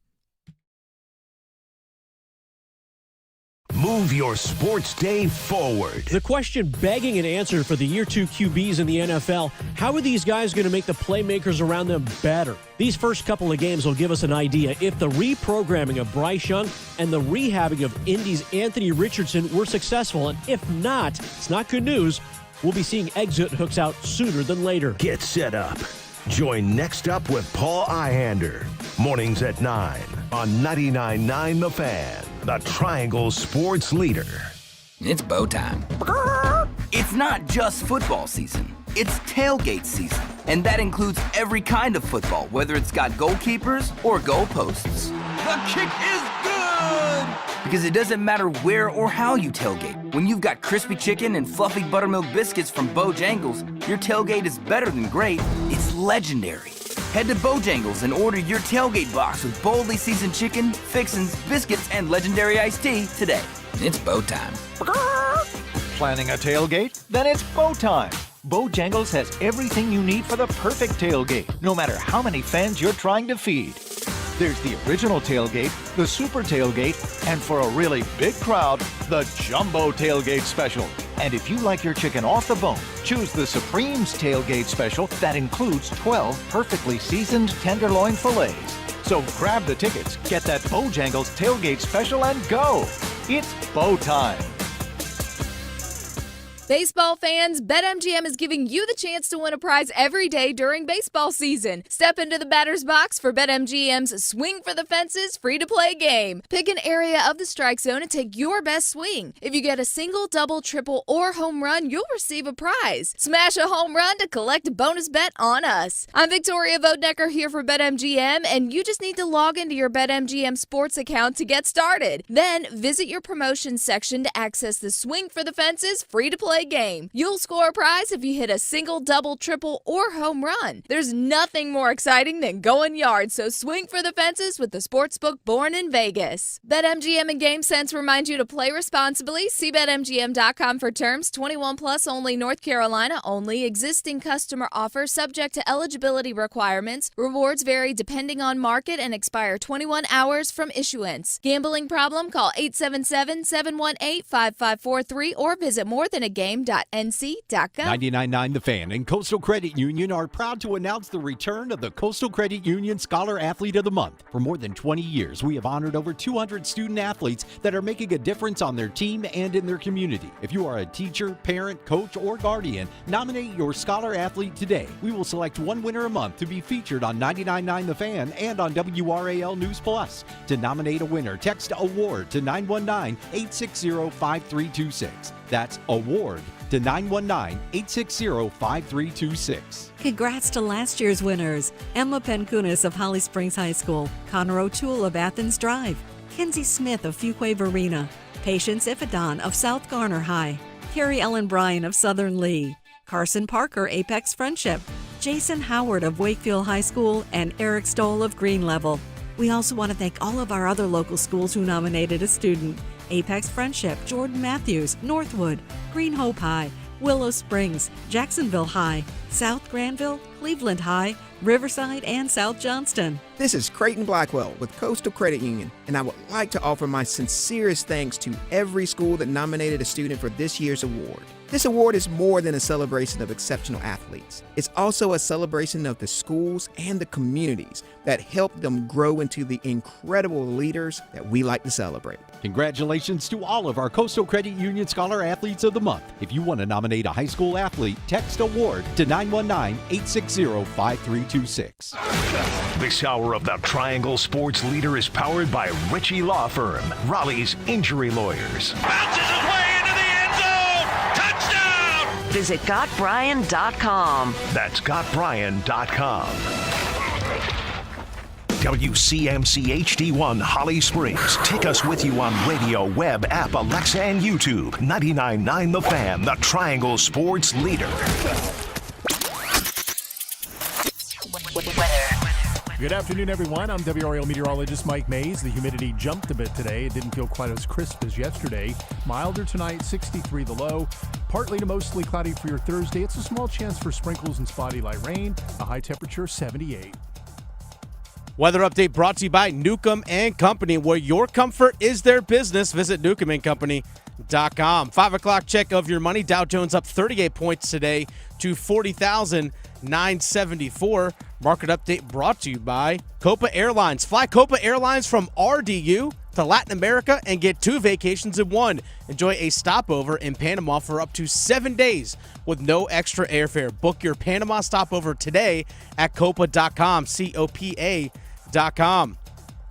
Move your sports day forward. The question begging an answer for the year two QBs in the NFL, how are these guys going to make the playmakers around them better? These first couple of games will give us an idea if the reprogramming of Bryce Young and the rehabbing of Indy's Anthony Richardson were successful. And if not, it's not good news. We'll be seeing exit hooks out sooner than later. Get set up. Join Next Up with Paul Ihander. Mornings at 9 on 99.9 The Fan, the Triangle Sports Leader. It's bow time. It's not just football season. It's tailgate season. and that includes every kind of football, whether it's got goalkeepers or goalposts. The kick is good! Because it doesn't matter where or how you tailgate. When you've got crispy chicken and fluffy buttermilk biscuits from Bojangles, your tailgate is better than great, it's legendary. Head to Bojangles and order your tailgate box with boldly seasoned chicken, fixins, biscuits, and legendary iced tea today. It's Bo time. Planning a tailgate? Then it's Bo time. Bojangles has everything you need for the perfect tailgate, no matter how many fans you're trying to feed. There's the original tailgate, the super tailgate, and for a really big crowd, the jumbo tailgate special. And if you like your chicken off the bone, choose the Supreme's tailgate special that includes 12 perfectly seasoned tenderloin fillets. So grab the tickets, get that Bojangles tailgate special, and go. It's Bo time. Baseball fans, BetMGM is giving you the chance to win a prize every day during baseball season. Step into the batter's box for BetMGM's Swing for the Fences free-to-play game. Pick an area of the strike zone and take your best swing. If you get a single, double, triple, or home run, you'll receive a prize. Smash a home run to collect a bonus bet on us. I'm Victoria Vodnecker here for BetMGM, and you just need to log into your BetMGM sports account to get started. Then visit your promotions section to access the Swing for the Fences free-to-play game. You'll score a prize if you hit a single, double, triple, or home run. There's nothing more exciting than going yard, so swing for the fences with the sportsbook born in Vegas. BetMGM and GameSense remind you to play responsibly. See BetMGM.com for terms. 21 plus only, North Carolina only. Existing customer offer subject to eligibility requirements. Rewards vary depending on market and expire 21 hours from issuance. Gambling problem? Call 877-718-5543 or visit morethanagame.nc.gov. 99.9 The Fan and Coastal Credit Union are proud to announce the return of the Coastal Credit Union Scholar Athlete of the Month. For more than 20 years, we have honored over 200 student athletes that are making a difference on their team and in their community. If you are a teacher, parent, coach, or guardian, nominate your Scholar Athlete today. We will select one winner a month to be featured on 99.9 The Fan and on WRAL News Plus. To nominate a winner, text AWARD to 919-860-5326. That's AWARD to 919-860-5326. Congrats to last year's winners. Emma Penkunas of Holly Springs High School, Connor O'Toole of Athens Drive, Kinsey Smith of Fuquay Varina, Patience Ifadon of South Garner High, Carrie Ellen Bryan of Southern Lee, Carson Parker, Apex Friendship, Jason Howard of Wakefield High School, and Eric Stoll of Green Level. We also want to thank all of our other local schools who nominated a student. Apex Friendship, Jordan Matthews, Northwood, Green Hope High, Willow Springs, Jacksonville High, South Granville, Cleveland High, Riverside, and South Johnston. This is Creighton Blackwell with Coastal Credit Union, and I would like to offer my sincerest thanks to every school that nominated a student for this year's award. This award is more than a celebration of exceptional athletes. It's also a celebration of the schools and the communities that helped them grow into the incredible leaders that we like to celebrate. Congratulations to all of our Coastal Credit Union Scholar Athletes of the Month. If you want to nominate a high school athlete, text AWARD to 919-860-5326. This hour of the Triangle Sports Leader is powered by Ritchie Law Firm, Raleigh's injury lawyers. Bounces away into the end zone. Touchdown! Visit GotBryan.com. That's GotBryan.com. WCMC HD1 Holly Springs. Take us with you on radio, web, app, Alexa, and YouTube. 99.9 The Fan, the Triangle Sports Leader. Good afternoon, everyone. I'm WRAL meteorologist Mike Mays. The humidity jumped a bit today. It didn't feel quite as crisp as yesterday. Milder tonight, 63 the low. Partly to mostly cloudy for your Thursday. It's a small chance for sprinkles and spotty light rain. A high temperature, 78. Weather update brought to you by Newcomb and Company, where your comfort is their business. Visit newcombandcompany.com. 5 o'clock check of your money. Dow Jones up 38 points today to 40,974. Market update brought to you by Copa Airlines. Fly Copa Airlines from RDU to Latin America and get 2 vacations in one. Enjoy a stopover in Panama for up to 7 days with no extra airfare. Book your Panama stopover today at copa.com, COPA.com.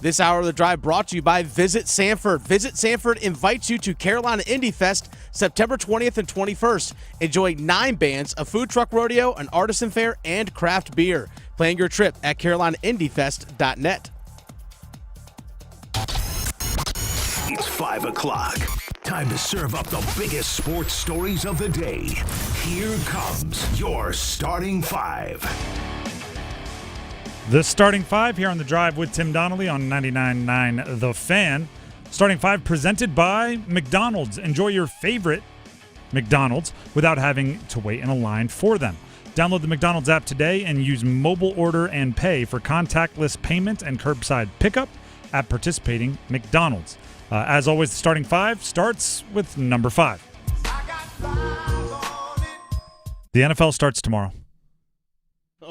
This hour of the drive brought to you by Visit Sanford. Visit Sanford invites you to Carolina Indie Fest September 20th and 21st. Enjoy 9 bands, a food truck rodeo, an artisan fair, and craft beer. Plan your trip at carolinaindiefest.net. It's 5 o'clock. Time to serve up the biggest sports stories of the day. Here comes your starting 5. The starting 5 here on the drive with Tim Donnelly on 99.9 The Fan. Starting 5 presented by McDonald's. Enjoy your favorite McDonald's without having to wait in a line for them. Download the McDonald's app today and use mobile order and pay for contactless payment and curbside pickup at participating McDonald's. As always, the starting 5 starts with number 5. The NFL starts tomorrow.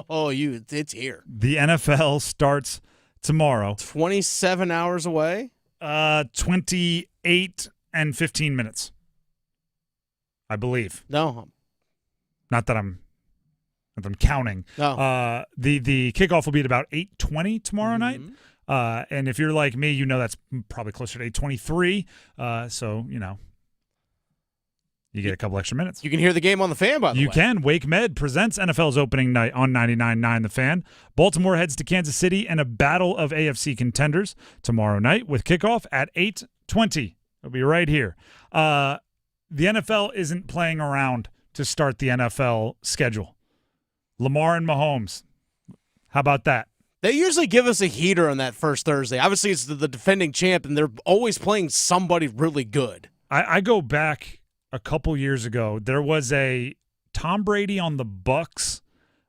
Oh, it's here. The NFL starts tomorrow. 27 hours away? 28 and 15 minutes. I believe. No. Not that I'm counting. No. The kickoff will be at about 8:20 tomorrow night. And if you're like me, you know that's probably closer to 8:23. So, you get a couple extra minutes. You can hear the game on the Fan, by the way. You can. Wake Med presents NFL's opening night on 99.9 The Fan. Baltimore heads to Kansas City in a battle of AFC contenders tomorrow night with kickoff at 8:20. It'll be right here. The NFL isn't playing around to start the NFL schedule. Lamar and Mahomes. How about that? They usually give us a heater on that first Thursday. Obviously, it's the defending champ, and they're always playing somebody really good. I go back a couple years ago. There was a Tom Brady on the Bucs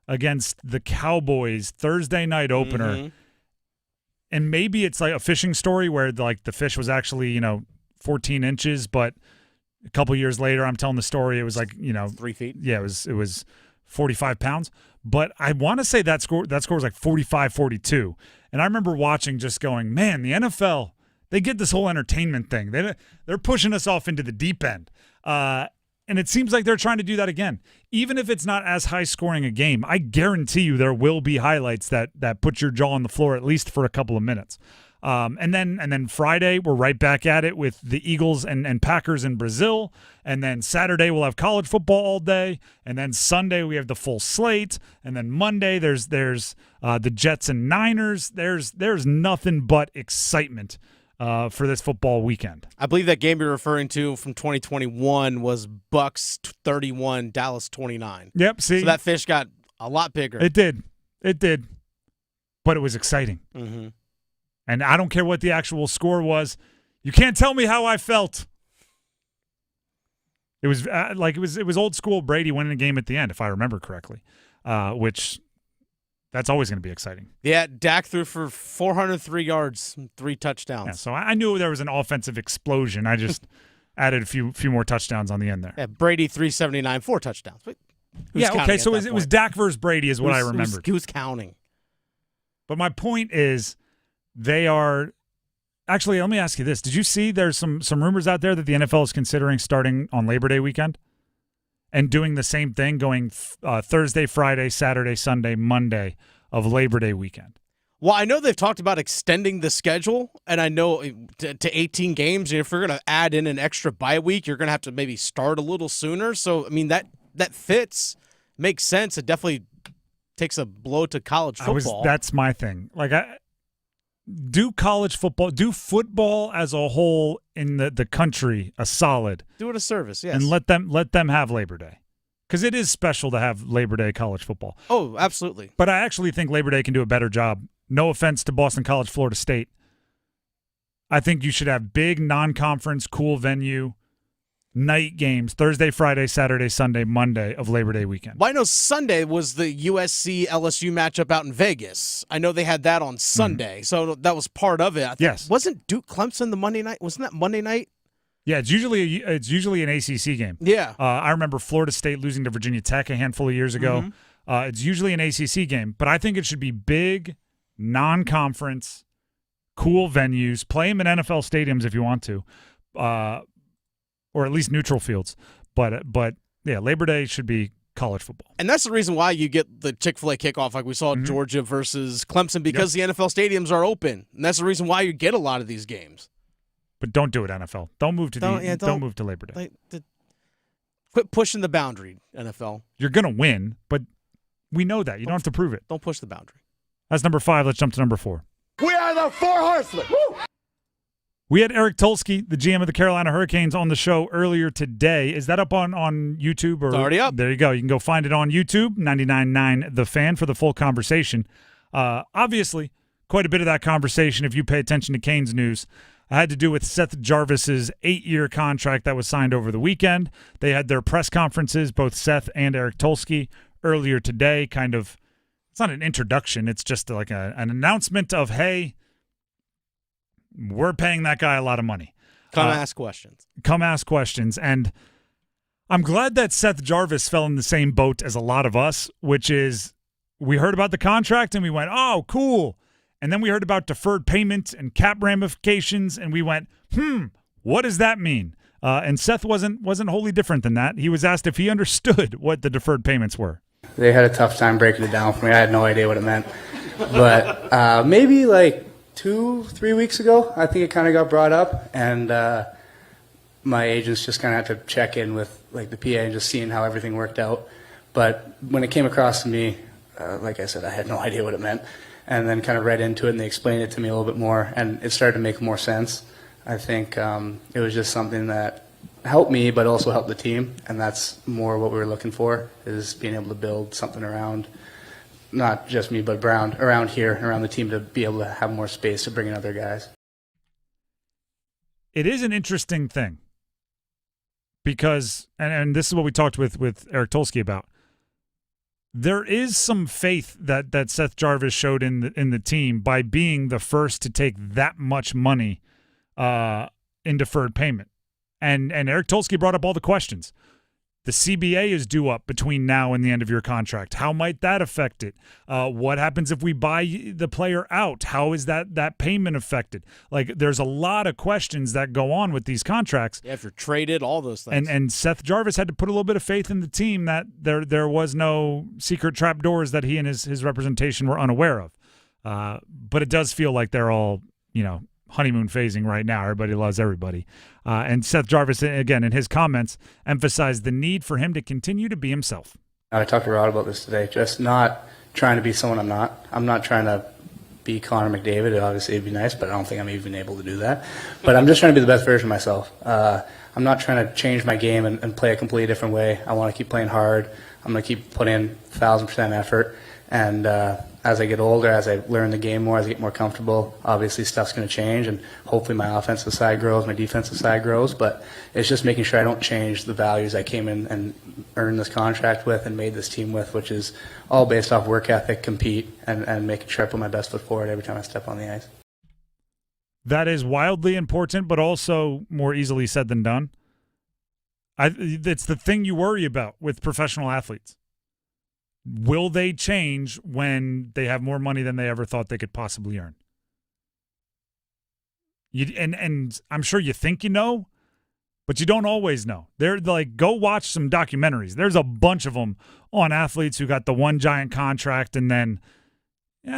against the Cowboys Thursday night opener. And maybe it's like a fishing story where the fish was actually, 14 inches, but a couple years later I'm telling the story, it was 3 feet. Yeah, it was 45 pounds. But I want to say that score was like 45-42. And I remember watching, just going, man, the NFL, they get this whole entertainment thing. They're pushing us off into the deep end. And it seems like they're trying to do that again. Even if it's not as high scoring a game, I guarantee you there will be highlights that put your jaw on the floor at least for a couple of minutes. And then Friday, we're right back at it with the Eagles and Packers in Brazil. And then Saturday, we'll have college football all day. And then Sunday, we have the full slate. And then Monday, there's the Jets and Niners. There's nothing but excitement for this football weekend. I believe that game you're referring to from 2021 was Bucks 31, Dallas 29. Yep, see? So that fish got a lot bigger. It did. But it was exciting. Mm-hmm. And I don't care what the actual score was. You can't tell me how I felt. It was it was old school Brady winning a game at the end, if I remember correctly, which that's always going to be exciting. Yeah, Dak threw for 403 yards, 3 touchdowns. Yeah, so I knew there was an offensive explosion. I just added a few more touchdowns on the end there. Yeah, Brady 379, 4 touchdowns. But okay, so it was Dak versus Brady is what I remembered. Who's counting? But my point is, they are actually. Let me ask you this: did you see there's some rumors out there that the NFL is considering starting on Labor Day weekend and doing the same thing, going Thursday, Friday, Saturday, Sunday, Monday of Labor Day weekend? Well, I know they've talked about extending the schedule, and I know to 18 games. If you're going to add in an extra bye week, you're going to have to maybe start a little sooner. So, I mean, that fits, makes sense. It definitely takes a blow to college football. That's my thing. Do college football, do football as a whole in the country a solid. Do it a service, yes. And let them have Labor Day. Because it is special to have Labor Day college football. Oh, absolutely. But I actually think Labor Day can do a better job. No offense to Boston College, Florida State. I think you should have big non-conference, cool venue, night games, Thursday, Friday, Saturday, Sunday, Monday of Labor Day weekend. Well, I know Sunday was the USC-LSU matchup out in Vegas. I know they had that on Sunday, so that was part of it. Yes. Wasn't Duke-Clemson the Monday night? Wasn't that Monday night? Yeah, it's usually an ACC game. Yeah. I remember Florida State losing to Virginia Tech a handful of years ago. It's usually an ACC game, but I think it should be big, non-conference, cool venues. Play them in NFL stadiums if you want to. Or at least neutral fields. But yeah, Labor Day should be college football. And that's the reason why you get the Chick-fil-A kickoff like we saw Georgia versus Clemson, because the NFL stadiums are open. And that's the reason why you get a lot of these games. But don't do it, NFL. Don't move to don't move to Labor Day. Quit pushing the boundary, NFL. You're going to win, but we know that. You don't have to prove it. Don't push the boundary. That's number 5. Let's jump to number 4. We are the Four Horsemen. Woo! We had Eric Tulsky, the GM of the Carolina Hurricanes, on the show earlier today. Is that up on YouTube? Or, it's already up. There you go. You can go find it on YouTube, 99.9 The Fan, for the full conversation. Obviously, quite a bit of that conversation, if you pay attention to Canes news, had to do with Seth Jarvis's 8-year contract that was signed over the weekend. They had their press conferences, both Seth and Eric Tulsky, earlier today. Kind of, it's not an introduction. It's just like an announcement of, hey, we're paying that guy a lot of money. Come ask questions. Come ask questions. And I'm glad that Seth Jarvis fell in the same boat as a lot of us, which is we heard about the contract and we went, oh, cool. And then we heard about deferred payment and cap ramifications, and we went, what does that mean? And Seth wasn't wholly different than that. He was asked if he understood what the deferred payments were. They had a tough time breaking it down for me. I had no idea what it meant. But maybe like 2-3 weeks ago, I think it kind of got brought up, and my agents just kind of had to check in with like the PA and just seeing how everything worked out. But when it came across to me, like I said, I had no idea what it meant, and then kind of read into it, and they explained it to me a little bit more, and it started to make more sense. I think it was just something that helped me, but also helped the team, and that's more what we were looking for, is being able to build something around not just me, but around here, around the team, to be able to have more space to bring in other guys. It is an interesting thing because, and this is what we talked with Eric Tulsky about, there is some faith that Seth Jarvis showed in the team by being the first to take that much money in deferred payment. And Eric Tulsky brought up all the questions. The CBA is due up between now and the end of your contract. How might that affect it? What happens if we buy the player out? How is that payment affected? Like, there's a lot of questions that go on with these contracts. Yeah, if you're traded, all those things. And Seth Jarvis had to put a little bit of faith in the team that there was no secret trap doors that he and his representation were unaware of. But it does feel like they're all, honeymoon phasing right now. Everybody loves everybody. And Seth Jarvis, again, in his comments, emphasized the need for him to continue to be himself. I talked to Rod about this today, just not trying to be someone I'm not. I'm not trying to be Connor McDavid. Obviously, it'd be nice, but I don't think I'm even able to do that. But I'm just trying to be the best version of myself. I'm not trying to change my game and play a completely different way. I want to keep playing hard. I'm going to keep putting in 1,000% effort. And as I get older, as I learn the game more, as I get more comfortable, obviously stuff's going to change, and hopefully my offensive side grows, my defensive side grows. But it's just making sure I don't change the values I came in and earned this contract with and made this team with, which is all based off work ethic, compete, and making sure I put my best foot forward every time I step on the ice. That is wildly important, but also more easily said than done. It's the thing you worry about with professional athletes. Will they change when they have more money than they ever thought they could possibly earn? And I'm sure you think you know, but you don't always know. They're like, go watch some documentaries. There's a bunch of them on athletes who got the one giant contract, and then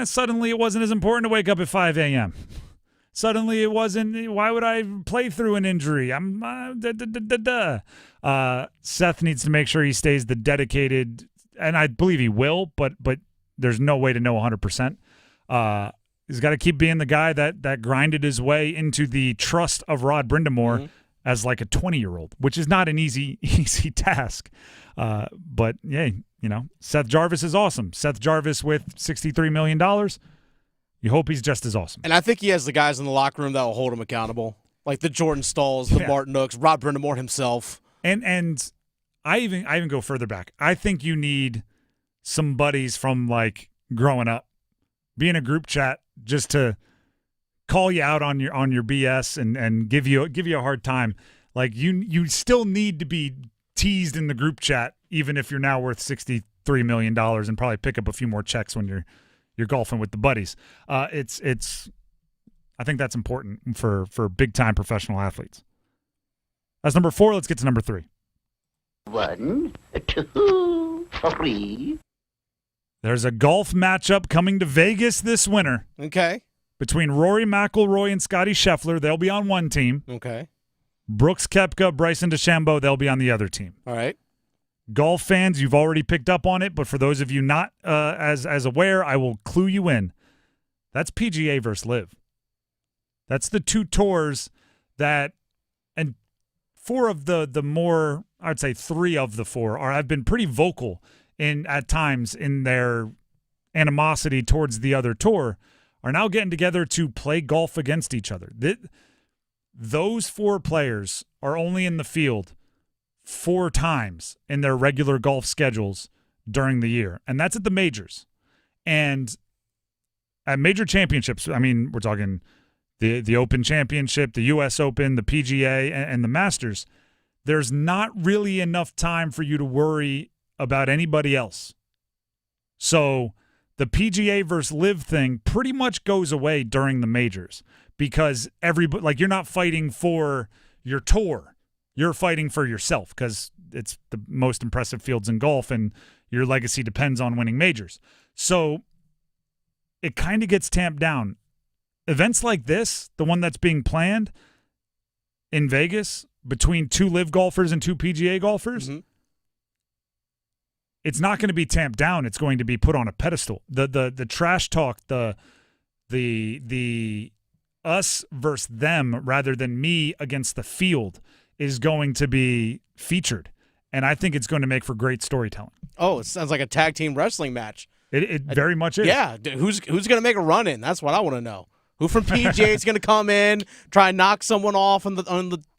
suddenly it wasn't as important to wake up at 5 a.m. Suddenly it wasn't, why would I play through an injury? Seth needs to make sure he stays the dedicated, and I believe he will, but there's no way to know 100%. He's got to keep being the guy that grinded his way into the trust of Rod Brindamore as like a 20-year-old, which is not an easy task. But, yeah, Seth Jarvis is awesome. Seth Jarvis with $63 million. You hope he's just as awesome. And I think he has the guys in the locker room that will hold him accountable, like the Jordan Stalls, the Martin Nooks, Rod Brindamore himself. And I even go further back. I think you need some buddies from like growing up, be in a group chat just to call you out on your BS and give you a hard time. Like you still need to be teased in the group chat, even if you're now worth $63 million, and probably pick up a few more checks when you're golfing with the buddies. I think that's important for big time professional athletes. That's number 4. Let's get to number 3. 1, 2, There's a golf matchup coming to Vegas this winter. Okay. Between Rory McIlroy and Scotty Scheffler. They'll be on one team. Okay. Brooks Koepka, Bryson DeChambeau, they'll be on the other team. All right. Golf fans, you've already picked up on it, but for those of you not as aware, I will clue you in. That's PGA versus LIV. That's the two tours that, and four of the more, I would say 3 of the 4 have been pretty vocal at times in their animosity towards the other tour, are now getting together to play golf against each other. Those 4 players are only in the field 4 times in their regular golf schedules during the year, and that's at the majors. And at major championships, I mean, we're talking the Open Championship, the U.S. Open, the PGA, and the Masters. There's not really enough time for you to worry about anybody else. So the PGA versus LIV thing pretty much goes away during the majors because everybody, like, you're not fighting for your tour. You're fighting for yourself because it's the most impressive fields in golf and your legacy depends on winning majors. So it kind of gets tamped down. Events like this, the one that's being planned in Vegas between 2 LIV golfers and 2 PGA golfers, it's not going to be tamped down. It's going to be put on a pedestal. The trash talk, the us versus them rather than me against the field is going to be featured. And I think it's going to make for great storytelling. Oh, it sounds like a tag team wrestling match. It very much is. Yeah. Who's going to make a run in? That's what I want to know. Who from PGA is going to come in, try and knock someone off on the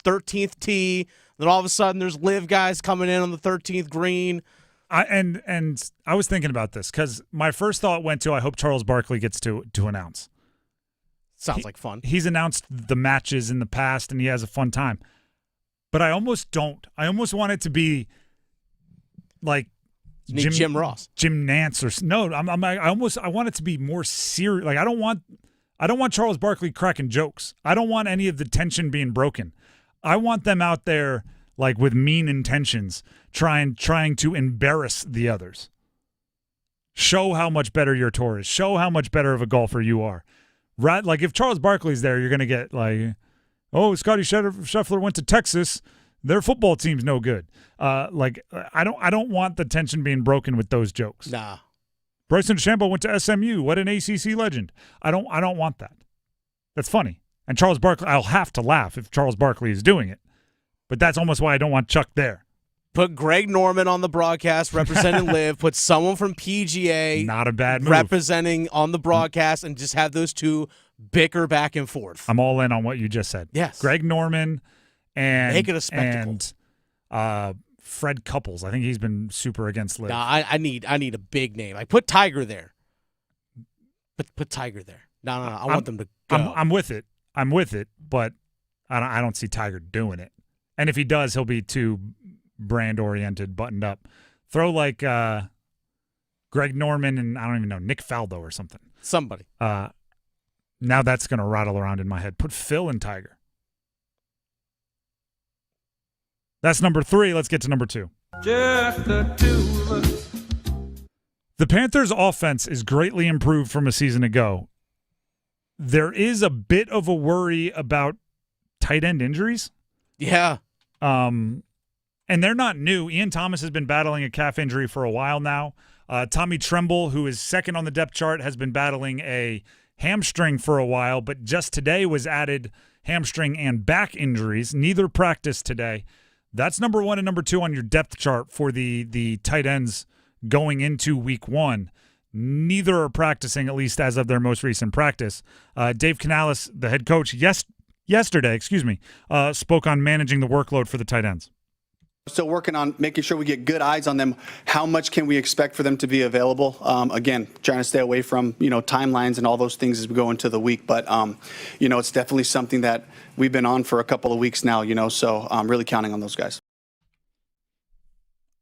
13th tee? Then all of a sudden there's LIV guys coming in on the 13th green. And I was thinking about this because my first thought went to I hope Charles Barkley gets to announce. Sounds like fun. He's announced the matches in the past and he has a fun time. But I almost don't. I almost want it to be like Jim Ross, Jim Nance, or no. I want it to be more serious. Like I don't want Charles Barkley cracking jokes. I don't want any of the tension being broken. I want them out there like with mean intentions, trying to embarrass the others. Show how much better your tour is. Show how much better of a golfer you are. Right? Like if Charles Barkley's there, you're gonna get like, oh, Scotty Scheffler went to Texas. Their football team's no good. Like I don't want the tension being broken with those jokes. Nah. Bryson DeChambeau went to SMU. What an ACC legend. I don't want that. That's funny. And Charles Barkley, I'll have to laugh if Charles Barkley is doing it. But that's almost why I don't want Chuck there. Put Greg Norman on the broadcast representing LIV. Put someone from PGA. Not a bad move. Representing on the broadcast and just have those two bicker back and forth. I'm all in on what you just said. Yes. Greg Norman and make it a spectacle. And Fred Couples. I think he's been super against LIV. Nah, I need a big name. Like put Tiger there. Put Tiger there. No. I want them to go. I'm with it. But I don't see Tiger doing it. And if he does, he'll be too brand-oriented, buttoned up. Throw like Greg Norman and I don't even know, Nick Faldo or something. Somebody. Now that's going to rattle around in my head. Put Phil and Tiger. That's number 3. Let's get to number 2. Just the two of us. The Panthers' offense is greatly improved from a season ago. There is a bit of a worry about tight end injuries. Yeah. And they're not new. Ian Thomas has been battling a calf injury for a while now. Tommy Tremble, who is second on the depth chart, has been battling a hamstring for a while, but just today was added hamstring and back injuries. Neither practiced today. That's number 1 and number 2 on your depth chart for the tight ends going into week 1. Neither are practicing, at least as of their most recent practice. Dave Canales, the head coach, yesterday, spoke on managing the workload for the tight ends. Still working on making sure we get good eyes on them. How much can we expect for them to be available? Again, trying to stay away from, timelines and all those things as we go into the week. But, it's definitely something that we've been on for a couple of weeks now, so I'm really counting on those guys.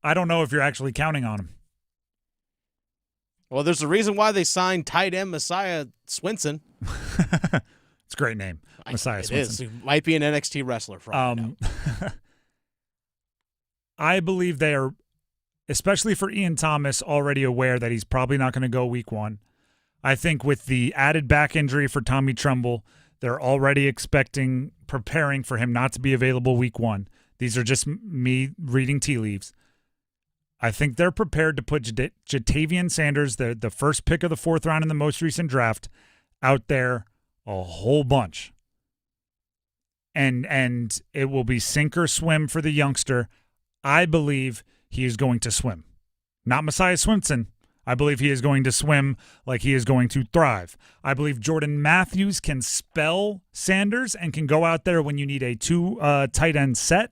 I don't know if you're actually counting on them. Well, there's a reason why they signed tight end Messiah Swinson. It's a great name, Messiah Swinson. It is. He might be an NXT wrestler for all I know. I believe they are especially for Ian Thomas, already aware that he's probably not going to go week 1. I think with the added back injury for Tommy Tremble, they're already preparing for him not to be available week 1. These are just me reading tea leaves. I think they're prepared to put J'Tavion Sanders, the first pick of the 4th round in the most recent draft, out there a whole bunch. And it will be sink or swim for the youngster. I believe he is going to swim. Not Messiah Swimson. I believe he is going to swim like he is going to thrive. I believe Jordan Matthews can spell Sanders and can go out there when you need a 2 tight end set.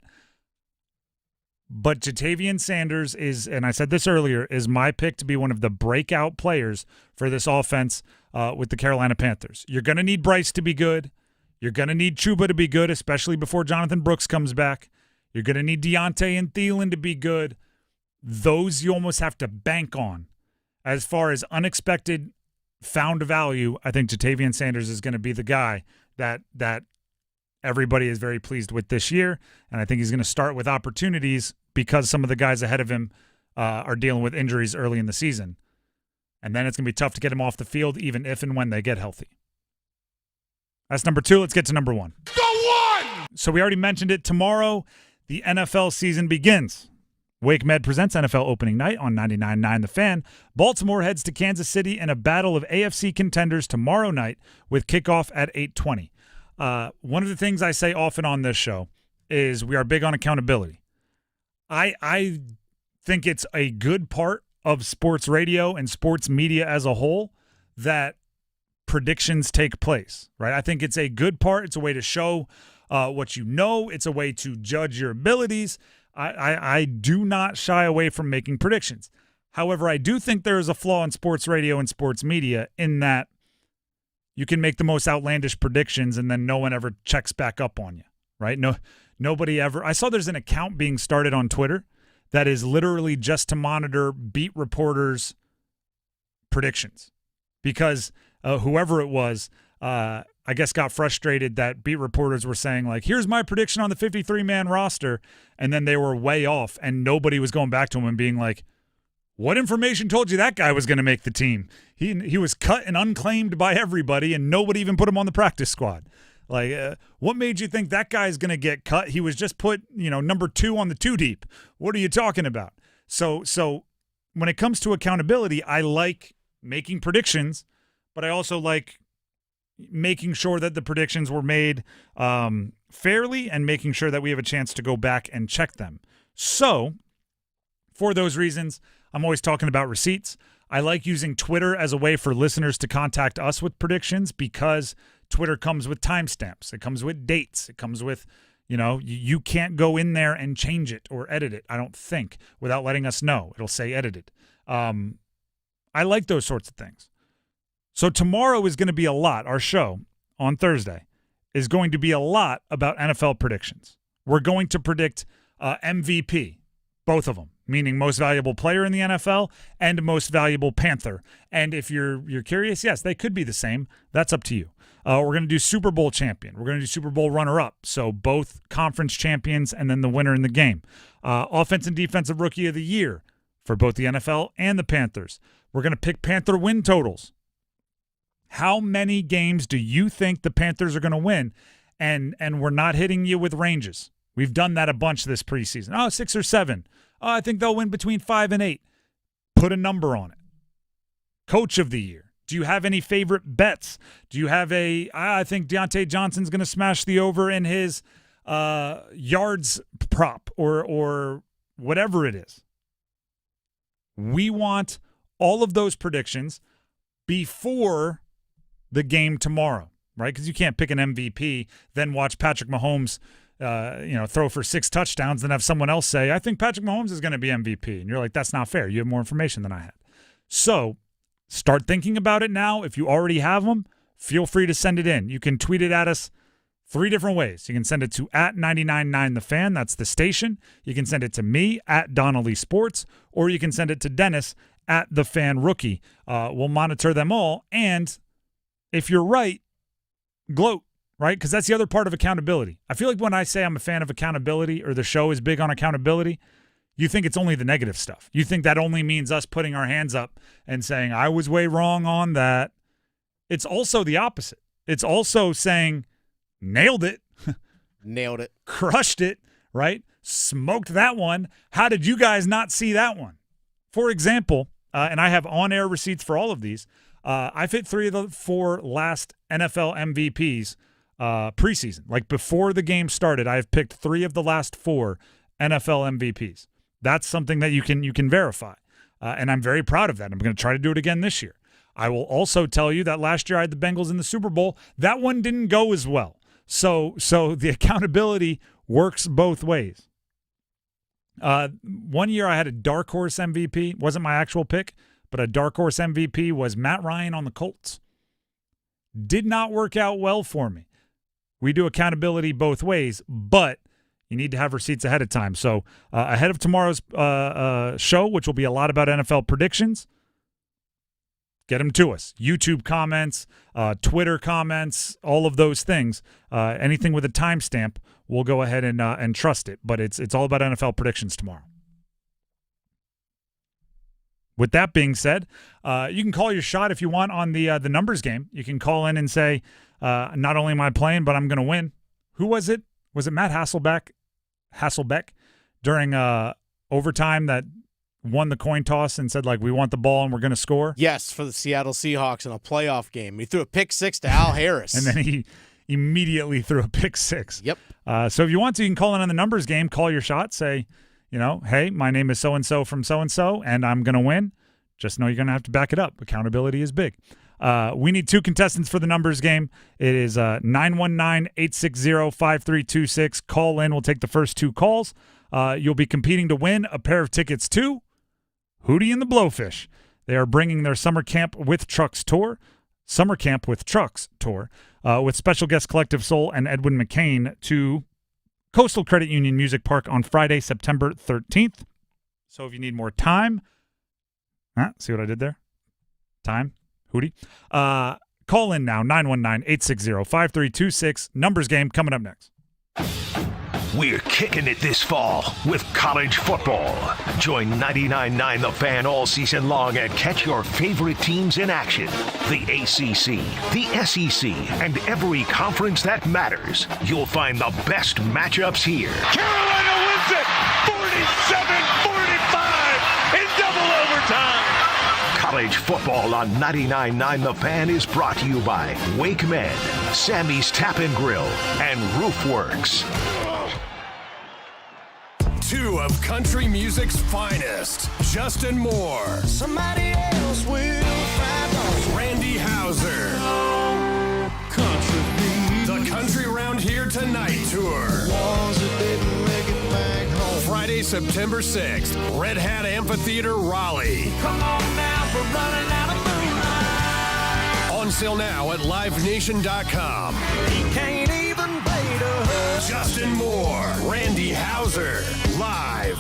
But J'Tavion Sanders is, and I said this earlier, is my pick to be one of the breakout players for this offense with the Carolina Panthers. You're going to need Bryce to be good. You're going to need Chuba to be good, especially before Jonathan Brooks comes back. You're going to need Deontay and Thielen to be good. Those you almost have to bank on. As far as unexpected found value, I think J'Tavion Sanders is going to be the guy that everybody is very pleased with this year, and I think he's going to start with opportunities because some of the guys ahead of him are dealing with injuries early in the season. And then it's going to be tough to get him off the field even if and when they get healthy. That's number 2. Let's get to number 1. The one! So we already mentioned it. Tomorrow, the NFL season begins. Wake Med presents NFL Opening Night on 99.9 The Fan. Baltimore heads to Kansas City in a battle of AFC contenders tomorrow night with kickoff at 8:20. One of the things I say often on this show is we are big on accountability. I think it's a good part of sports radio and sports media as a whole that predictions take place, right? I think it's a good part. It's a way to show what you know. It's a way to judge your abilities. I do not shy away from making predictions. However, I do think there is a flaw in sports radio and sports media in that you can make the most outlandish predictions and then no one ever checks back up on you, right? Nobody ever. I saw there's an account being started on Twitter that is literally just to monitor beat reporters' predictions because whoever it was, I guess got frustrated that beat reporters were saying, like, here's my prediction on the 53-man roster, and then they were way off, and nobody was going back to him and being like, what information told you that guy was going to make the team? He was cut and unclaimed by everybody, and nobody even put him on the practice squad. Like, what made you think that guy's going to get cut? He was just put, number 2 on the 2 deep. What are you talking about? So when it comes to accountability, I like making predictions, but I also like making sure that the predictions were made fairly and making sure that we have a chance to go back and check them. So for those reasons, I'm always talking about receipts. I like using Twitter as a way for listeners to contact us with predictions because Twitter comes with timestamps. It comes with dates. It comes with, you can't go in there and change it or edit it, I don't think, without letting us know. It'll say edited. I like those sorts of things. So tomorrow is going to be a lot. Our show on Thursday is going to be a lot about NFL predictions. We're going to predict MVP, both of them, meaning most valuable player in the NFL and most valuable Panther. And if you're curious, yes, they could be the same. That's up to you. We're going to do Super Bowl champion. We're going to do Super Bowl runner-up, so both conference champions and then the winner in the game. Offense and defensive rookie of the year for both the NFL and the Panthers. We're going to pick Panther win totals. How many games do you think the Panthers are going to win? And we're not hitting you with ranges. We've done that a bunch this preseason. 6 or 7. I think they'll win between 5 and 8. Put a number on it. Coach of the year. Do you have any favorite bets? Do you have I think Deontay Johnson's going to smash the over in his yards prop or whatever it is. We want all of those predictions before the game tomorrow, right? Because you can't pick an MVP, then watch Patrick Mahomes throw for 6 touchdowns, then have someone else say, I think Patrick Mahomes is going to be MVP. And you're like, that's not fair. You have more information than I had. So start thinking about it now. If you already have them, feel free to send it in. You can tweet it at us 3 different ways. You can send it to @999thefan. That's the station. You can send it to me @Donnelly Sports, or you can send it to Dennis @TheFanRookie. We'll monitor them all. And if you're right, gloat, right? Because that's the other part of accountability. I feel like when I say I'm a fan of accountability or the show is big on accountability, You think it's only the negative stuff. You think that only means us putting our hands up and saying, I was way wrong on that. It's also the opposite. It's also saying, nailed it. Nailed it. Crushed it, right? Smoked that one. How did you guys not see that one? For example, and I have on-air receipts for all of these, I've hit 3 of the 4 last NFL MVPs preseason. Like before the game started, I've picked 3 of the last 4 NFL MVPs. That's something that you can verify, and I'm very proud of that. I'm going to try to do it again this year. I will also tell you that last year I had the Bengals in the Super Bowl. That one didn't go as well. So the accountability works both ways. One year I had a dark horse MVP. Wasn't my actual pick, but a dark horse MVP was Matt Ryan on the Colts. Did not work out well for me. We do accountability both ways, but you need to have receipts ahead of time. So ahead of tomorrow's show, which will be a lot about NFL predictions, get them to us. YouTube comments, Twitter comments, all of those things. Anything with a timestamp, we'll go ahead and trust it. But it's all about NFL predictions tomorrow. With that being said, you can call your shot if you want on the numbers game. You can call in and say, not only am I playing, but I'm going to win. Who was it? Was it Matt Hasselbeck during overtime that won the coin toss and said, like, we want the ball and we're going to score? Yes, for the Seattle Seahawks in a playoff game. He threw a pick 6 to Al Harris. And then he immediately threw a pick 6. Yep. So if you want to, you can call in on the numbers game, call your shot, say, hey, my name is so-and-so from so-and-so, and I'm going to win. Just know you're going to have to back it up. Accountability is big. We need 2 contestants for the numbers game. It is 919-860-5326. Call in. We'll take the first 2 calls. You'll be competing to win a pair of tickets to Hootie and the Blowfish. They are bringing their Summer Camp with Trucks tour, with special guest Collective Soul and Edwin McCain to Coastal Credit Union Music Park on Friday, September 13th. So if you need more time, see what I did there? Time, Hootie. Call in now, 919-860-5326. Numbers game coming up next. We're kicking it this fall with college football. Join 99.9 The Fan all season long and catch your favorite teams in action. The ACC, the SEC, and every conference that matters. You'll find the best matchups here. Carolina wins it 47-45 in double overtime. College football on 99.9 The Fan is brought to you by Wake Med, Sammy's Tap and Grill, and Roofworks. 2 of country music's finest, Justin Moore. Somebody else will find us. Randy Houser. The Country Round Here Tonight Tour. Friday, September 6th, Red Hat Amphitheater, Raleigh. Come on now, we're running out of moonlight. On sale now at livenation.com. He can't even play the hook. Justin Moore, Randy Houser, live.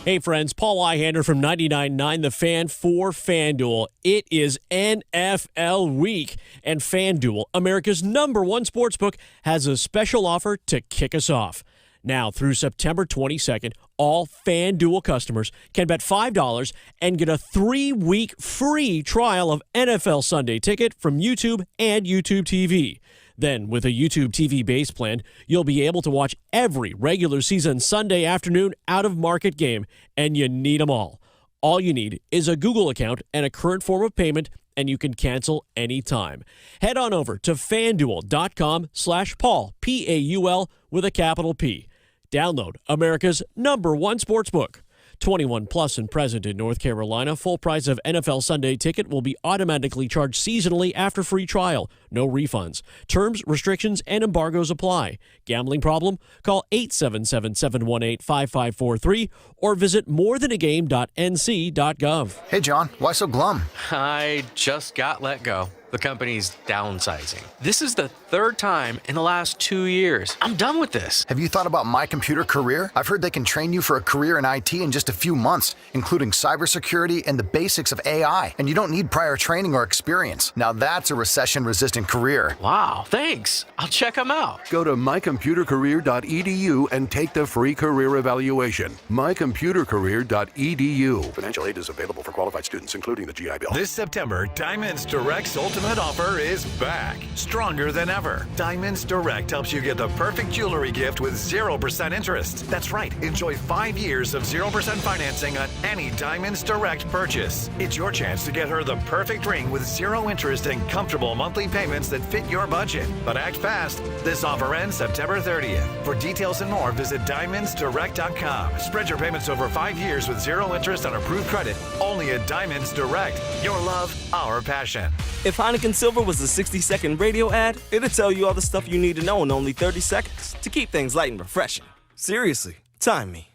Hey friends, Paul Ihander from 99.9 The Fan for FanDuel. It is NFL week, and FanDuel, America's #1 sportsbook, has a special offer to kick us off. Now, through September 22nd, all FanDuel customers can bet $5 and get a 3-week free trial of NFL Sunday Ticket from YouTube and YouTube TV. Then, with a YouTube TV base plan, you'll be able to watch every regular season Sunday afternoon out-of-market game, and you need them all. All you need is a Google account and a current form of payment, and you can cancel anytime. Head on over to FanDuel.com/Paul, P-A-U-L, with a capital P. Download America's #1 sportsbook. 21 plus and present in North Carolina. Full price of NFL Sunday Ticket will be automatically charged seasonally after free trial. No refunds. Terms, restrictions, and embargoes apply. Gambling problem? Call 877-718-5543 or visit morethanagame.nc.gov. Hey, John, why so glum? I just got let go. The company's downsizing. This is the third time in the last 2 years. I'm done with this. Have you thought about My Computer Career? I've heard they can train you for a career in IT in just a few months, including cybersecurity and the basics of AI. And you don't need prior training or experience. Now that's a recession-resistant career. Wow, thanks. I'll check them out. Go to mycomputercareer.edu and take the free career evaluation. mycomputercareer.edu. Financial aid is available for qualified students, including the GI Bill. This September, Diamonds Direct's ultimate offer is back, stronger than ever. Diamonds Direct helps you get the perfect jewelry gift with 0% interest. That's right, enjoy 5 years of 0% financing on any Diamonds Direct purchase. It's your chance to get her the perfect ring with 0 interest and comfortable monthly payments that fit your budget. But act fast. This offer ends September 30th. For details and more, visit DiamondsDirect.com. Spread your payments over 5 years with 0 interest on approved credit. Only at Diamonds Direct. Your love, our passion. If Heineken Silver was a 60-second radio ad, it'd tell you all the stuff you need to know in only 30 seconds to keep things light and refreshing. Seriously, time me.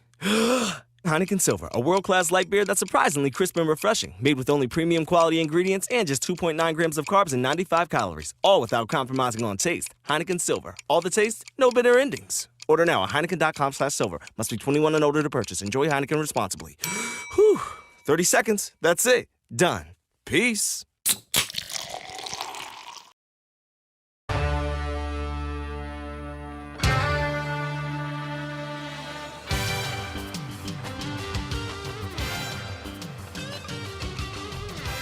Heineken Silver, a world-class light beer that's surprisingly crisp and refreshing, made with only premium quality ingredients and just 2.9 grams of carbs and 95 calories, all without compromising on taste. Heineken Silver, all the taste, no bitter endings. Order now at Heineken.com/silver. Must be 21 and older to purchase. Enjoy Heineken responsibly. Whew, 30 seconds, that's it. Done. Peace.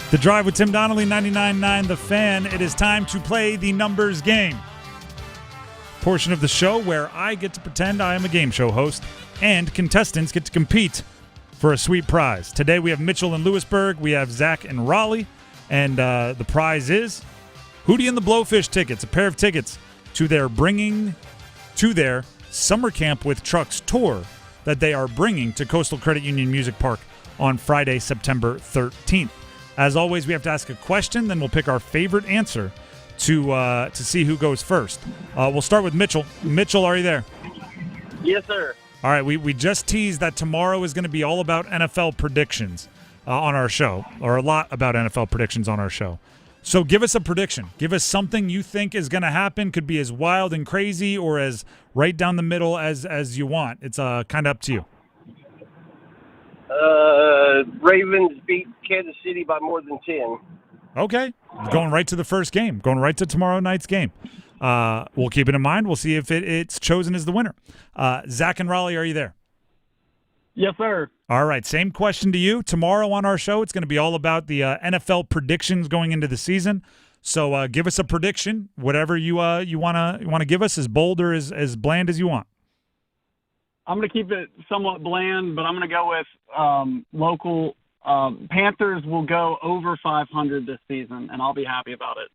The Drive with Tim Donnelly, 99.9 The Fan. It is time to play the numbers game. Portion of the show where I get to pretend I am a game show host and contestants get to compete for a sweet prize. Today we have Mitchell in Lewisburg, we have Zach in Raleigh, and the prize is Hootie and the Blowfish tickets, a pair of tickets to their Summer Camp with Trucks tour that they are bringing to Coastal Credit Union Music Park on Friday, September 13th. As always, we have to ask a question, then we'll pick our favorite answer to see who goes first. We'll start with Mitchell. Mitchell, are you there? Yes, sir. All right, we just teased that tomorrow is going to be all about NFL predictions on our show, or a lot about NFL predictions on our show. So give us a prediction. Give us something you think is going to happen. Could be as wild and crazy or as right down the middle as you want. It's kind of up to you. Ravens beat Kansas City by more than 10. Okay. Going right to the first game. Going right to tomorrow night's game. We'll keep it in mind. We'll see if it's chosen as the winner. Zach and Raleigh, are you there? Yes, sir. All right. Same question to you. Tomorrow on our show, it's going to be all about the NFL predictions going into the season. So give us a prediction, whatever you want to give us, as bold or as bland as you want. I'm going to keep it somewhat bland, but I'm going to go with local. Panthers will go over 500 this season, and I'll be happy about it.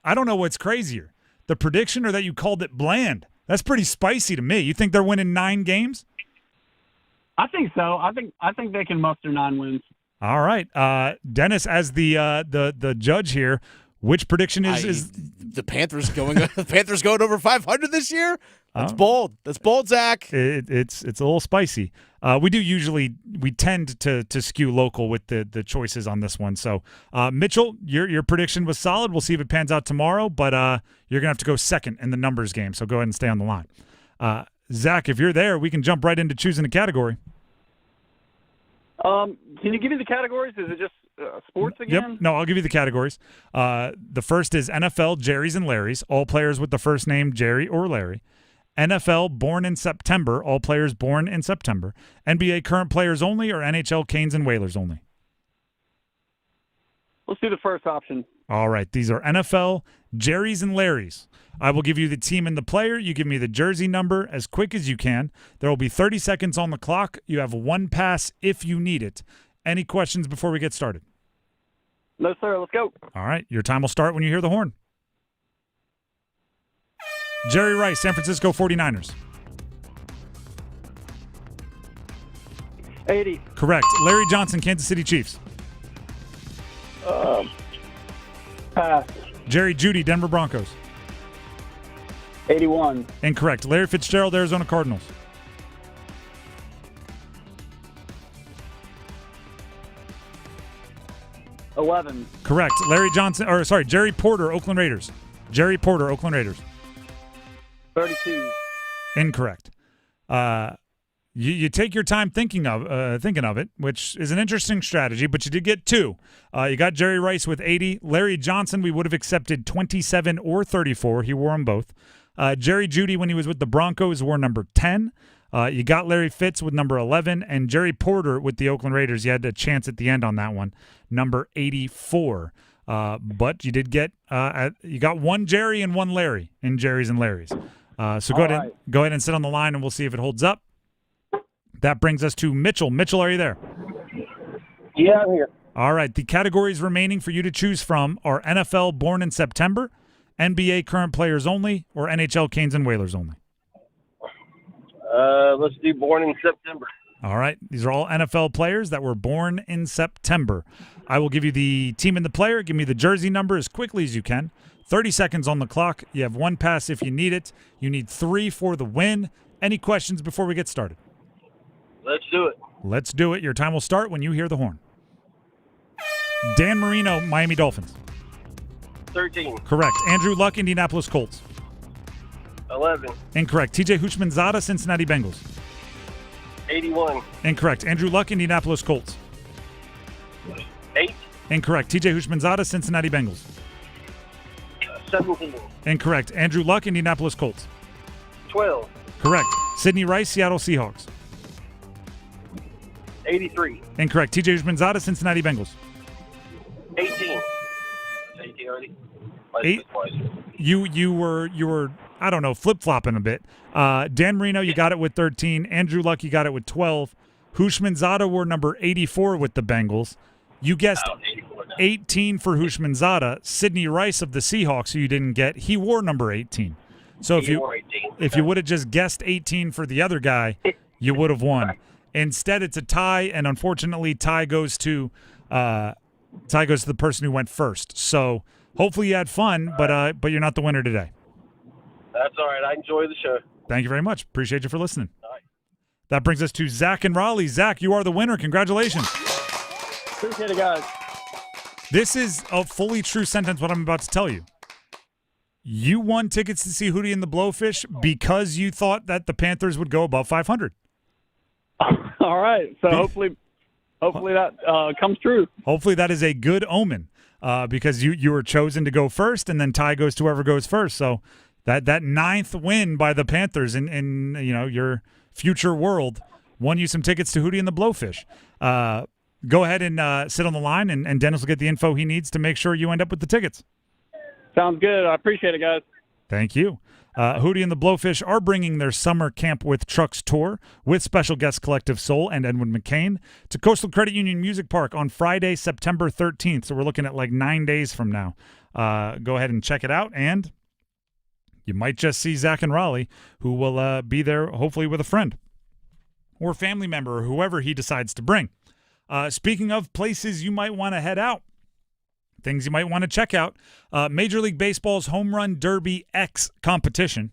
I don't know what's crazier, the prediction or that you called it bland. That's pretty spicy to me. You think they're winning 9 games? I think so. I think they can muster 9 wins. All right, Dennis, as the judge here, which prediction is the Panthers going? The Panthers going over 500 this year? That's bold. That's bold, Zach. It's a little spicy. We tend to skew local with the choices on this one. So, Mitchell, your prediction was solid. We'll see if it pans out tomorrow, but you're gonna have to go second in the numbers game. So go ahead and stay on the line. Zach, if you're there, we can jump right into choosing a category. Can you give me the categories? Is it just sports again? Yep. No, I'll give you the categories. The first is NFL Jerry's and Larry's, all players with the first name Jerry or Larry. NFL born in September, all players born in September. NBA current players only, or NHL Canes and Whalers only? Let's do the first option. All right. These are NFL Jerry's and Larry's. I will give you the team and the player. You give me the jersey number as quick as you can. There will be 30 seconds on the clock. You have 1 pass if you need it. Any questions before we get started? No, sir. Let's go. All right. Your time will start when you hear the horn. Jerry Rice, San Francisco 49ers. 80. Correct. Larry Johnson, Kansas City Chiefs. Pass. Jerry Jeudy, Denver Broncos. 81. Incorrect. Larry Fitzgerald, Arizona Cardinals. 11. Correct. Jerry Porter, Oakland Raiders. Jerry Porter, Oakland Raiders. 32. Incorrect. You take your time thinking of it, which is an interesting strategy, but you did get 2. You got Jerry Rice with 80. Larry Johnson, we would have accepted 27 or 34. He wore them both. Jerry Jeudy, when he was with the Broncos, wore number 10. You got Larry Fitz with number 11, and Jerry Porter with the Oakland Raiders. You had a chance at the end on that one, number 84. But you did get you got 1 Jerry and 1 Larry in Jerry's and Larry's. So go ahead and sit on the line, and we'll see if it holds up. That brings us to Mitchell. Mitchell, are you there? Yeah, I'm here. All right. The categories remaining for you to choose from are NFL born in September, NBA current players only, or NHL Canes and Whalers only. Let's do born in September. All right. These are all NFL players that were born in September. I will give you the team and the player. Give me the jersey number as quickly as you can. 30 seconds on the clock. You have 1 pass if you need it. You need 3 for the win. Any questions before we get started? Let's do it. Let's do it. Your time will start when you hear the horn. Dan Marino, Miami Dolphins. 13. Correct. Andrew Luck, Indianapolis Colts. 11. Incorrect. TJ Houshmandzadeh, Cincinnati Bengals. 81. Incorrect. Andrew Luck, Indianapolis Colts. 8. Incorrect. TJ Houshmandzadeh, Cincinnati Bengals. 17. Incorrect. Andrew Luck, Indianapolis Colts. 12. Correct. Sidney Rice, Seattle Seahawks. 83. Incorrect. TJ Houshmandzadeh, Cincinnati Bengals. 18. 18 already? You were I don't know, flip-flopping a bit. Dan Marino, you got it with 13. Andrew Luck, you got it with 12. Houshmandzadeh were number 84 with the Bengals. You guessed 18 for Houshmandzadeh. Sidney Rice of the Seahawks, who you didn't get, he wore number 18. So if you would have just guessed 18 for the other guy, you would have won. Instead, it's a tie, and unfortunately, tie goes to the person who went first. So hopefully you had fun, but you're not the winner today. That's all right. I enjoy the show. Thank you very much. Appreciate you for listening. All right. That brings us to Zach and Raleigh. Zach, you are the winner. Congratulations. Appreciate it, guys. This is a fully true sentence, what I'm about to tell you. You won tickets to see Hootie and the Blowfish because you thought that the Panthers would go above 500. All right. So hopefully that comes true. Hopefully that is a good omen because you were chosen to go first, and then tie goes to whoever goes first. So that 9th win by the Panthers in your future world won you some tickets to Hootie and the Blowfish. Go ahead and sit on the line, and Dennis will get the info he needs to make sure you end up with the tickets. Sounds good. I appreciate it, guys. Thank you. Hootie and the Blowfish are bringing their Summer Camp with Trucks tour with special guests Collective Soul and Edwin McCain to Coastal Credit Union Music Park on Friday, September 13th. So we're looking at like 9 days from now. Go ahead and check it out, and you might just see Zach and Raleigh, who will be there hopefully with a friend or family member or whoever he decides to bring. Speaking of places you might want to head out, things you might want to check out, Major League Baseball's Home Run Derby X competition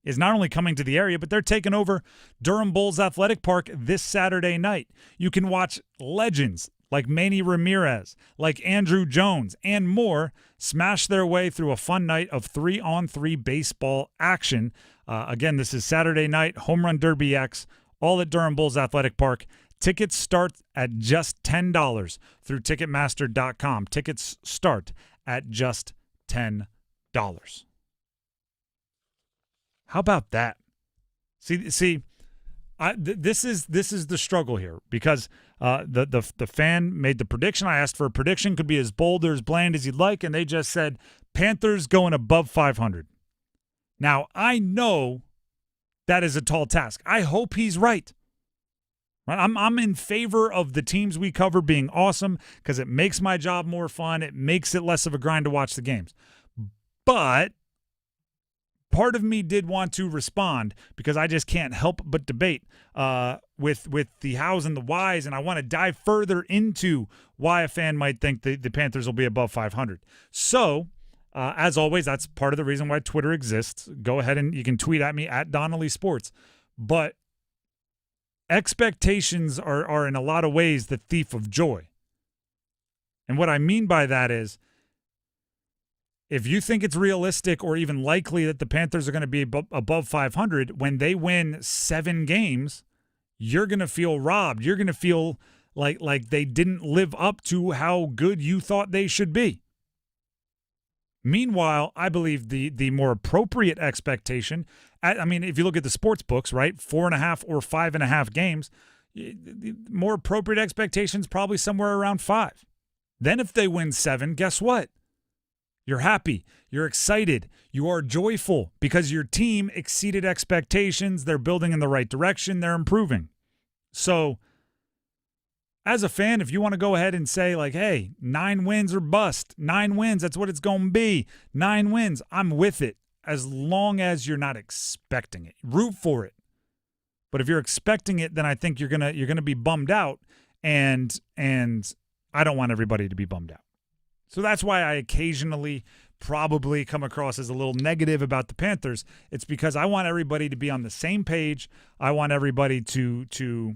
is not only coming to the area, but they're taking over Durham Bulls Athletic Park this Saturday night. You can watch legends like Manny Ramirez, like Andrew Jones, and more smash their way through a fun night of 3-on-3 baseball action. Again, this is Saturday night, Home Run Derby X, all at Durham Bulls Athletic Park. Tickets start at just $10 through Ticketmaster.com. Tickets start at just $10. How about that? See, this is the struggle here because the fan made the prediction. I asked for a prediction, could be as bold or as bland as you'd like, and they just said Panthers going above 500. Now I know that is a tall task. I hope he's right. Right? I'm in favor of the teams we cover being awesome because it makes my job more fun. It makes it less of a grind to watch the games. But part of me did want to respond because I just can't help but debate with the hows and the whys, and I want to dive further into why a fan might think the Panthers will be above 500. So, as always, that's part of the reason why Twitter exists. Go ahead and you can tweet at me at Donnelly Sports. But expectations are in a lot of ways the thief of joy. And what I mean by that is, if you think it's realistic or even likely that the Panthers are going to be above 500, when they win 7 games, you're going to feel robbed. You're going to feel like they didn't live up to how good you thought they should be. Meanwhile, I believe the more appropriate expectation, if you look at the sports books, right, 4.5 or 5.5 games, the more appropriate expectations probably somewhere around 5. Then if they win 7, guess what? You're happy. You're excited. You are joyful because your team exceeded expectations. They're building in the right direction. They're improving. So as a fan, if you want to go ahead and say, like, hey, 9 wins or bust, 9 wins, that's what it's going to be. 9 wins, I'm with it as long as you're not expecting it. Root for it. But if you're expecting it, then I think you're gonna be bummed out, and I don't want everybody to be bummed out. So that's why I occasionally probably come across as a little negative about the Panthers. It's because I want everybody to be on the same page. I want everybody to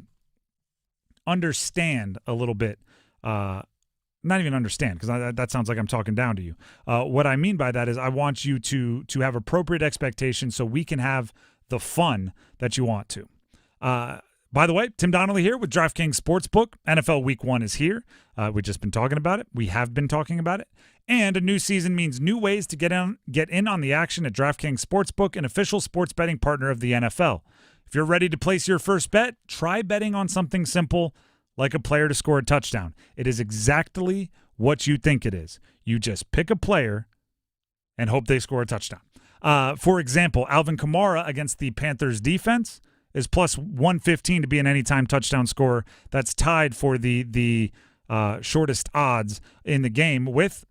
understand a little bit. Not even understand, because that sounds like I'm talking down to you. What I mean by that is I want you to have appropriate expectations so we can have the fun that you want to. By the way, Tim Donnelly here with DraftKings Sportsbook. NFL Week 1 is here. We've just been talking about it. We have been talking about it. And a new season means new ways to get in on the action at DraftKings Sportsbook, an official sports betting partner of the NFL. If you're ready to place your first bet, try betting on something simple like a player to score a touchdown. It is exactly what you think it is. You just pick a player and hope they score a touchdown. For example, Alvin Kamara against the Panthers defense is plus 115 to be an anytime touchdown scorer. That's tied for the shortest odds in the game with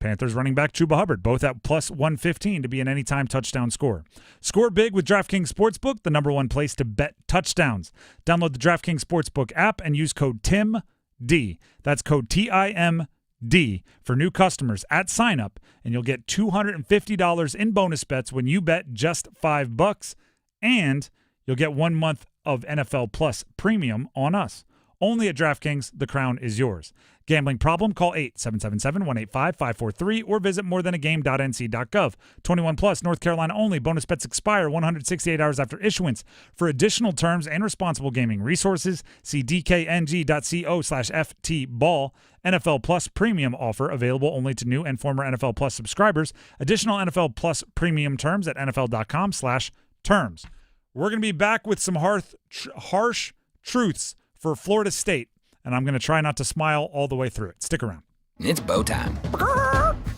Panthers running back Chuba Hubbard, both at plus 115 to be an anytime touchdown scorer. Score big with DraftKings Sportsbook, the #1 place to bet touchdowns. Download the DraftKings Sportsbook app and use code TIMD. That's code TIMD for new customers at sign-up, and you'll get $250 in bonus bets when you bet just $5, and you'll get 1 month of NFL Plus Premium on us. Only at DraftKings, the crown is yours. Gambling problem? Call 877-185-543 or visit morethanagame.nc.gov. 21 plus, North Carolina only. Bonus bets expire 168 hours after issuance. For additional terms and responsible gaming resources, see dkng.co/ftball. NFL Plus Premium offer available only to new and former NFL Plus subscribers. Additional NFL Plus Premium terms at nfl.com/terms. We're going to be back with some harsh truths for Florida State, and I'm going to try not to smile all the way through it. Stick around. It's bow time.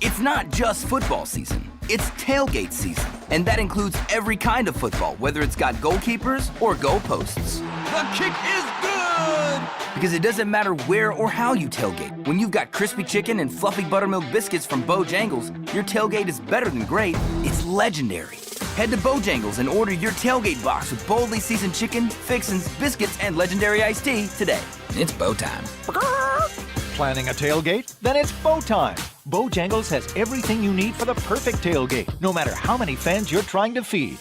It's not just football season. It's tailgate season, and that includes every kind of football, whether it's got goalkeepers or goalposts. The kick is good! Because it doesn't matter where or how you tailgate. When you've got crispy chicken and fluffy buttermilk biscuits from Bojangles, your tailgate is better than great. It's legendary. Head to Bojangles and order your tailgate box with boldly seasoned chicken, fixins, biscuits, and legendary iced tea today. It's bow time. Planning a tailgate? Then it's bow time. Bojangles has everything you need for the perfect tailgate, no matter how many fans you're trying to feed.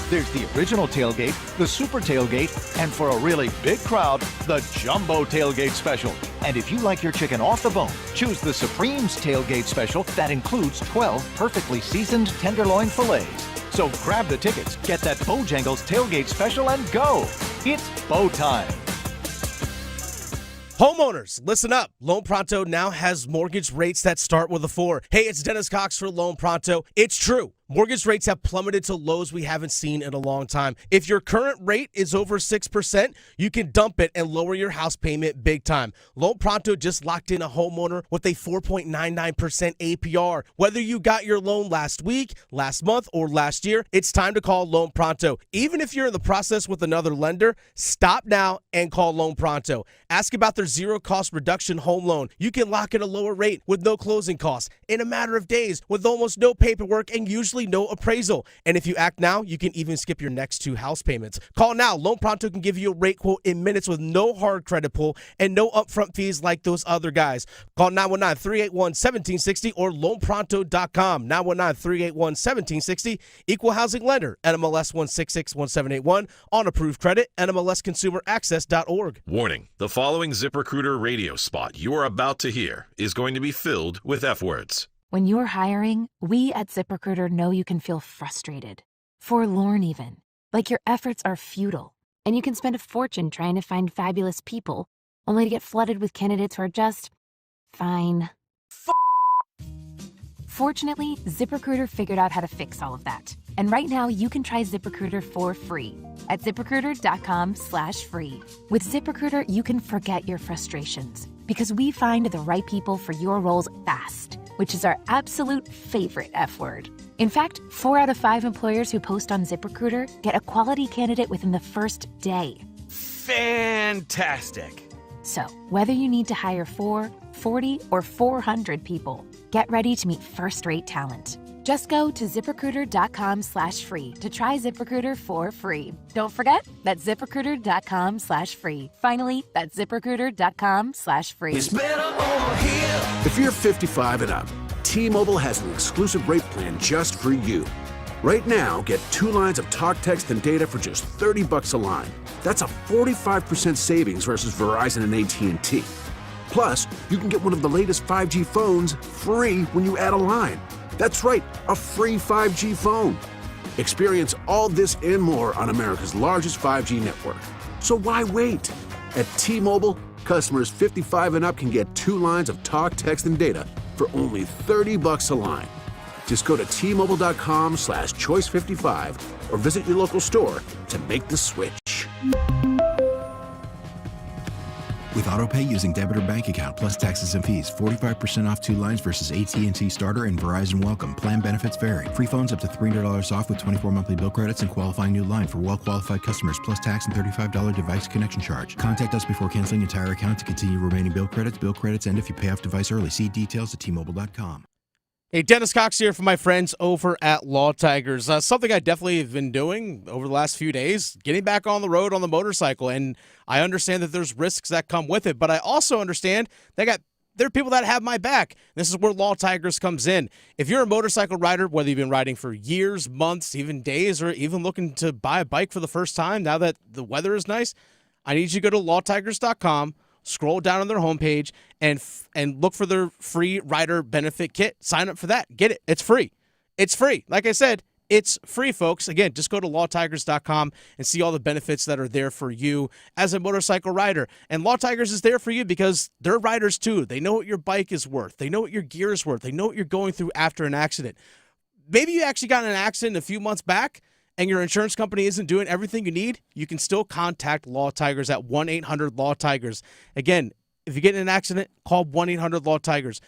There's the original tailgate, the super tailgate, and for a really big crowd, the jumbo tailgate special. And if you like your chicken off the bone, choose the Supreme's tailgate special that includes 12 perfectly seasoned tenderloin fillets. So grab the tickets, get that Bojangles tailgate special, and go. It's bow time. Homeowners, listen up. Loan Pronto now has mortgage rates that start with a 4. Hey, it's Dennis Cox for Loan Pronto. It's true. Mortgage rates have plummeted to lows we haven't seen in a long time. If your current rate is over 6%, you can dump it and lower your house payment big time. Loan Pronto just locked in a homeowner with a 4.99% APR. Whether you got your loan last week, last month, or last year, it's time to call Loan Pronto. Even if you're in the process with another lender, stop now and call Loan Pronto. Ask about their zero-cost reduction home loan. You can lock in a lower rate with no closing costs in a matter of days with almost no paperwork and usually virtually no appraisal. And if you act now, you can even skip your next 2 house payments. Call now. Loan Pronto can give you a rate quote in minutes with no hard credit pull and no upfront fees like those other guys. Call 919-381-1760 or loanpronto.com. 919-381-1760. Equal housing lender. NMLS 1661781. On approved credit. NMLSconsumeraccess.org. Warning. The following ZipRecruiter radio spot you are about to hear is going to be filled with F words. When you're hiring, we at ZipRecruiter know you can feel frustrated, forlorn even, like your efforts are futile, and you can spend a fortune trying to find fabulous people, only to get flooded with candidates who are just fine. Fortunately, ZipRecruiter figured out how to fix all of that. And right now, you can try ZipRecruiter for free at ZipRecruiter.com/free. With ZipRecruiter, you can forget your frustrations because we find the right people for your roles fast, which is our absolute favorite F word. In fact, 4 out of 5 employers who post on ZipRecruiter get a quality candidate within the first day. Fantastic. So, whether you need to hire 4, 40, or 400 people, get ready to meet first-rate talent. Just go to ZipRecruiter.com/free to try ZipRecruiter for free. Don't forget, that's ZipRecruiter.com/free. Finally, that's ZipRecruiter.com/free. It's better over here. If you're 55 and up, T-Mobile has an exclusive rate plan just for you. Right now, get 2 lines of talk, text, and data for just $30 a line. That's a 45% savings versus Verizon and AT&T. Plus, you can get one of the latest 5G phones free when you add a line. That's right, a free 5G phone. Experience all this and more on America's largest 5G network. So why wait? At T-Mobile, customers 55 and up can get 2 lines of talk, text, and data for only $30 a line. Just go to T-Mobile.com/choice55 or visit your local store to make the switch. With AutoPay using debit or bank account plus taxes and fees, 45% off 2 lines versus AT&T Starter and Verizon Welcome. Plan benefits vary. Free phones up to $300 off with 24 monthly bill credits and qualifying new line for well-qualified customers plus tax and $35 device connection charge. Contact us before canceling entire account to continue remaining bill credits. Bill credits end if you pay off device early. See details at T-Mobile.com. Hey, Dennis Cox here for my friends over at Law Tigers. Something I definitely have been doing over the last few days, getting back on the road on the motorcycle. And I understand that there's risks that come with it, but I also understand there are people that have my back. This is where Law Tigers comes in. If you're a motorcycle rider, whether you've been riding for years, months, even days, or even looking to buy a bike for the first time now that the weather is nice, I need you to go to lawtigers.com. Scroll down on their homepage and look for their free rider benefit kit. Sign up for that. Get it. It's free. It's free. Like I said, it's free, folks. Again, just go to lawtigers.com and see all the benefits that are there for you as a motorcycle rider. And Law Tigers is there for you because they're riders too. They know what your bike is worth. They know what your gear is worth. They know what you're going through after an accident. Maybe you actually got in an accident a few months back and your insurance company isn't doing everything you need, you can still contact Law Tigers at 1-800-LAW-TIGERS. Again, if you get in an accident, call 1-800-LAW-TIGERS.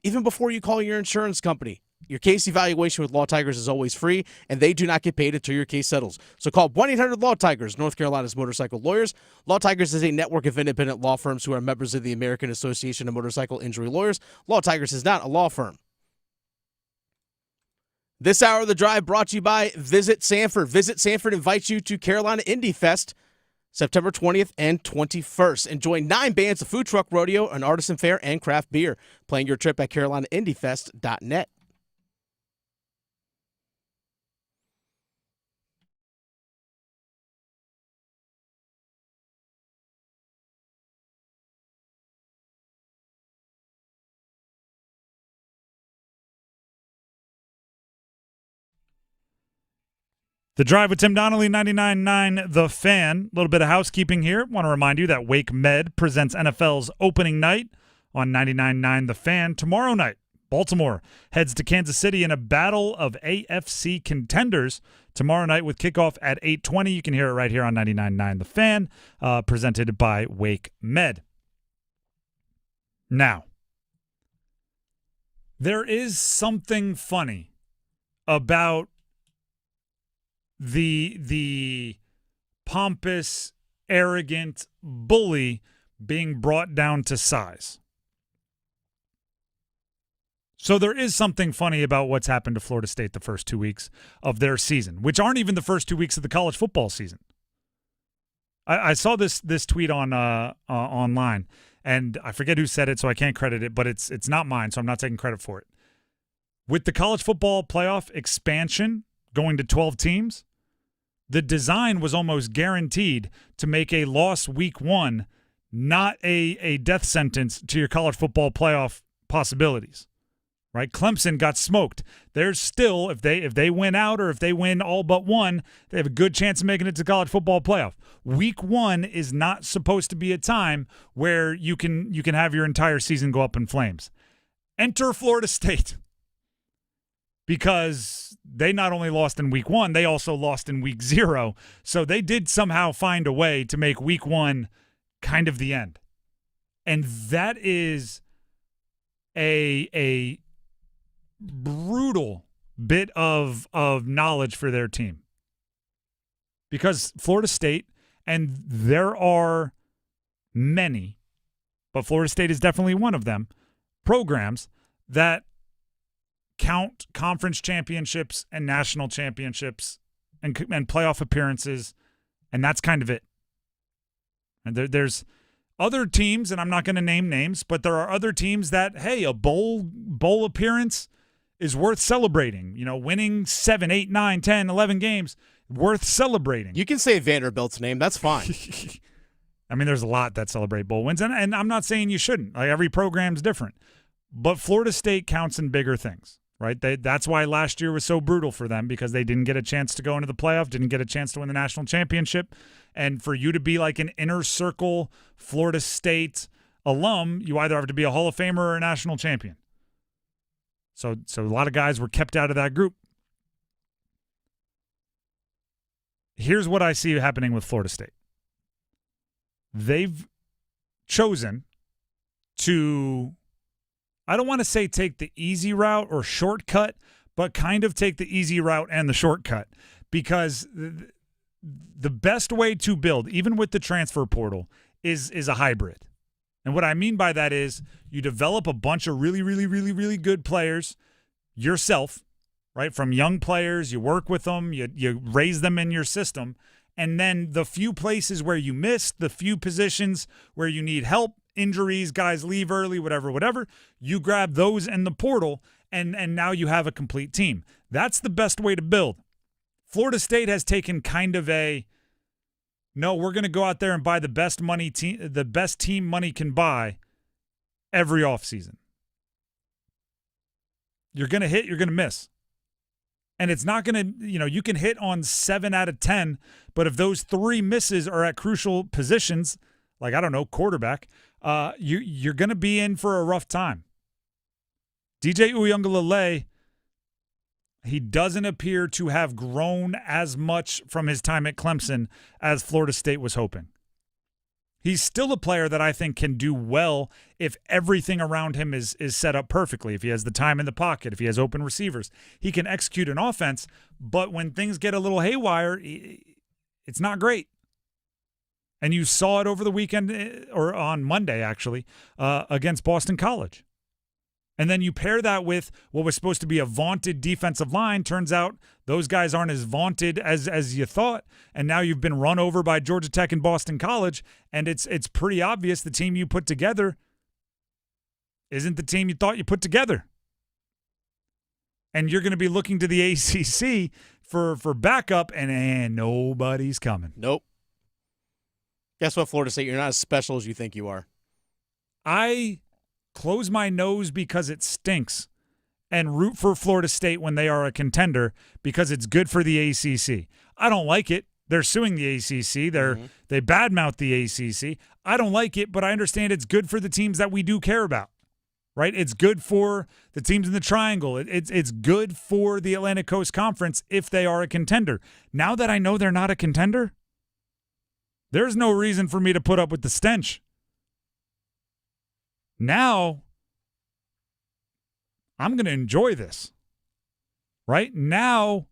Even before you call your insurance company, your case evaluation with Law Tigers is always free, and they do not get paid until your case settles. So call 1-800-LAW-TIGERS, North Carolina's motorcycle lawyers. Law Tigers is a network of independent law firms who are members of the American Association of Motorcycle Injury Lawyers. Law Tigers is not a law firm. This hour of the drive brought to you by Visit Sanford. Visit Sanford invites you to Carolina Indie Fest, September 20th and 21st. Enjoy 9 bands, a food truck rodeo, an artisan fair, and craft beer. Plan your trip at carolinaindiefest.net. The Drive with Tim Donnelly, 99.9 The Fan. A little bit of housekeeping here. Want to remind you that Wake Med presents NFL's opening night on 99.9 The Fan. Tomorrow night, Baltimore heads to Kansas City in a battle of AFC contenders. Tomorrow night with kickoff at 8:20. You can hear it right here on 99.9 The Fan, presented by Wake Med. Now, there is something funny about the pompous, arrogant bully being brought down to size. So there is something funny about what's happened to Florida State the first 2 weeks of their season, which aren't even the first 2 weeks of the college football season. I saw this tweet on online, and I forget who said it, so I can't credit it, but it's not mine, so I'm not taking credit for it. With the college football playoff expansion going to 12 teams, the design was almost guaranteed to make a loss week 1 not a death sentence to your college football playoff possibilities. Right? Clemson got smoked. There's still, if they win out or if they win all but one, they have a good chance of making it to college football playoff. Week 1 is not supposed to be a time where you can have your entire season go up in flames. Enter Florida State, because they not only lost in week 1, they also lost in week 0. So they did somehow find a way to make week 1 kind of the end. And that is a brutal bit of knowledge for their team, because Florida State, and there are many, but Florida State is definitely one of them, programs that count conference championships and national championships and playoff appearances, and that's kind of it. And there's other teams, and I'm not going to name names, but there are other teams that, hey, a bowl appearance is worth celebrating. You know, winning 7, 8, 9, 10, 11 games, worth celebrating. You can say Vanderbilt's name. That's fine. I mean, there's a lot that celebrate bowl wins, and I'm not saying you shouldn't. Like, every program's different. But Florida State counts in bigger things, right? That's why last year was so brutal for them, because they didn't get a chance to go into the playoff, didn't get a chance to win the national championship. And for you to be like an inner circle Florida State alum, you either have to be a Hall of Famer or a national champion. So a lot of guys were kept out of that group. Here's what I see happening with Florida State. They've chosen to, I don't want to say take the easy route or shortcut, but kind of take the easy route and the shortcut, because the best way to build, even with the transfer portal, is a hybrid. And what I mean by that is you develop a bunch of really, really, really, really good players yourself, right? From young players, you work with them, you raise them in your system, and then the few places where you missed, the few positions where you need help, injuries, guys leave early, whatever, you grab those in the portal, and now you have a complete team. That's the best way to build. Florida State has taken kind of no, we're going to go out there and buy the best team money can buy every offseason. You're going to hit, you're going to miss. And it's not going to, you can hit on 7 out of 10, but if those 3 misses are at crucial positions, like, I don't know, quarterback, you're going to be in for a rough time. DJ Uiagalelei, he doesn't appear to have grown as much from his time at Clemson as Florida State was hoping. He's still a player that I think can do well if everything around him is set up perfectly. If he has the time in the pocket, if he has open receivers, he can execute an offense. But when things get a little haywire, it's not great. And you saw it over the weekend, or on Monday, actually, against Boston College. And then you pair that with what was supposed to be a vaunted defensive line. Turns out those guys aren't as vaunted as you thought. And now you've been run over by Georgia Tech and Boston College. And it's pretty obvious the team you put together isn't the team you thought you put together. And you're going to be looking to the ACC for backup, and nobody's coming. Nope. Guess what, Florida State? You're not as special as you think you are. I close my nose because it stinks and root for Florida State when they are a contender, because it's good for the ACC. I don't like it. They're suing the ACC. They badmouth the ACC. I don't like it, but I understand it's good for the teams that we do care about, right? It's good for the teams in the triangle. It's good for the Atlantic Coast Conference if they are a contender. Now that I know they're not a contender, there's no reason for me to put up with the stench. Now, I'm going to enjoy this. Right? Now,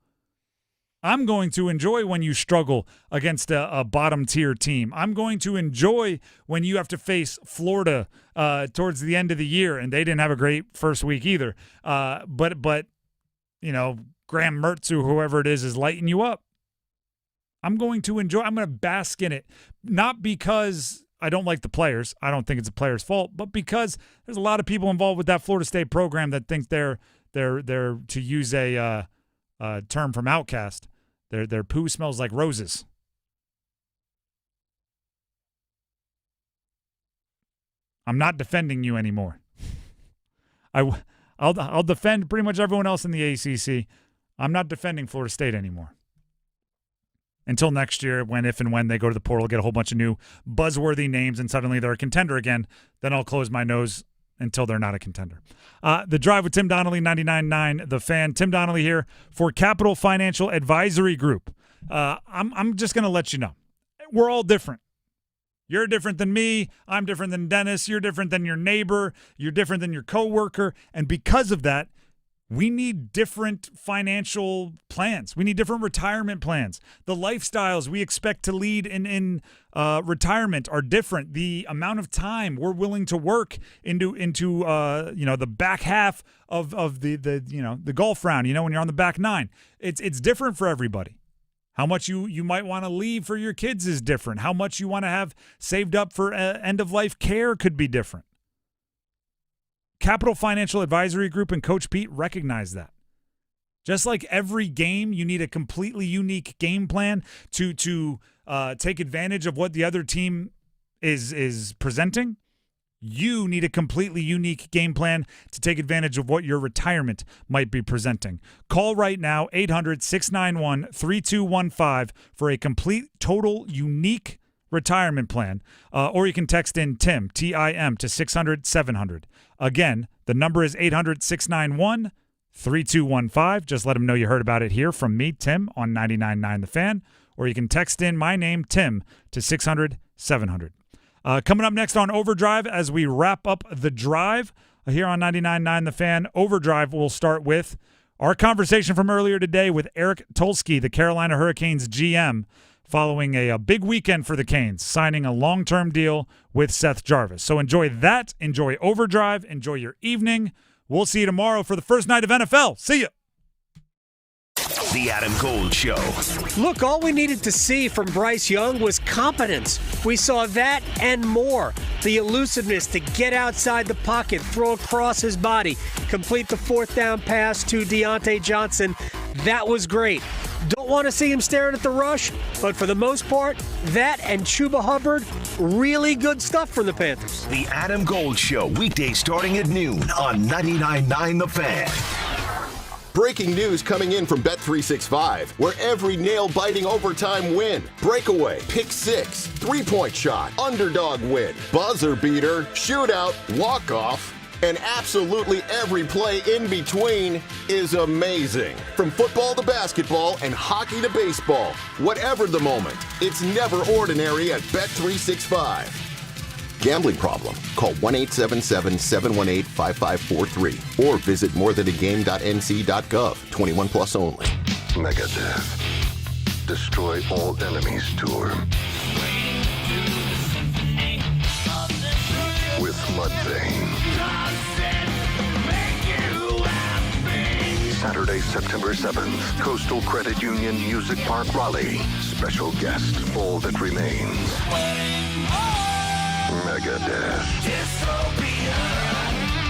I'm going to enjoy when you struggle against a bottom-tier team. I'm going to enjoy when you have to face Florida towards the end of the year, and they didn't have a great first week either. But you know, Graham Mertz or whoever it is lighting you up. I'm going to enjoy. I'm going to bask in it, not because I don't like the players. I don't think it's a player's fault, but because there's a lot of people involved with that Florida State program that think they're to use a term from Outkast. Their poo smells like roses. I'm not defending you anymore. I'll defend pretty much everyone else in the ACC. I'm not defending Florida State anymore. Until next year, if and when they go to the portal, get a whole bunch of new buzzworthy names, and suddenly they're a contender again, then I'll close my nose until they're not a contender. The Drive with Tim Donnelly, 99.9 The Fan. Tim Donnelly here for Capital Financial Advisory Group. I'm just going to let you know. We're all different. You're different than me. I'm different than Dennis. You're different than your neighbor. You're different than your coworker. And because of that, we need different financial plans. We need different retirement plans. The lifestyles we expect to lead in retirement are different. The amount of time we're willing to work into the back half of the golf round. When you're on the back nine, it's different for everybody. How much you might want to leave for your kids is different. How much you want to have saved up for end of life care could be different. Capital Financial Advisory Group and Coach Pete recognize that. Just like every game, you need a completely unique game plan to take advantage of what the other team is presenting. You need a completely unique game plan to take advantage of what your retirement might be presenting. Call right now, 800-691-3215 for a complete, total, unique retirement plan. Or you can text in TIM, T-I-M, to 600-700. Again, the number is 800-691-3215. Just let them know you heard about it here from me, Tim, on 99.9 The Fan. Or you can text in my name, Tim, to 600-700. Coming up next on Overdrive as we wrap up the drive here on 99.9 The Fan. Overdrive will start with our conversation from earlier today with Eric Tulsky, the Carolina Hurricanes GM, following a big weekend for the Canes, signing a long-term deal with Seth Jarvis. So enjoy that. Enjoy Overdrive. Enjoy your evening. We'll see you tomorrow for the first night of NFL. See ya. The Adam Gold Show. Look, all we needed to see from Bryce Young was competence. We saw that and more. The elusiveness to get outside the pocket, throw across his body, complete the fourth down pass to Deontay Johnson. That was great. Don't want to see him staring at the rush, but for the most part, that and Chuba Hubbard, really good stuff from the Panthers. The Adam Gold Show, weekdays starting at noon on 99.9 The Fan. Breaking news coming in from Bet365, where every nail-biting overtime win, breakaway, pick six, three-point shot, underdog win, buzzer beater, shootout, walk-off, and absolutely every play in between is amazing. From football to basketball and hockey to baseball, whatever the moment, it's never ordinary at Bet365. Gambling problem? Call 1-877-718-5543 or visit morethanagame.nc.gov. 21 plus only. Megadeth. Destroy all enemies tour. With Mudvayne. Saturday, September 7th, Coastal Credit Union Music Park, Raleigh. Special guest, All That Remains. Megadeth.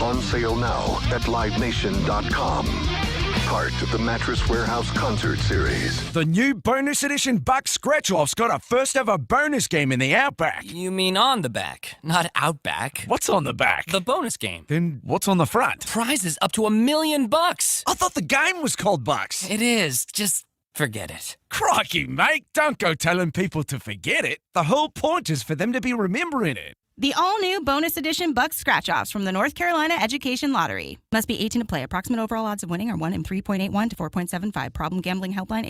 On sale now at livenation.com. Part of the Mattress Warehouse Concert Series. The new bonus edition Buck Scratch-Off's got a first ever bonus game in the Outback. You mean on the back, not Outback. What's on the back? The bonus game. Then what's on the front? Prizes up to $1 million. I thought the game was called Bucks. It is. Just forget it. Crikey, mate. Don't go telling people to forget it. The whole point is for them to be remembering it. The all-new bonus edition Bucks Scratch-Offs from the North Carolina Education Lottery. Must be 18 to play. Approximate overall odds of winning are 1 in 3.81 to 4.75. Problem gambling helpline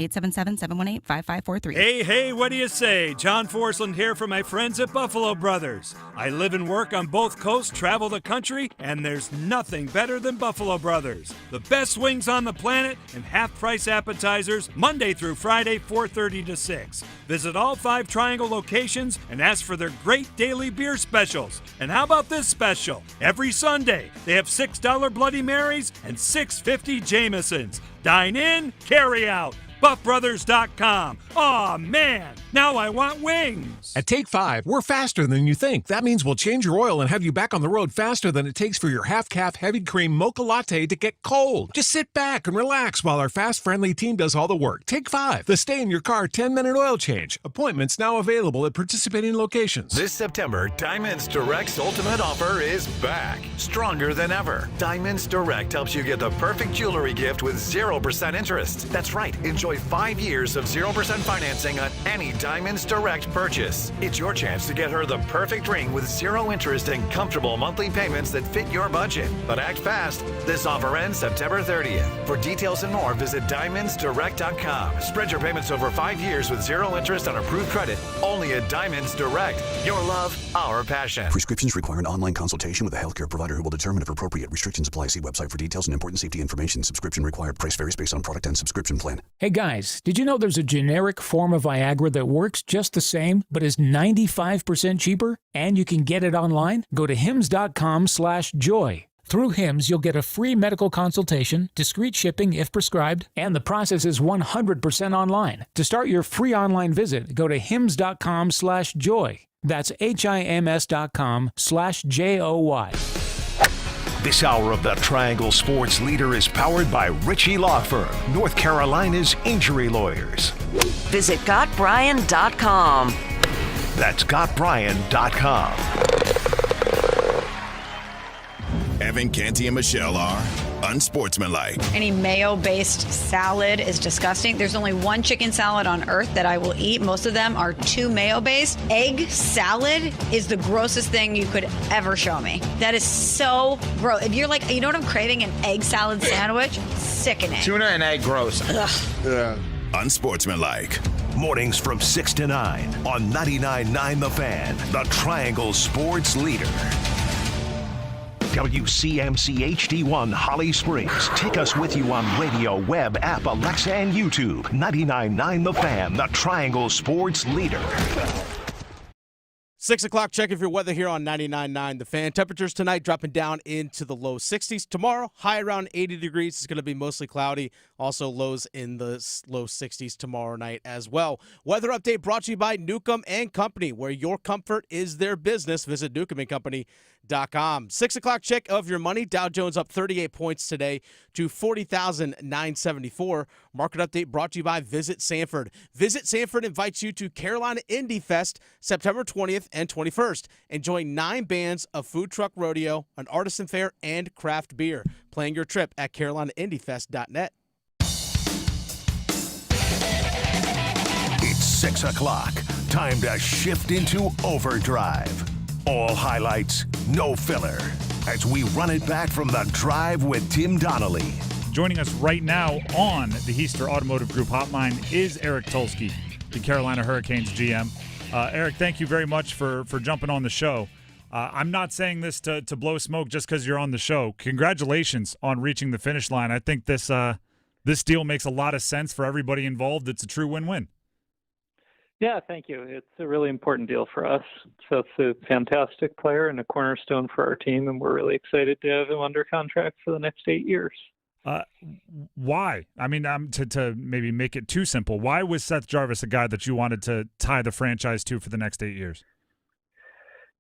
877-718-5543. Hey, what do you say? John Forsland here from my friends at Buffalo Brothers. I live and work on both coasts, travel the country, and there's nothing better than Buffalo Brothers. The best wings on the planet and half-price appetizers Monday through Friday, 4:30 to 6. Visit all 5 Triangle locations and ask for their great daily beer specials. And how about this special? Every Sunday, they have $6 Bloody Marys and $6.50 Jamesons. Dine in, carry out. BuffBrothers.com. Aw, man, now I want wings. At Take 5, we're faster than you think. That means we'll change your oil and have you back on the road faster than it takes for your half-calf heavy cream mocha latte to get cold. Just sit back and relax while our fast, friendly team does all the work. Take 5, the stay-in-your-car 10-minute oil change. Appointments now available at participating locations. This September, Diamonds Direct's ultimate offer is back. Stronger than ever. Diamonds Direct helps you get the perfect jewelry gift with 0% interest. That's right. Enjoy 5 years of 0% financing on any Diamonds Direct purchase. It's your chance to get her the perfect ring with 0 interest and comfortable monthly payments that fit your budget. But act fast. This offer ends September 30th. For details and more, visit DiamondsDirect.com. Spread your payments over 5 years with 0 interest on approved credit. Only at Diamonds Direct. Your love, our passion. Prescriptions require an online consultation with a healthcare provider who will determine if appropriate. Restrictions apply. See website for details and important safety information. Subscription required. Price varies based on product and subscription plan. Hey guys, did you know there's a generic form of Viagra that works just the same, but is 95% cheaper? And you can get it online? Go to hims.com/joy. Through Hims, you'll get a free medical consultation, discreet shipping if prescribed, and the process is 100% online. To start your free online visit, go to hims.com/joy. That's HIMS.com/JOY. This hour of the Triangle Sports Leader is powered by Ritchie Law Firm, North Carolina's injury lawyers. Visit GotBryan.com. That's GotBryan.com. Evan, Canty, and Michelle are unsportsmanlike. Any mayo-based salad is disgusting. There's only one chicken salad on earth that I will eat. Most of them are too mayo-based. Egg salad is the grossest thing you could ever show me. That is so gross. If you're like, you know what I'm craving? An egg salad sandwich? Sickening. Tuna and egg gross. Ugh. Yeah. Unsportsmanlike. Mornings from 6 to 9 on 99.9 The Fan, the Triangle Sports Leader. WCMC HD1 Holly Springs. Take us with you on radio, web, app, Alexa, and YouTube. 99.9 The Fan, the Triangle Sports Leader. 6 o'clock, checking for your weather here on 99.9 The Fan. Temperatures tonight dropping down into the low 60s. Tomorrow, high around 80 degrees. It's going to be mostly cloudy. Also lows in the low 60s tomorrow night as well. Weather update brought to you by Newcomb & Company, where your comfort is their business. Visit newcombandcompany.com. 6 o'clock check of your money. Dow Jones up 38 points today to 40,974. Market update brought to you by Visit Sanford. Visit Sanford invites you to Carolina Indie Fest September 20th and 21st. Enjoy 9 bands, a food truck rodeo, an artisan fair, and craft beer. Plan your trip at carolinaindiefest.net. It's 6 o'clock. Time to shift into overdrive. All highlights, no filler. As we run it back from the drive with Tim Donnelly. Joining us right now on the Heister Automotive Group hotline is Eric Tulsky, the Carolina Hurricanes GM. Eric, thank you very much for jumping on the show. I'm not saying this to blow smoke just because you're on the show. Congratulations on reaching the finish line. I think this deal makes a lot of sense for everybody involved. It's a true win-win. Yeah, thank you. It's a really important deal for us. Seth's a fantastic player and a cornerstone for our team, and we're really excited to have him under contract for the next 8 years. Why? I mean, to maybe make it too simple, why was Seth Jarvis a guy that you wanted to tie the franchise to for the next 8 years?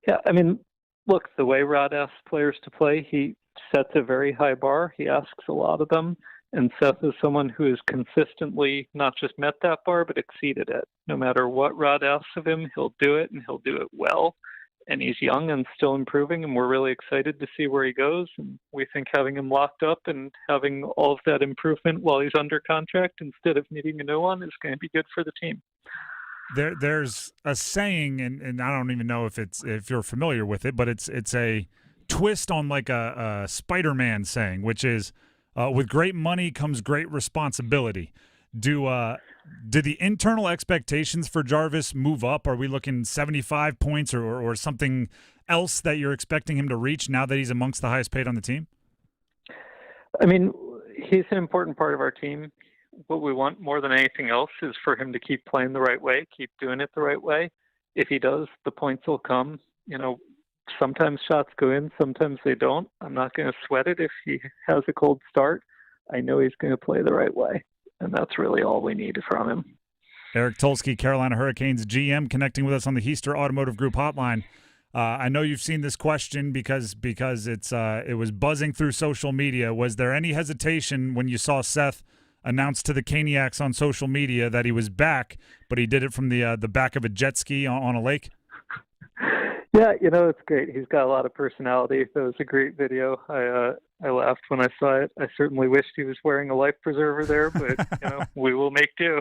Yeah, I mean, look, the way Rod asks players to play, he sets a very high bar. He asks a lot of them. And Seth is someone who has consistently not just met that bar, but exceeded it. No matter what Rod asks of him, he'll do it, and he'll do it well. And he's young and still improving, and we're really excited to see where he goes. And we think having him locked up and having all of that improvement while he's under contract instead of needing a new one is going to be good for the team. There's a saying, and I don't even know if you're familiar with it, but it's a twist on like a Spider-Man saying, which is, with great money comes great responsibility. Do the internal expectations for Jarvis move up? Are we looking 75 points or something else that you're expecting him to reach now that he's amongst the highest paid on the team? I mean, he's an important part of our team. What we want more than anything else is for him to keep playing the right way, keep doing it the right way. If he does, the points will come. You know, sometimes shots go in, sometimes they don't. I'm not going to sweat it if he has a cold start. I know he's going to play the right way, and that's really all we need from him. Eric Tulsky, Carolina Hurricanes GM, connecting with us on the Heister Automotive Group hotline. I know you've seen this question because it was buzzing through social media. Was there any hesitation when you saw Seth announce to the Caniacs on social media that he was back, but he did it from the back of a jet ski on a lake? Yeah, you know, it's great. He's got a lot of personality. That was a great video. I laughed when I saw it. I certainly wished he was wearing a life preserver there, but you know, we will make do.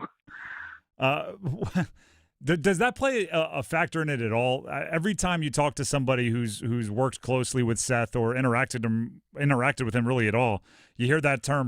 Does that play a factor in it at all? Every time you talk to somebody who's worked closely with Seth or interacted with him really at all, you hear that term